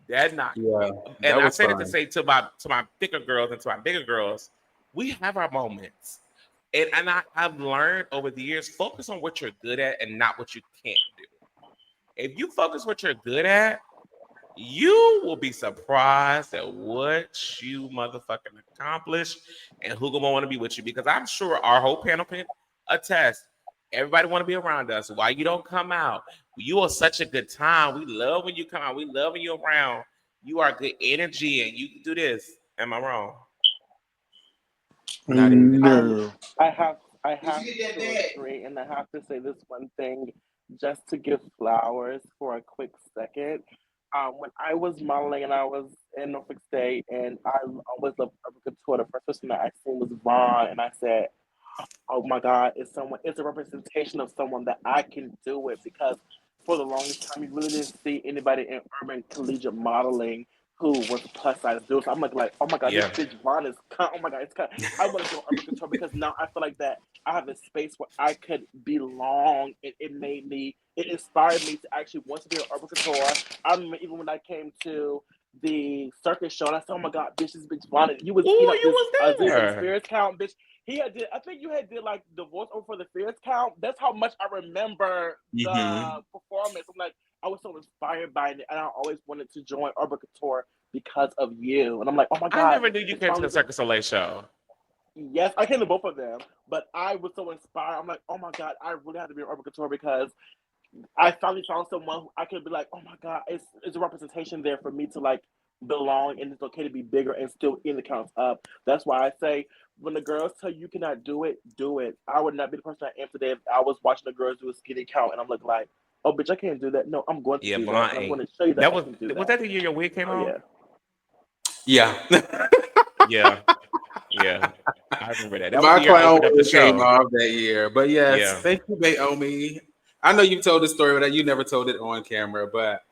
that night. Yeah, And that I was said it to fun. say to my thicker girls and to my bigger girls, we have our moments. And I've learned over the years, focus on what you're good at and not what you can't do. If you focus what you're good at, you will be surprised at what you motherfucking accomplish and who gonna want to be with you. Because I'm sure our whole panel can attest. Everybody want to be around us. Why you don't come out? You are such a good time. We love when you come out. We love when you're around. You are good energy, and you can do this. Am I wrong? Not even. No. I have I have to agree, and I have to say this one thing just to give flowers for a quick second. When I was modeling and I was in Norfolk State, and I always loved Urban Couture, the first person that I seen was Vaughn, and I said, oh my God, it's a representation of someone that I can do it, because for the longest time you really didn't see anybody in urban collegiate modeling who was plus size dudes. So I'm like, oh my God, this Yeah. bitch Vaughn is oh my God, it's I want to do urban couture because now I feel like that I have a space where I could belong. It inspired me to actually want to be an urban couture. I remember even when I came to the circus show and I said, oh my God, bitch, this bitch Vaughn, you was Ooh, eating up you this was Aziz there. Spears count, bitch. He had did. I think you had did like the voiceover for the Fierce count. That's how much I remember the Mm-hmm. performance. I'm like, I was so inspired by it, and I always wanted to join Urban Couture because of you. And I'm like, oh my I God, never knew you it's came to finally the Circus Soleil show. yes, I came to both of them, but I was so inspired. I'm like, oh my God, I really have to be an Urban Couture because I finally found someone who I could be like, oh my God, it's a representation there for me to like belong, and it's okay to be bigger and still in the counts up. That's why I say when the girls tell you cannot do it, do it. I would not be the person I am today if I was watching the girls do a skinny count and I'm like, oh bitch, I can't do that. No, I'm going to Yeah, do that, Vaughn and I'm going ain't. to show you that That I was can do was that. that the year your wig came Oh on? yeah. Yeah. Yeah, yeah. I remember that. That was My the year I clown opened up the wig came show. off that year. But yes, Yeah. thank you, Naomi. I know you've told this story, but you never told it on camera. But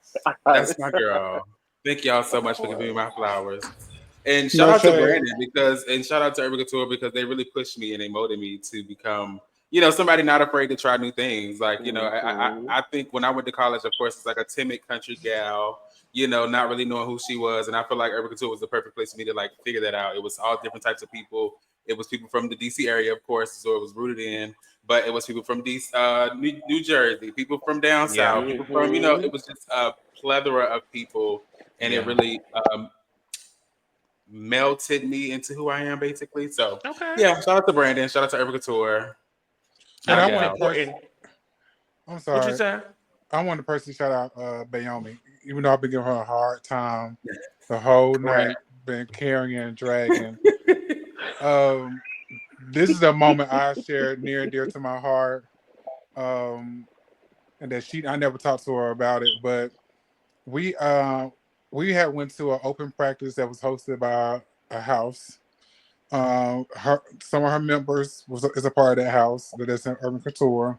that's my girl. Thank y'all so Of much for giving me course. my flowers. And shout No out to shade. Brandon and shout out to Urban Couture because they really pushed me and they motivated me to become, somebody not afraid to try new things. Like, Mm-hmm. I think when I went to college, of course, it's like a timid country gal, not really knowing who she was. And I feel like Urban Couture was the perfect place for me to like figure that out. It was all different types of people. It was people from the DC area, of course, so it was rooted in, but it was people from DC, New Jersey, people from down Yeah. south, people from, Mm-hmm. it was just a plethora of people. And it Yeah. really melted me into who I am, basically. So, Okay. yeah, shout out to Brandon. Shout out to Urban Couture. I And My I think it's want to gal. person. important. I'm What you sorry. say? I want to personally shout out Bayomi, even though I've been giving her a hard time the whole Correct. night, been carrying and dragging. Um, this is a moment I shared near and dear to my heart. Um, and that I never talked to her about it, but we uh we had went to an open practice that was hosted by a house. Some of her members is a part of that house that is in Urban Couture.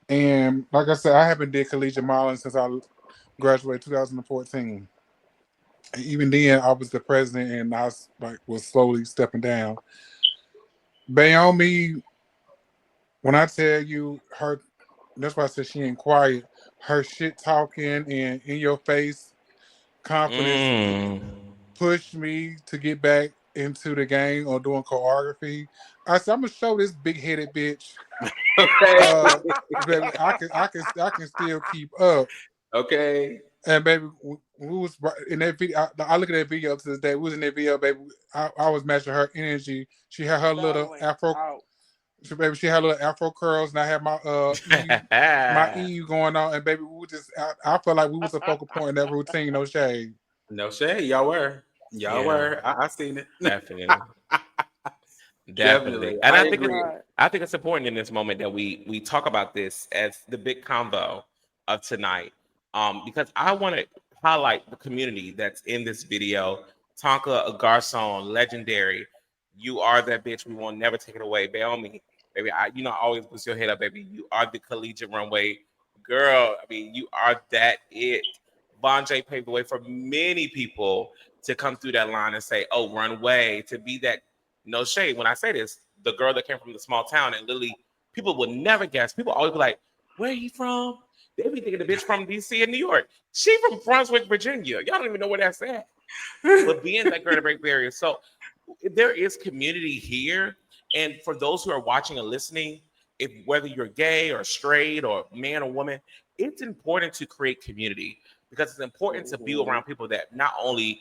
And like I said, I haven't did collegiate modeling since I graduated 2014. And even then, I was the president, and I was slowly stepping down. Bayomi, when I tell you her, that's why I said she ain't quiet. Her shit talking and in your face confidence Mm. pushed me to get back into the game or doing choreography. I said, I'm gonna show this big headed bitch. Okay. Uh, baby, I can still keep up. Okay. And baby, we was in that video. I look at that video to this day. We was in that video, baby. I was matching her energy. She had her little Battling afro. out. Baby, she had little afro curls, and I had my EU going on. And baby, we were just. I felt like we was a focal point in that routine. No shade. No shade. Y'all were. Y'all Yeah, were. I seen it. definitely. Definitely. Definitely. And I I think agree. I think it's important in this moment that we talk about this as the big convo of tonight. Because I want to highlight the community that's in this video. Tonka, a Garcon, legendary. You are that bitch. We will never take it away. Bail me, baby. Always boost your head up, baby. You are the collegiate runway girl. I mean, you are that it. Von J paved the way for many people to come through that line and say, "Oh, runway," to be that. No shade. When I say this, the girl that came from the small town and literally people would never guess. People always be like, "Where he from?" They be thinking the bitch from DC and New York. She from Brunswick, Virginia. Y'all don't even know where that's at. But being that girl to break barriers. So there is community here. And for those who are watching and listening, if whether you're gay or straight or man or woman, it's important to create community because it's important to be around people that not only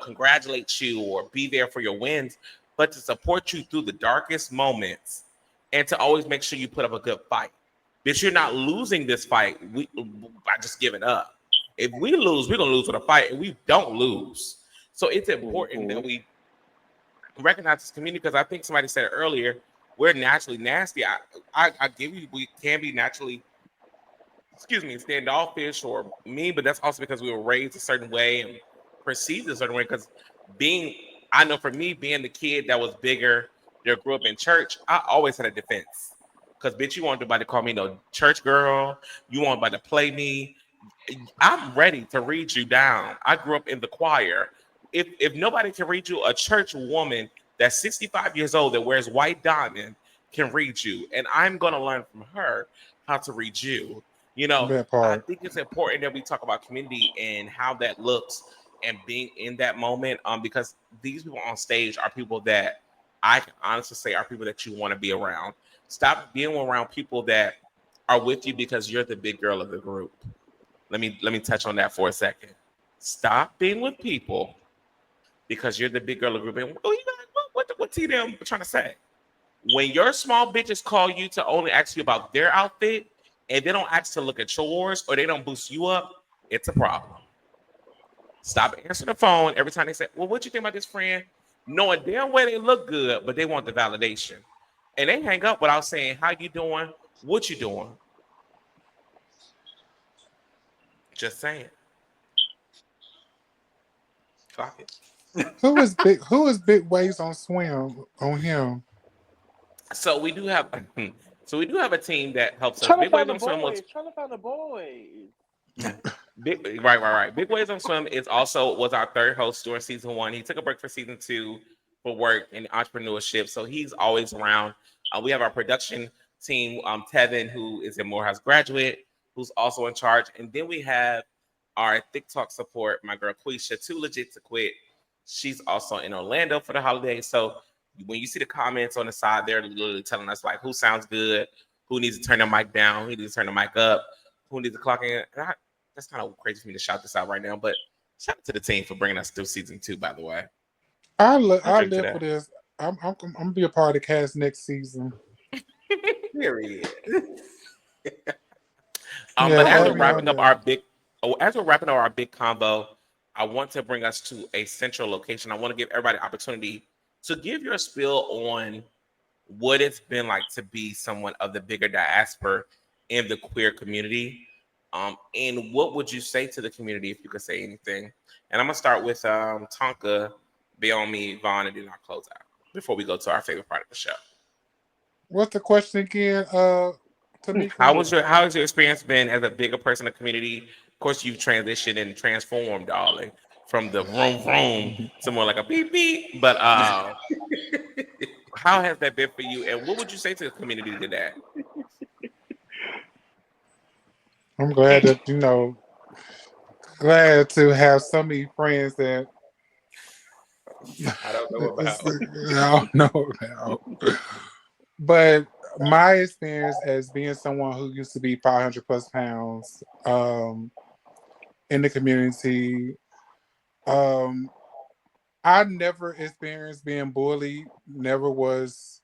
congratulate you or be there for your wins, but to support you through the darkest moments and to always make sure you put up a good fight. Because you're not losing this fight by just giving up. If we lose, we're gonna lose with a fight, and we don't lose. So it's important that we recognize this community because I think somebody said it earlier. We're naturally nasty. I give you, we can be naturally, standoffish or mean, but that's also because we were raised a certain way and perceived a certain way. Because I know for me, being the kid that was bigger, that grew up in church, I always had a defense. Because bitch, you want nobody to call me no church girl. You want nobody to play me. I'm ready to read you down. I grew up in the choir. If nobody can read you, a church woman that's 65 years old that wears white diamond can read you, and I'm gonna learn from her how to read you. That I part. think it's important that we talk about community and how that looks and being in that moment. Because these people on stage are people that I can honestly say are people that you want to be around. Stop being around people that are with you because you're the big girl of the group. Let me touch on that for a second. Stop being with people because you're the big girl of the group. And what T them trying to say? When your small bitches call you to only ask you about their outfit and they don't ask to look at yours or they don't boost you up, it's a problem. Stop answering the phone every time they say, "Well, what you think about this friend?" Knowing damn well they look good, but they want the validation. And they hang up without saying, "How you doing? What you doing?" Just saying. Clock it. Who is big waves on swim on him? So we do have a team that helps us. Trying to Big find Waves the on Swim was boys. Trying to find the boys. right. Big Waves on Swim was our third host during season one. He took a break for season two for work and entrepreneurship, so he's always around. We have our production team, Tevin, who is a Morehouse graduate, who's also in charge, and then we have our TikTok support, my girl Quisha, too legit to quit. She's also in Orlando for the holidays. So when you see the comments on the side, they're literally telling us like who sounds good, who needs to turn the mic down, who needs to turn the mic up, who needs to clock in. That's kind of crazy for me to shout this out right now, but shout out to the team for bringing us through season two. By the way, I I drink to live for that. this. I'm gonna be a part of the cast next season. Period. But Yeah, as we're add me on wrapping up there. our big combo, I want to bring us to a central location. I want to give everybody opportunity to give your spill on what it's been like to be someone of the bigger diaspora in the queer community. And what would you say to the community if you could say anything? And I'm gonna start with Tonka, Be On Me, Vaughn, and then I'll close out before we go to our favorite part of the show. What's the question again, Tamika? How has your experience been as a bigger person in the community? Of course, you've transitioned and transformed, darling, from the vroom vroom to more like a beep beep. But how has that been for you? And what would you say to the community to that? I'm glad that glad to have so many friends that I don't know about. I don't know now. But my experience as being someone who used to be 500 plus pounds in the community, um, I never experienced being bullied, never was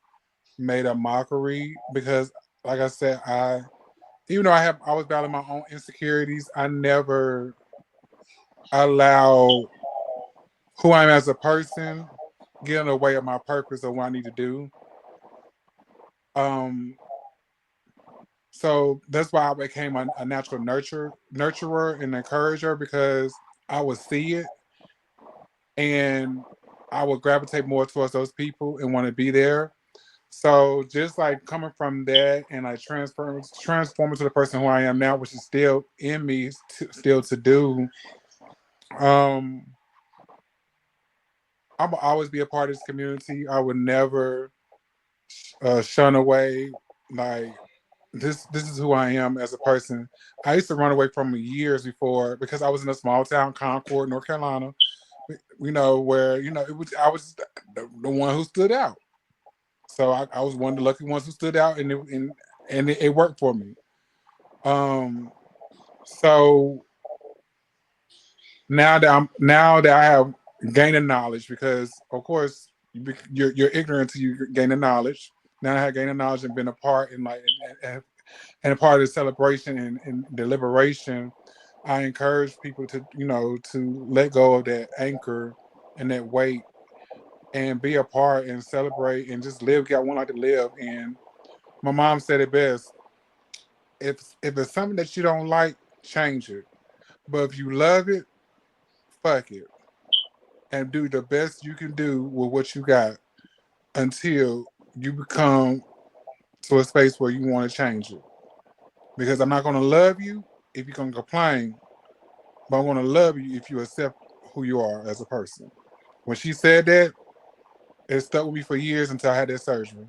made a mockery because, like I said, even though I was battling my own insecurities, I never allow who I am as a person get in the way of my purpose of what I need to do. Um, so that's why I became a natural nurturer and encourager because I would see it and I would gravitate more towards those people and want to be there. So just like coming from that and like transforming to the person who I am now, which is still in me, still to do. Um, I will always be a part of this community. I would never shun away. Like this is who I am as a person. I used to run away from years before because I was in a small town, Concord, North Carolina. You know where it was. I was the one who stood out. So I was one of the lucky ones who stood out, and it worked for me. So now that I have gained the knowledge, because of course you're ignorant till you gain the knowledge. Now I have gained the knowledge and been a part in and a part of the celebration and the liberation. I encourage people to to let go of that anchor and that weight and be a part and celebrate and just live. Got one life to live. And my mom said it best: if it's something that you don't like, change it. But if you love it, fuck it and do the best you can do with what you got until you become to a space where you want to change it. Because I'm not going to love you if you're going to complain, but I'm going to love you if you accept who you are as a person. When she said that, it stuck with me for years until I had that surgery.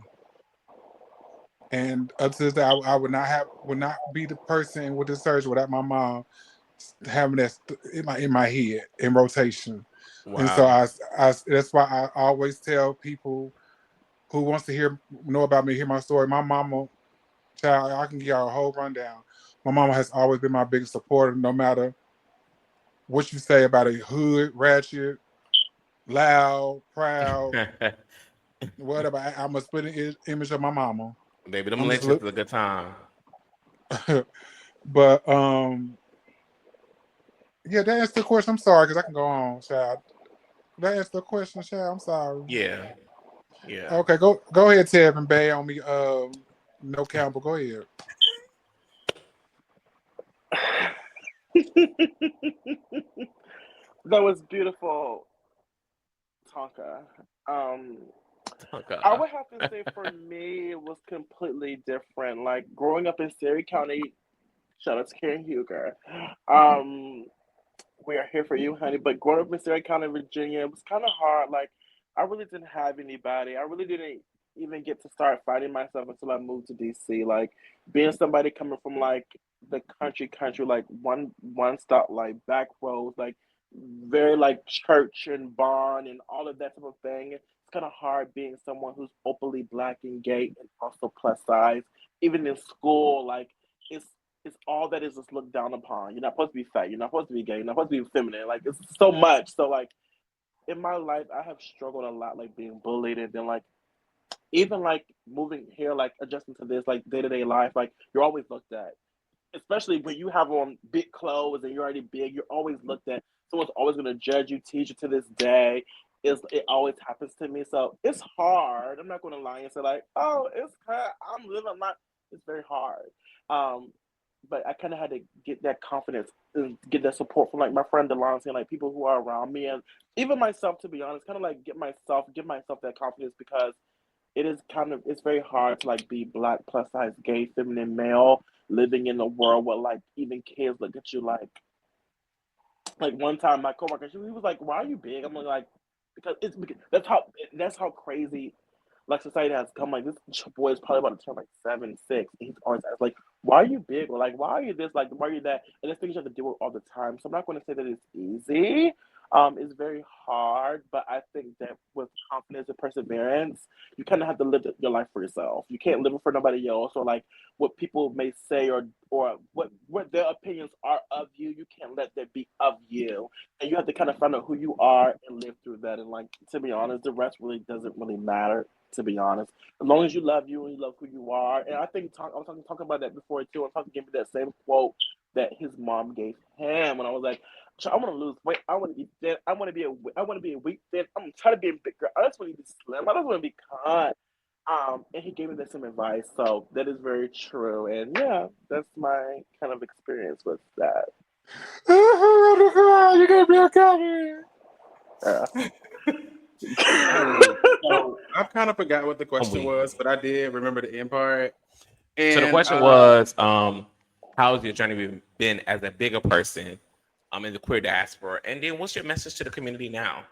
And up to this day, I would not be the person with the surgery without my mom having that in my head in rotation. And so Wow. that's why I always tell people who wants to know about me, hear my story. My mama, child, I can give y'all a whole rundown. My mama has always been my biggest supporter, no matter what you say about a hood, ratchet, loud, proud, whatever. I'm a spitting image of my mama. Baby, them I'm just lynches look, is a good time. but yeah, that answered the question. I'm sorry because I can go on, child. That answered the question, child. I'm sorry. Yeah. Yeah. Okay, go ahead, Ted and Bay on me. No Campbell, go ahead. That was beautiful, Tonka. Um, I Okay. would have to say for me, it was completely different. Like growing up in Surrey County, shout out to Karen Huger. Um, we are here for you, honey. But growing up in Surrey County, Virginia, it was kind of hard. Like, I really didn't have anybody. I really didn't even get to start fighting myself until I moved to DC. Like, being somebody coming from like the country, like one stop, like back roads, like very like church and barn and all of that type of thing. It's kind of hard being someone who's openly black and gay and also plus size. Even in school, like it's it's all that is just looked down upon. You're not supposed to be fat. You're not supposed to be gay. You're not supposed to be feminine. Like it's so much. So like in my life, I have struggled a lot, like being bullied, and then like even like moving here, like adjusting to this, like day to day life. Like you're always looked at, especially when you have on big clothes and you're already big. You're always looked at. Someone's always gonna judge you, teach you to this day. It always happens to me, so it's hard. I'm not gonna lie and say like, oh, it's hard. I'm living my. It's very hard. Um, but I kind of had to get that confidence and get that support from like my friend Delonte and like people who are around me and even myself, to be honest, kind of like give myself that confidence because it's very hard to like be black plus size gay feminine male living in a world where like even kids look at you like one time my coworker he was like, why are you big? I'm like because that's how crazy like society has come. Like this boy is probably about to turn like 7, 6. And he's always asked like, why are you big? Or like, why are you this? Like, why are you that? And it's things you have to deal with all the time. So I'm not going to say that it's easy. It's very hard, but I think that with confidence and perseverance, you kind of have to live your life for yourself. You can't live it for nobody else, or like what people may say, or what their opinions are of you. You can't let that be of you, and you have to kind of find out who you are and live through that. And like to be honest, the rest really doesn't really matter. To be honest, as long as you love you and you love who you are, and I think I was talking about that before too. And talking gave me that same quote that his mom gave him when I was like, I want to lose weight. I want to be thin. I want to be a weak thin. I'm trying to be a big girl. I just want to be slim. I just want to be cut. And he gave me the same advice. So that is very true. And yeah, that's my kind of experience with that. You gonna be a cowboy. Yeah. So I kind of forgot what the I'm question weak. was, but I did remember the end part. So the And question was, how's your journey been as a bigger person in the queer diaspora? And then what's your message to the community now?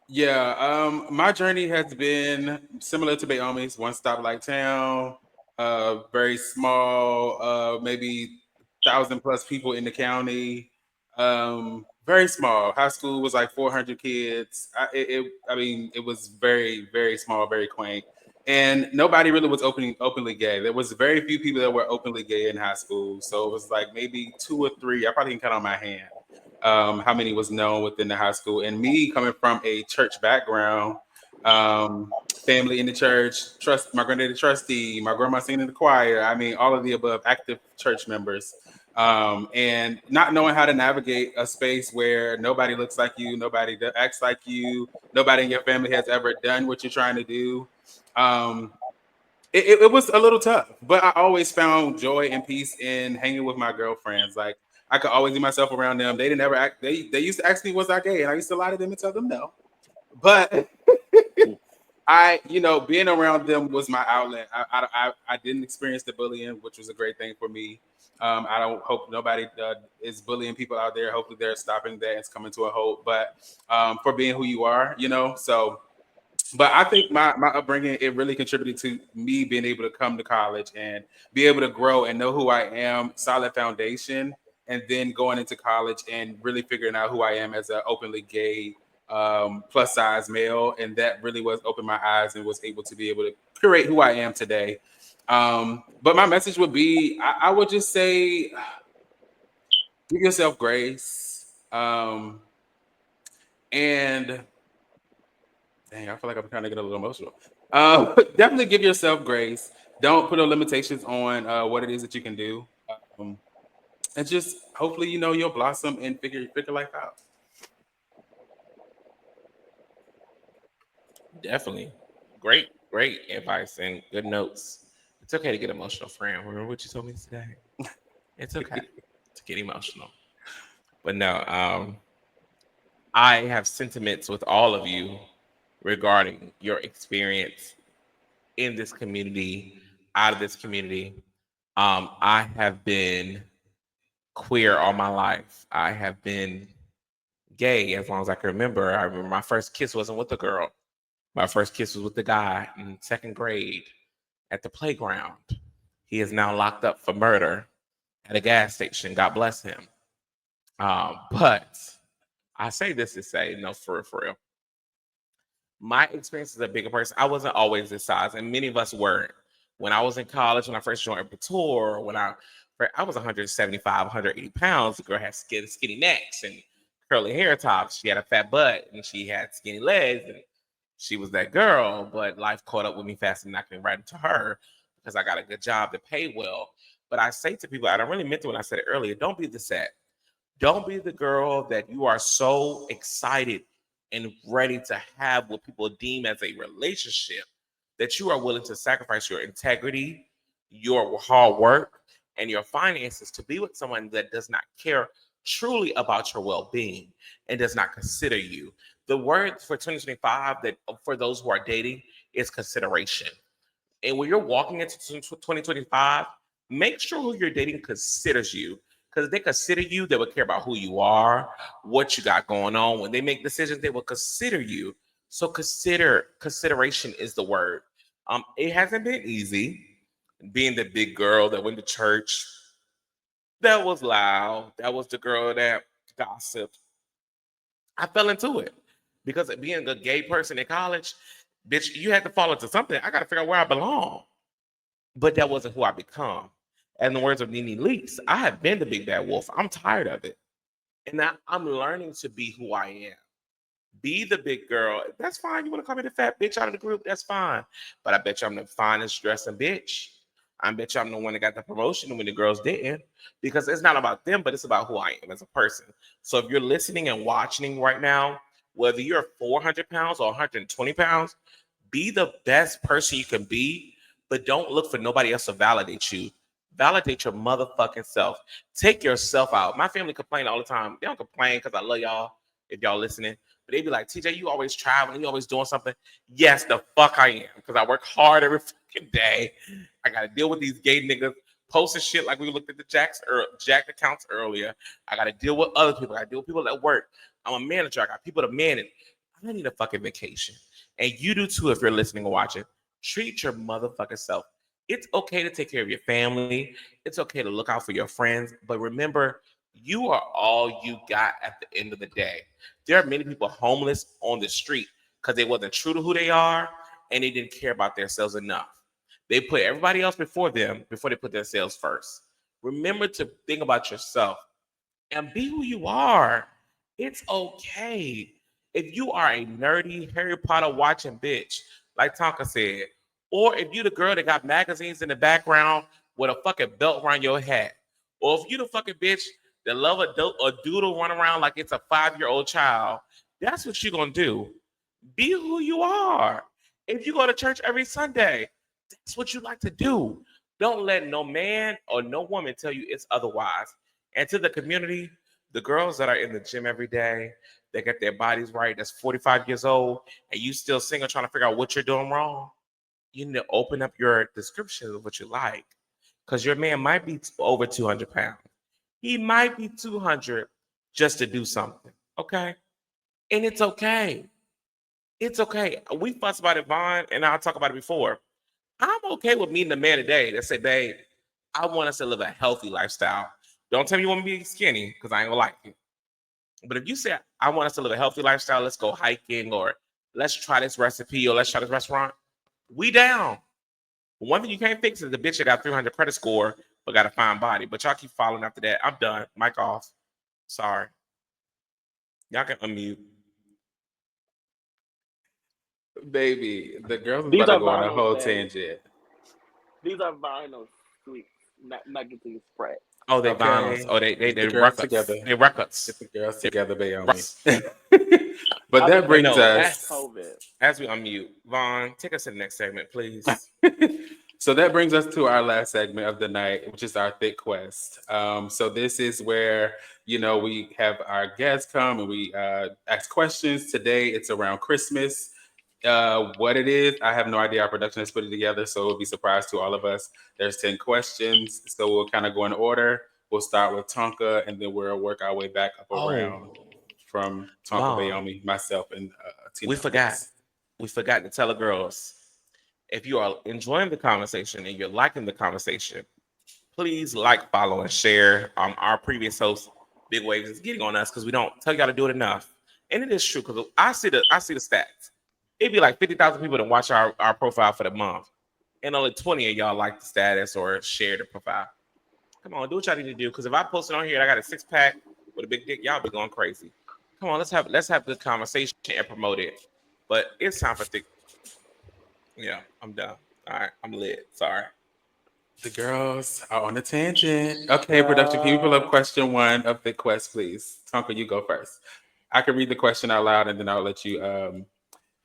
yeah, my journey has been similar to Bayomi's, one stop like town, very small, maybe 1,000+ people in the county. Very small. High school was like 400 kids. I mean, it was very, very small, very quaint. And nobody really was openly gay. There was very few people that were openly gay in high school. So it was like maybe 2 or 3. I probably can count on my hand how many was known within the high school. And me coming from a church background, family in the church, trust my granddaddy trustee, my grandma singing in the choir. I mean, all of the above, active church members. And not knowing how to navigate a space where nobody looks like you, nobody acts like you, nobody in your family has ever done what you're trying to do. Um, it was a little tough, but I always found joy and peace in hanging with my girlfriends. Like I could always be myself around them. They didn't ever act. They used to ask me, "Was I gay?" And I used to lie to them and tell them no. But being around them was my outlet. I didn't experience the bullying, which was a great thing for me. I don't hope nobody is bullying people out there. Hopefully, they're stopping that. It's coming to a halt. But for being who you are, so. But I think my upbringing, it really contributed to me being able to come to college and be able to grow and know who I am, solid foundation, and then going into college and really figuring out who I am as an openly gay plus size male. And that really was opened my eyes and was able to be able to curate who I am today. But my message would be, I would just say, give yourself grace. And dang, I feel like I'm kind of getting a little emotional. Definitely give yourself grace. Don't put no limitations on what it is that you can do, and just hopefully you'll blossom and figure life out. Definitely. Great advice and good notes. It's okay to get emotional, friend. Remember what you told me today? It's okay to get emotional. But no, I have sentiments with all of you regarding your experience in this community, out of this community. I have been queer all my life. I have been gay as long as I can remember. I remember my first kiss wasn't with a girl. My first kiss was with the guy in second grade at the playground. He is now locked up for murder at a gas station. God bless him. But I say this to say, no, for real, for real. My experience as a bigger person, I wasn't always this size, and many of us weren't. When I was in college, when I first joined Tour, I was 175, 180 pounds. The girl had skinny necks and curly hair tops. She had a fat butt and she had skinny legs, and she was that girl. But life caught up with me fast and knocked me right into her because I got a good job that paid well. But I say to people, and I really meant it when I said it earlier, don't be the set. Don't be the girl that you are so excited and ready to have what people deem as a relationship that you are willing to sacrifice your integrity, your hard work, and your finances to be with someone that does not care truly about your well-being and does not consider you. The word for 2025 that for those who are dating is consideration. And when you're walking into 2025, make sure who you're dating considers you. Because if they consider you, they will care about who you are, what you got going on. When they make decisions, they will consider you. So consideration is the word. It hasn't been easy being the big girl that went to church, that was loud, that was the girl that gossiped. I fell into it because being a gay person in college, bitch, you had to fall into something. I got to figure out where I belong. But that wasn't who I become. And in the words of Nene Leakes, I have been the big bad wolf. I'm tired of it. And now I'm learning to be who I am. Be the big girl. That's fine. You want to call me the fat bitch out of the group? That's fine. But I bet you I'm the finest dressing bitch. I bet you I'm the one that got the promotion when the girls didn't. Because it's not about them, but it's about who I am as a person. So if you're listening and watching right now, whether you're 400 pounds or 120 pounds, be the best person you can be, but don't look for nobody else to validate you. Validate your motherfucking self. Take yourself out. My family complain all the time. They don't complain because I love y'all if y'all listening. But they be like, TJ, you always traveling, you always doing something. Yes, the fuck I am, because I work hard every fucking day. I gotta deal with these gay niggas posting shit like we looked at the Jack accounts earlier. I gotta deal with other people. I gotta deal with people at work. I'm a manager. I got people to manage. I need a fucking vacation. And you do too if you're listening or watching. Treat your motherfucking self. It's okay to take care of your family. It's okay to look out for your friends. But remember, you are all you got at the end of the day. There are many people homeless on the street because they wasn't true to who they are and they didn't care about themselves enough. They put everybody else before them before they put themselves first. Remember to think about yourself and be who you are. It's okay. If you are a nerdy Harry Potter watching bitch, like Tonka said, or if you the girl that got magazines in the background with a fucking belt around your head, or if you the fucking bitch that love a doodle run around like it's a 5-year-old child, that's what you're gonna do. Be who you are. If you go to church every Sunday, that's what you like to do. Don't let no man or no woman tell you it's otherwise. And to the community, the girls that are in the gym every day, they get their bodies right, that's 45 years old, and you still single trying to figure out what you're doing wrong, you need to open up your description of what you like. Because your man might be over 200 pounds. He might be 200 just to do something. Okay? And it's okay. It's okay. We fuss about it, Vaughn, and I'll talk about it before. I'm okay with meeting a man today that say, babe, I want us to live a healthy lifestyle. Don't tell me you want me to be skinny because I ain't gonna like you. But if you say, I want us to live a healthy lifestyle, let's go hiking or let's try this recipe or let's try this restaurant, we down. One thing you can't fix is the bitch that got 300 credit score but got a fine body. But y'all keep following after that. I'm done. Mic off. Sorry. Y'all can unmute. Baby, the girls is These about to are go on a vinyls, whole babe. tangent. These are vinyl sweets, not nuggets and spread. Oh, they Okay. vinyls. Oh, they Get the girls records. together. They records. Get the girls together, Bayomi. Russ. But that brings no, us COVID. As we unmute, Vaughn, take us to the next segment, please. so that brings us to our last segment of the night, which is our Thique Quest. So this is where we have our guests come and we ask questions. Today it's around Christmas. What it is, I have no idea. Our production has put it together, so it'll be a surprise to all of us. There's 10 questions, so we'll kind of go in order. We'll start with Tonka, and then we'll work our way back up around from Tonka, Mom. Bayomi, myself, and Tina. We forgot to tell the girls, if you are enjoying the conversation and you're liking the conversation, please like, follow, and share. Our previous host, Big Waves, is getting on us because we don't tell y'all to do it enough. And it is true because I see the stats. It'd be like 50,000 people that watch our profile for the month. And only 20 of y'all like the status or share the profile. Come on, do what y'all need to do. Because if I post it on here and I got a 6-pack with a big dick, y'all be going crazy. Come on, let's have good conversation and promote it. But it's time for Thique. Yeah, I'm done. All right, I'm lit. Sorry. The girls are on a tangent. Okay, production, can you pull up question 1 of the quest, please? Tonka, you go first. I can read the question out loud and then I'll let you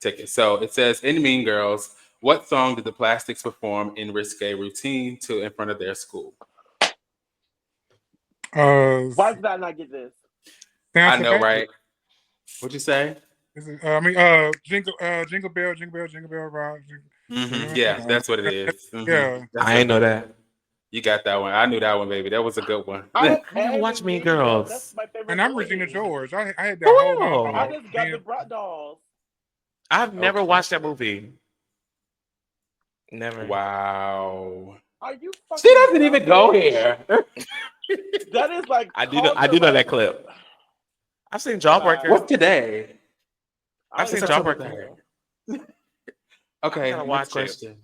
take it. So it says, in Mean Girls, what song did the Plastics perform in Risque Routine in front of their school? Why did I not get this? I know, right? What'd you say? Jingle bell, jingle bell, rock. Yeah, that's what it is. Yeah, I ain't know that. You got that one. I knew that one, baby. That was a good one. I don't watch Mean Girls. Girls. That's my favorite. and I'm movie. Regina George. I had that whole. I just got the Brat Dolls. I've never watched that movie. Never. Wow. Are you fucking She doesn't even go here. That is like I do know that clip. I've seen Jawbreaker. What's today? I've seen Jawbreaker. Okay, watch next question.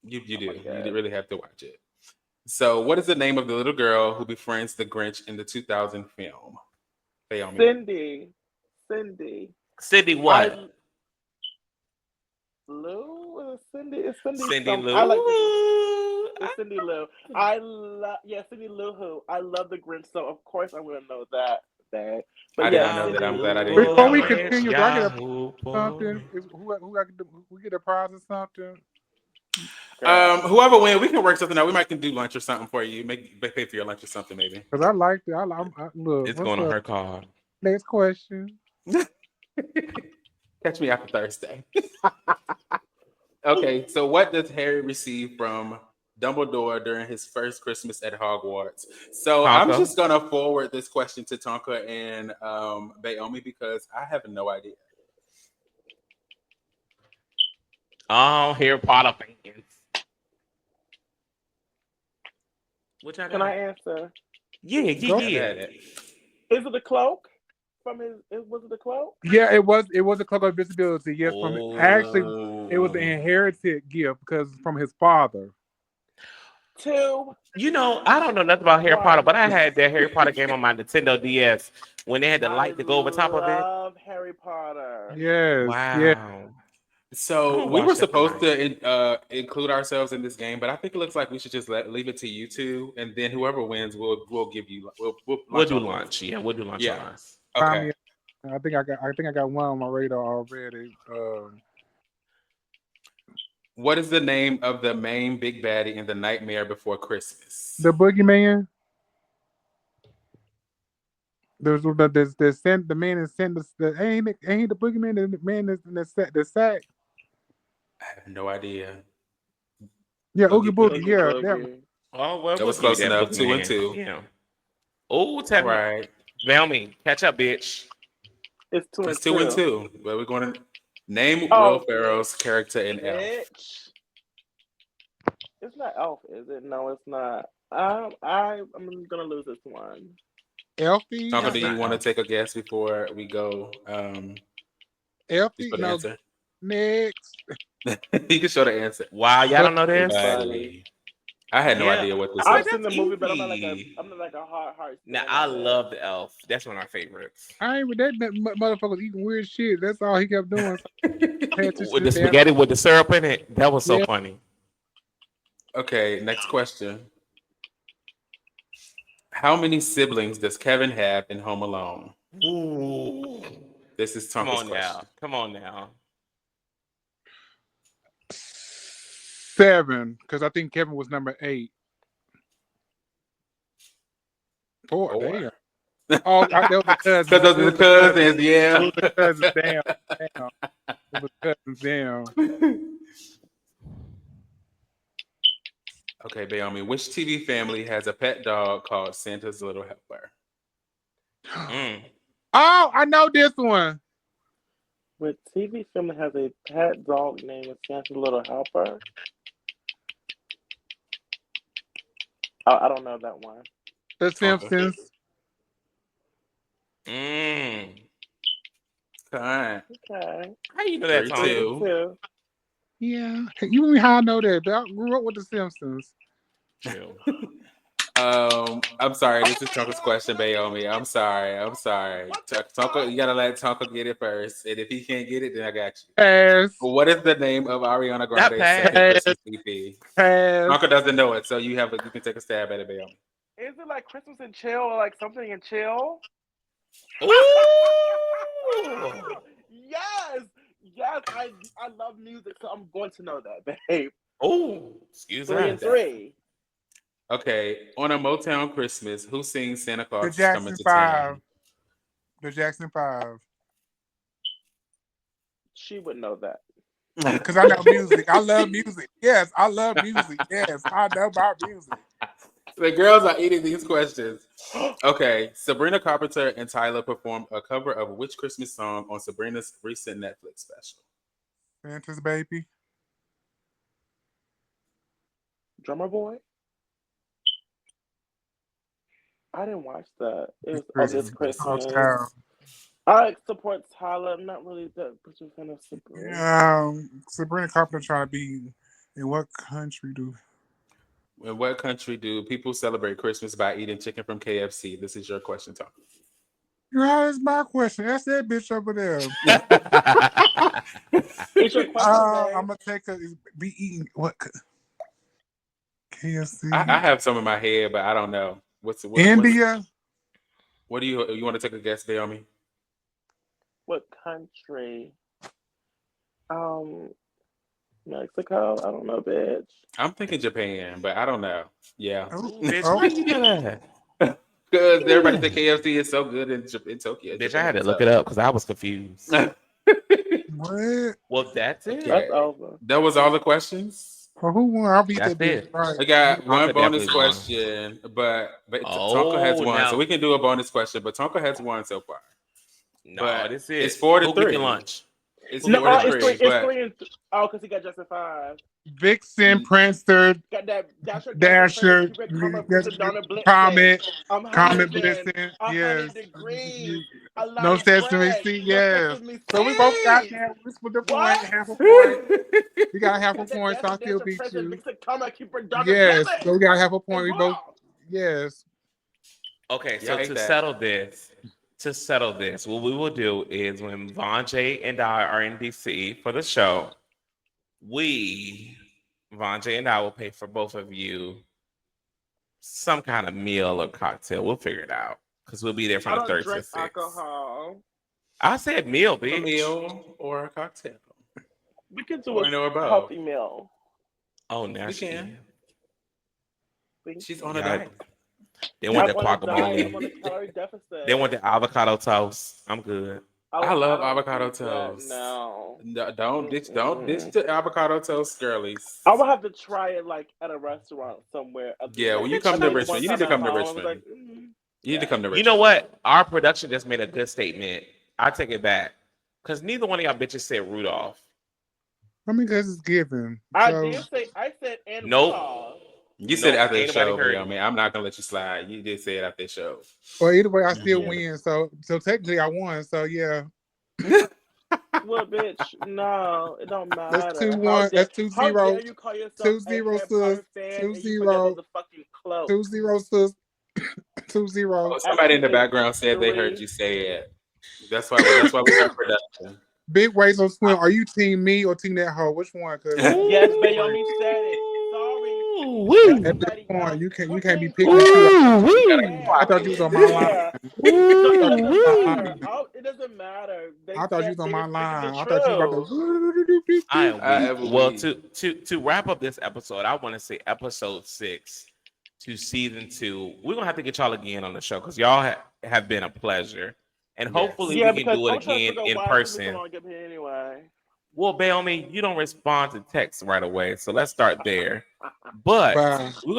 You do. God. You really have to watch it. So, what is the name of the little girl who befriends the Grinch in the 2000 film? Cindy. Cindy what? Lou? Cindy? It's Cindy. Cindy Lou. I like it's Cindy Lou. Cindy Lou Who. I love the Grinch, so of course I'm gonna know that. But I did not know that. I'm glad I didn't. Before we continue, do I get something? Who get a prize or something? Whoever wins, we can work something out. We might can do lunch or something for you. Pay for your lunch or something, maybe. Because I like it. Look. It's going on her card. Next question. Catch me after Thursday. Okay, so what does Harry receive from Dumbledore during his first Christmas at Hogwarts? So I'm Tonka. just gonna forward this question to Tonka and Bayomi because I have no idea. Oh, Harry Potter fans. What y'all Can I got? answer? Yeah, Go. Have yeah. at it. Is it the cloak from his? Was it the cloak? Yeah, it was a cloak of invisibility. Yes, from actually it was an Oh. inherited gift because from his father. 2, You know, I don't know nothing about Harry Potter, 1. but I had that Harry Potter game on my Nintendo DS when they had the I light to go over top of it. love Harry Potter. Yes, yeah. Wow. I'm So gonna we were watch that supposed tonight. to include ourselves in this game, but I think it looks like we should just leave it to you two, and then whoever wins, we'll give you we'll We'll lunch do on us. lunch. Yeah, we'll do lunch on Yeah. us. Find Okay. me. I think I got one on my radar already. What is the name of the main big baddie in the Nightmare Before Christmas? The Boogeyman. The man that sent ain't he the Boogeyman, the man that's in the sack. I have no idea. Yeah, Oogie Oogie Boogie. Oogie Boogie. Yeah, that one. Boogie. Oh well, That we'll was give you close that enough. book, 2 and man. 2. Yeah. Oh, tell me, Right. Velmy, catch up, bitch. It's 2 and It's 2 and 2. 2. But we're going to name Will Oh, Ferrell's character in Elf. bitch. It's not Elf, is it? No, it's not. I'm gonna lose this one. Elfie. Tonka, It's do you not want to Elf. take a guess before we go? Elfie. Before the No, answer? next. You can show the answer. Wow, y'all But don't know It's this? funny. I had no Yeah. idea what this Oh, I've is. seen that's the movie, but I'm not like a easy. hard Now fan I of it. love the Elf. That's one of my favorites. I ain't with that motherfucker eating weird shit. That's all he kept doing. So pay attention With to the the damn. spaghetti with the syrup in it, that was so Yeah. funny. Okay, next question. How many siblings does Kevin have in Home Alone? Ooh. This is Come Tonka's on question. now. Come on now. 7, because I think Kevin was number 8. 4, 4. damn. Oh, that was the Because cousins. of It the was the cousins. cousins, It yeah. was the cousins. Damn. It was cousins. Damn. Okay, Bayomi, which TV family has a pet dog called Santa's Little Helper? Mm. Oh, I know this one. What TV film has a pet dog named Santa's Little Helper? Oh, I don't know that one. The Tonka. Simpsons. Mm. Fine. Okay. How you know that, 3 3 Tonka? and 2. 2. Yeah. You mean how I know that? I grew up with the Simpsons. Chill. I'm sorry. This is Tonka's question, Bayomi. I'm sorry. Tonka, you gotta let Tonka get it first, and if he can't get it, then I got you. Pass. What is the name of Ariana Not Grande's pass. second Christmas EP? Pass. Tonka doesn't know it, so you can take a stab at it, Bayomi. Is it like Christmas and Chill or like something in Chill? Ooh. Yes, yes. I love music, so I'm going to know that, babe. Oh, excuse 3 and us. 3. Okay, on a Motown Christmas, who sings Santa The Claus is Coming Jackson to 5. Town? The Jackson 5. She would know that. Because I know music. I love music. Yes, I love music. Yes, I know about music. The girls are eating these questions. Okay, Sabrina Carpenter and Tyler performed a cover of which Christmas song on Sabrina's recent Netflix special? Santa's Baby. Drummer Boy? I didn't watch that. It was This Oh, Christmas. child. I support Tyler. I'm not really that much of a fan of Sabrina. Sabrina Carpenter trying to be in what country do? In what country do people celebrate Christmas by eating chicken from KFC? This is your question, Tom. That's my question. That's that bitch over there. It's your question, babe. I'm gonna take a be eating what KFC. I have some in my head, but I don't know. India. What do you want to take a guess, Bayomi? What country? Mexico? I don't know, bitch. I'm thinking Japan, but I don't know. Yeah. Oh, Bitch, oh, why you do that? Because everybody think KFC is so good in Tokyo. Bitch, I had to look it up because I was confused. What? Well, that's it. That's over. That was all the questions. Well, who won? I'll beat That's that bitch. it. Right. I got one Tonka bonus definitely won. question, but Tonka has Oh, one, so now we can do a bonus question. But Tonka has one so far. no, But this is it's 4 to who get 3. your lunch? It's Who No, get 4 your to lunch? it's 3. 3. It's But 3 and oh, because he got Justin 5. Vixen, Prancer, Got that Dasher, Prince, Dasher, Cupid, Karma, Blizzard, Donna, Blitzen. Comet, Comet Huntington, Blitzen. 100 Yes. degrees, No Alana Sesame Bread, Seed. no Yes. Sesame So we both got Seeds. that. We split the point, What? half a point. We got half a Got that point, so I still Dasher, beat Prince, you. Vixen, Karma, Cupid, Donna, Yes. Blitzen. So we got half a point. And We both. Raw. Yes. Okay, Yeah, I so hate to that. settle this, what we will do is when Von J and I are in DC for the show, Von J and I will pay for both of you some kind of meal or cocktail. We'll figure it out because we'll be there from I the don't third to the drink sixth. alcohol. I said meal, A bitch. meal or a cocktail. We can do Or I know a about. healthy meal. Oh, now We she can. Thank She's you. on a Yeah, diet. they want I'm the on a diet. I'm on a guacamole. calorie deficit. They want the avocado toast. I'm good. I love don't avocado eat that, toast. no. No, don't ditch Mm-mm. the avocado toast, girlies. I would have to try it like at a restaurant somewhere. Yeah, when you I come to tried it Richmond, one you need time to at come to home. I was Richmond. like, You need to come to You know Richmond. what? Our production just made a good statement. I take it back because neither one of y'all bitches said Rudolph. I mean, because it's given. I So, did say, I said, and Nope. Rudolph. You said it Nope. after the Ain't nobody show, but heard I it. mean, I'm not gonna let you slide. You did say it after the show. well, either way, I still Yeah. win. So technically, I won. So yeah, Well, bitch, no, it don't that's matter. 2-1. That's How 2-0. dare you call yourself a 2-0, Harry sis. Potter fan and you forget 2-0. about the fucking cloak? 2-0, sis. 2-0. Oh, somebody in the Actually, background said they heard 3. you say it. That's why we got production. Big ways on swim. Are you team me or team that hoe? Which one? Because Yes, Bayomi said it. Sorry. Woo! at this Everybody point, else, you we're can't be team picking and choosing. fair. We're Ooh, team You gotta be fair. I quiet. thought We're you was team on my line. fair. Ooh, No, I it thought you doesn't was on my matter. line. It doesn't matter. They I thought you said was on they my were speaking the line. I thought you was truth. I am weak. Ever Well, we. to wrap up this episode, I want to say episode 6 to season 2. We're gonna have to get y'all again on the show because y'all have been a pleasure, and hopefully Yes. we Yeah, can because do it I'm trying to again figure out in why it took me so person. long to get here anyway. Well, Bayomi, you don't respond to text right away, so let's start there. But Bye. we're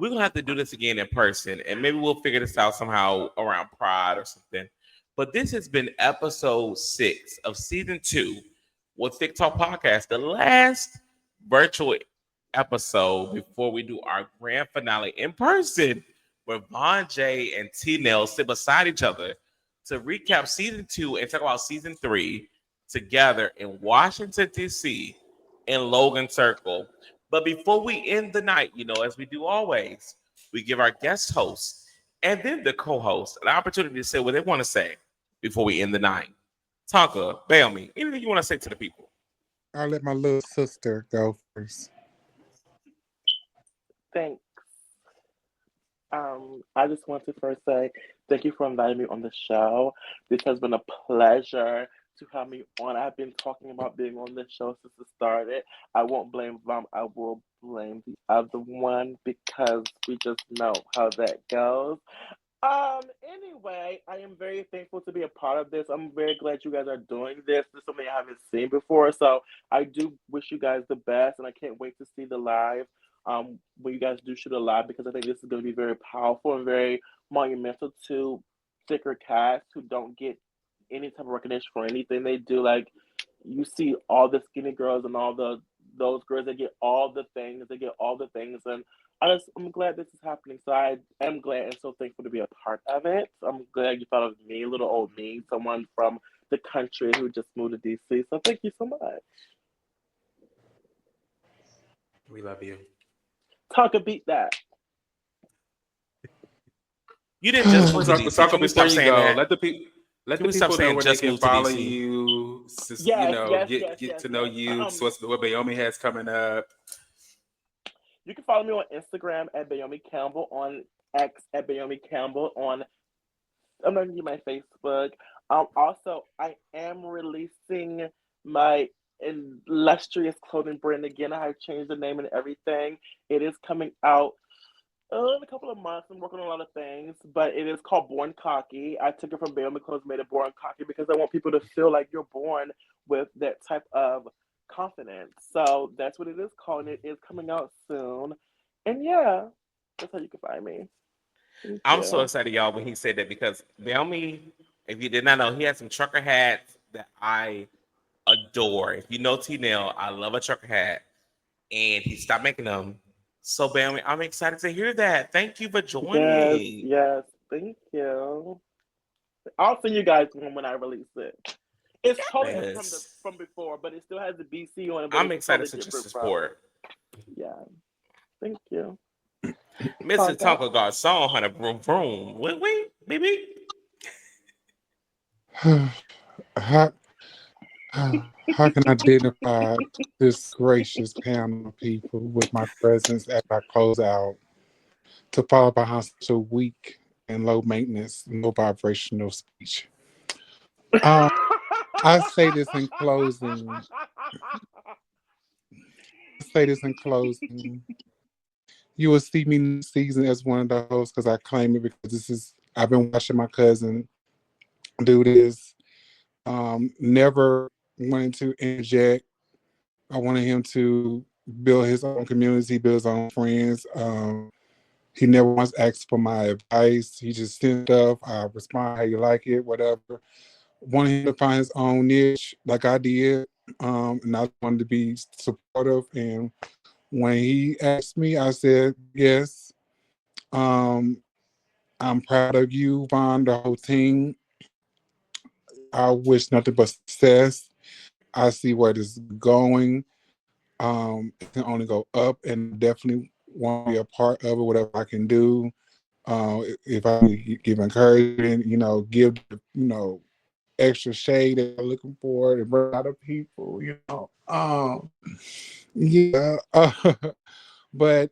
gonna have to do this again in person, and maybe we'll figure this out somehow around Pride or something. But this has been episode 6 of season 2 with Thique Talk Podcast, the last virtual episode before we do our grand finale in person, where Von J and T Nail sit beside each other to recap season 2 and talk about season 3 together in Washington, D.C. in Logan Circle. But before we end the night, as we do always, we give our guest hosts and then the co-host an opportunity to say what they want to say before we end the night. Tonka, Bayomi, anything you want to say to the people? I'll let my little sister go first. Thanks. I just want to first say thank you for inviting me on the show. This has been a pleasure to have me on. I've been talking about being on this show since it started. I won't blame Vom. I will blame the other one because we just know how that goes. Anyway, I am very thankful to be a part of this. I'm very glad you guys are doing this. This is something I haven't seen before. So I do wish you guys the best and I can't wait to see the live when you guys do shoot a live because I think this is gonna be very powerful and very monumental to thicker cast who don't get any type of recognition for anything they do. Like you see all the skinny girls and all those girls that get all the things, and I'm glad this is happening. So I am glad and so thankful to be a part of it. I'm glad you thought of me, little old me, someone from the country who just moved to DC. So thank you so much. We love you. Talk a beat that. You didn't just move to Talk, DC. talk Can we before stop you saying go. that? Let the people Can we stop know saying where they just can move to follow DC? you. Yes, Get to know you. So what Bayomi has coming up. You can follow me on Instagram at Bayomi Campbell, on X at Bayomi Campbell, I'm gonna give you my Facebook. Also, I am releasing my illustrious clothing brand again. I have changed the name and everything. It is coming out In a couple of months, I'm working on a lot of things, but it is called Born Cocky. I took it from Bail McClose, made it Born Cocky because I want people to feel like you're born with that type of confidence. So that's what it is called. And it is coming out soon. And yeah, that's how you can find me. Thank I'm so you. excited, y'all, when he said that because Belmy, if you did not know, he had some trucker hats that I adore. If you know T Nail, I love a trucker hat. And he stopped making them. So Belmy, I'm excited to hear that. Thank you for Yes, joining. yes. Thank you. I'll send you guys one when I release it. It's totally different Yes. from before, but it still has the BC on it, but I'm it's excited totally to just different from. support. Yeah. Thank you. Mr. Tonka. Tonka got song, honey, vroom, vroom. Wait, baby. how, how can I identify this gracious panel of people with my presence as I close out to follow behind such a weak and low maintenance, low vibrational speech? Um, I say this in closing. You will see me next season as one of the hosts because I claim it because I've been watching my cousin do this. Never wanted to inject. I wanted him to build his own community, build his own friends. He never once asked for my advice. He just sent stuff. I respond how you like it, whatever. Wanted him to find his own niche like I did. And I wanted to be supportive. And when he asked me, I said, yes. Um, I'm proud of you, Vaughn, the whole team. I wish nothing but success. I see where this is going. It can only go up, and definitely want to be a part of it, whatever I can do. If I give encouragement, give, extra shade that I'm looking for to bring out of people, yeah. But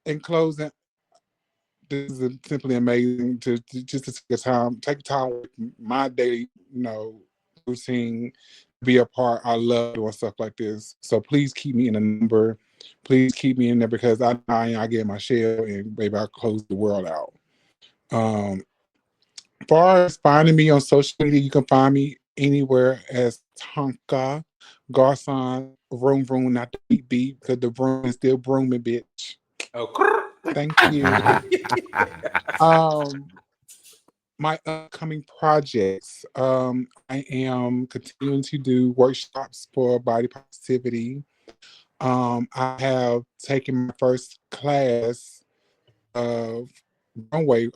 in closing, this is simply amazing to just to take time with my daily, routine, be a part. I love doing stuff like this. So please keep me in a number. Please keep me in there because I get my share and maybe I close the world out. Um, far as finding me on social media, you can find me anywhere as Tonka Garcon Vroom Vroom, not the beat beat, because the broom is still brooming, bitch. Oh, Thank you. Um, my upcoming projects. I am continuing to do workshops for body positivity. I have taken my first class of runway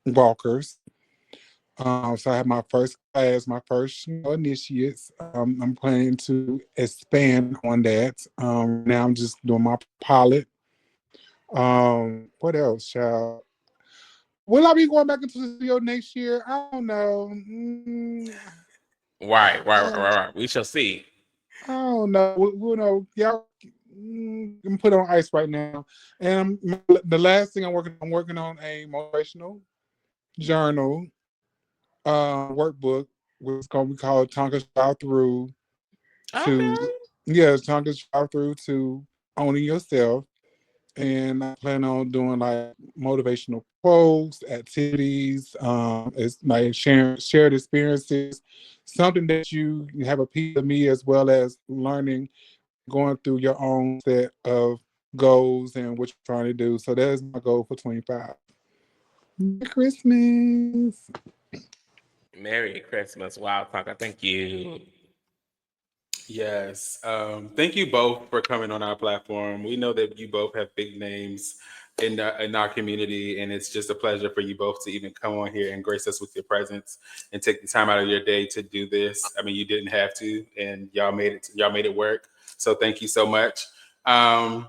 walkers. So I have my first class, my first initiates. I'm planning to expand on that. Now I'm just doing my pilot. What else, child? Will I be going back into the studio next year? I don't know. Right. We shall see. I don't know. We know. Y'all can put it on ice right now. And the last thing I'm working on a motivational journal workbook, which is going to be called Tonka Drive Through Okay. to, yeah, Tonka Drive Through to owning yourself. And I plan on doing like motivational quotes, activities, it's like shared experiences, something that you have a piece of me as well as learning, going through your own set of goals and what you're trying to do. So that is my goal for 25. Merry Christmas. Merry Christmas. Wow, Tonka. Thank you. yes. Thank you both for coming on our platform. We know that you both have big names in our community, and it's just a pleasure for you both to even come on here and grace us with your presence and take the time out of your day to do this. I mean, you didn't have to, and y'all made it. Y'all made it work. So thank you so much. Um,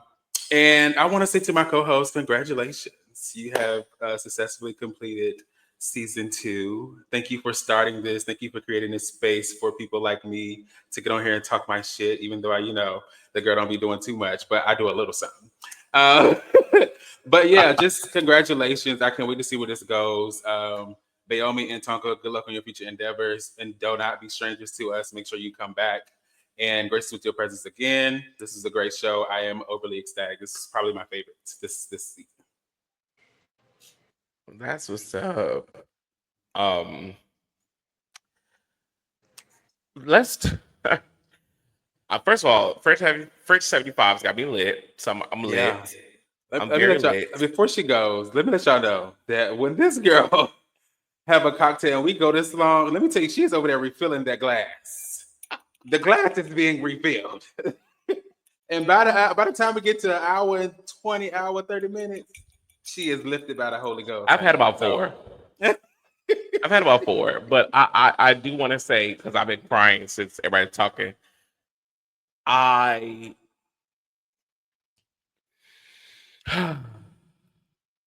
and I want to say to my co-host, congratulations. You have successfully completed season 2. Thank you for starting this. Thank you for creating this space for people like me to get on here and talk my shit, even though the girl don't be doing too much, but I do a little something. Uh, but yeah, just congratulations. I can't wait to see where this goes. Bayomi and Tonka, good luck on your future endeavors, and do not be strangers to us. Make sure you come back and grace with your presence again. This is a great show. I am overly ecstatic. This is probably my favorite this season. That's what's up. Um, let's. First of all, French 75's got me lit. So I'm Yeah. lit. Let I'm me very let y'all, lit. before she goes, let me let y'all know that when this girl have a cocktail and we go this long, let me tell you, she's over there refilling that glass. The glass is being refilled. And by the time we get to an hour and 20, hour, 30 minutes, she is lifted by the Holy Ghost. I've had honey. about four. I've had about four, but I do want to say, because I've been crying since everybody's talking. I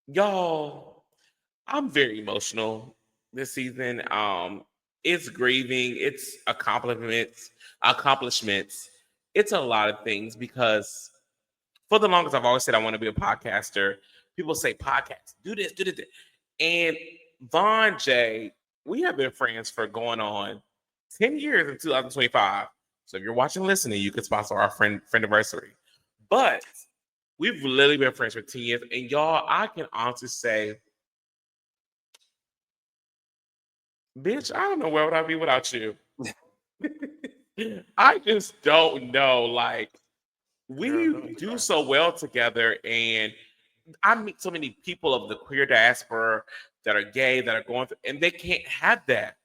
y'all, I'm very emotional this season. It's grieving, it's accomplishments. It's a lot of things because for the longest I've always said I want to be a podcaster. People say podcast, do this, do this. And Von J, we have been friends for going on 10 years in 2025. So if you're watching, listening, you could sponsor our friend anniversary. But we've literally been friends for 10 years. And y'all, I can honestly say, bitch, I don't know where would I be without you. I just don't know. Like, we do so well together. And I meet so many people of the queer diaspora that are gay, that are going through, and they can't have that.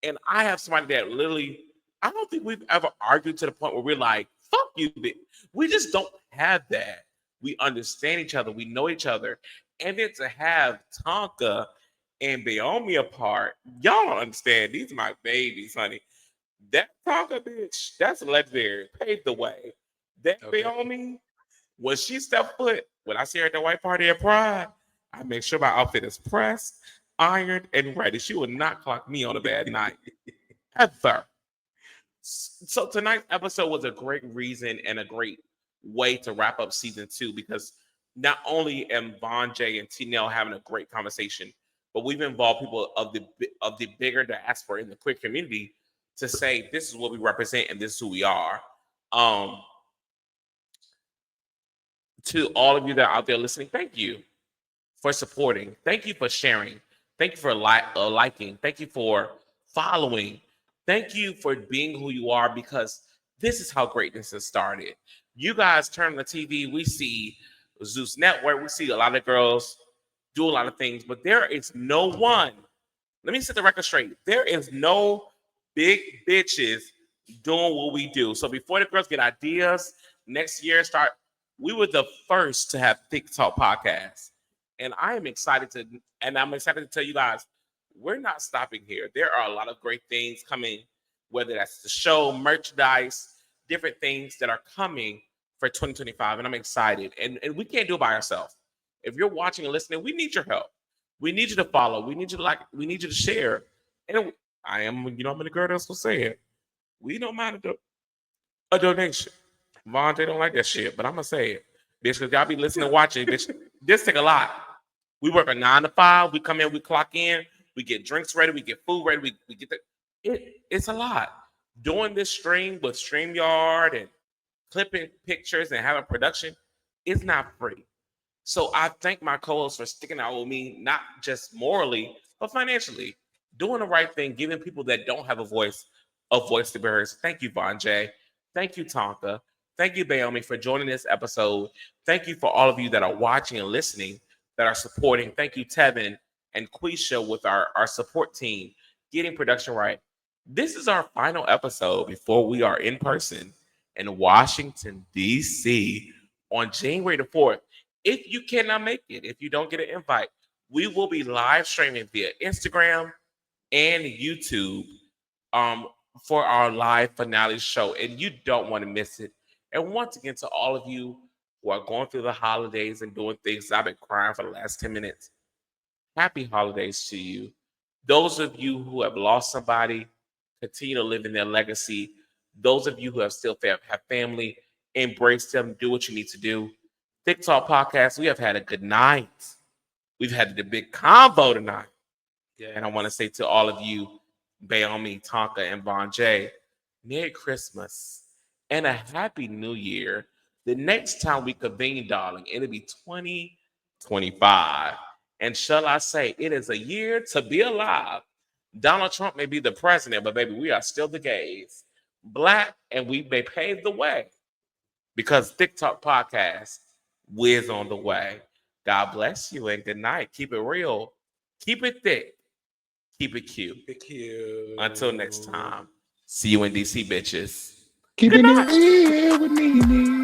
And I have somebody that literally, I don't think we've ever argued to the point where we're like, fuck you, bitch. We just don't have that. We understand each other, we know each other. And then to have Tonka and Naomi apart, y'all don't understand. These are my babies, honey. That Tonka bitch, that's legendary. Paved the way. That Okay. Naomi, when she stepped foot, when I see her at the white party at Pride, I make sure my outfit is pressed, ironed, and ready. She will not clock me on a bad night. Ever. So tonight's episode was a great reason and a great way to wrap up season 2 because not only am Von J and T Nell having a great conversation, but we've involved people of the bigger diaspora in the queer community to say this is what we represent and this is who we are. Um, to all of you that are out there listening, thank you for supporting. Thank you for sharing. Thank you for liking. Thank you for following. Thank you for being who you are because this is how greatness has started. You guys turn on the TV, we see Zeus Network, we see a lot of girls do a lot of things, but there is no one. Let me set the record straight. There is no big bitches doing what we do. So before the girls get ideas, next year start, we were the first to have Thique Talk podcast. And I'm excited to tell you guys, we're not stopping here. There are a lot of great things coming, whether that's the show, merchandise, different things that are coming for 2025. And I'm excited. And we can't do it by ourselves. If you're watching and listening, we need your help. We need you to follow. We need you to like. We need you to share. And I'm the girl that's gonna say it. We don't mind a donation. Von, they don't like that shit, but I'm gonna say it, bitch, because y'all be listening and watching, bitch. This take a lot. We work a 9 to 5. We come in, we clock in, we get drinks ready, we get food ready, we get it's a lot. Doing this stream with StreamYard and clipping pictures and having production is not free. So I thank my co-hosts for sticking out with me, not just morally, but financially. Doing the right thing, giving people that don't have a voice to be heard. So thank you, Von J. Thank you, Tonka. Thank you, Bayomi, for joining this episode. Thank you for all of you that are watching and listening, that are supporting. Thank you, Tevin and Quisha with our support team, getting production right. This is our final episode before we are in person in Washington, D.C. on January the 4th. If you cannot make it, if you don't get an invite, we will be live streaming via Instagram and YouTube for our live finale show. And you don't want to miss it. And once again, to all of you who are going through the holidays and doing things, I've been crying for the last 10 minutes. Happy holidays to you. Those of you who have lost somebody, continue to live in their legacy. Those of you who have still have family, embrace them, do what you need to do. Thique Talk Podcast, we have had a good night. We've had the big convo tonight. Yeah. And I want to say to all of you, Bayomi, Tonka, and Von J, Merry Christmas and a happy new year. The next time we convene, darling, it'll be 2025. And shall I say, it is a year to be alive. Donald Trump may be the president, but baby, we are still the gays. Black, and we may pave the way because TikTok podcast whiz on the way. God bless you and good night. Keep it real. Keep it thick. Keep it cute. Thank you. Until next time. See you in DC, bitches. Keeping it real with me.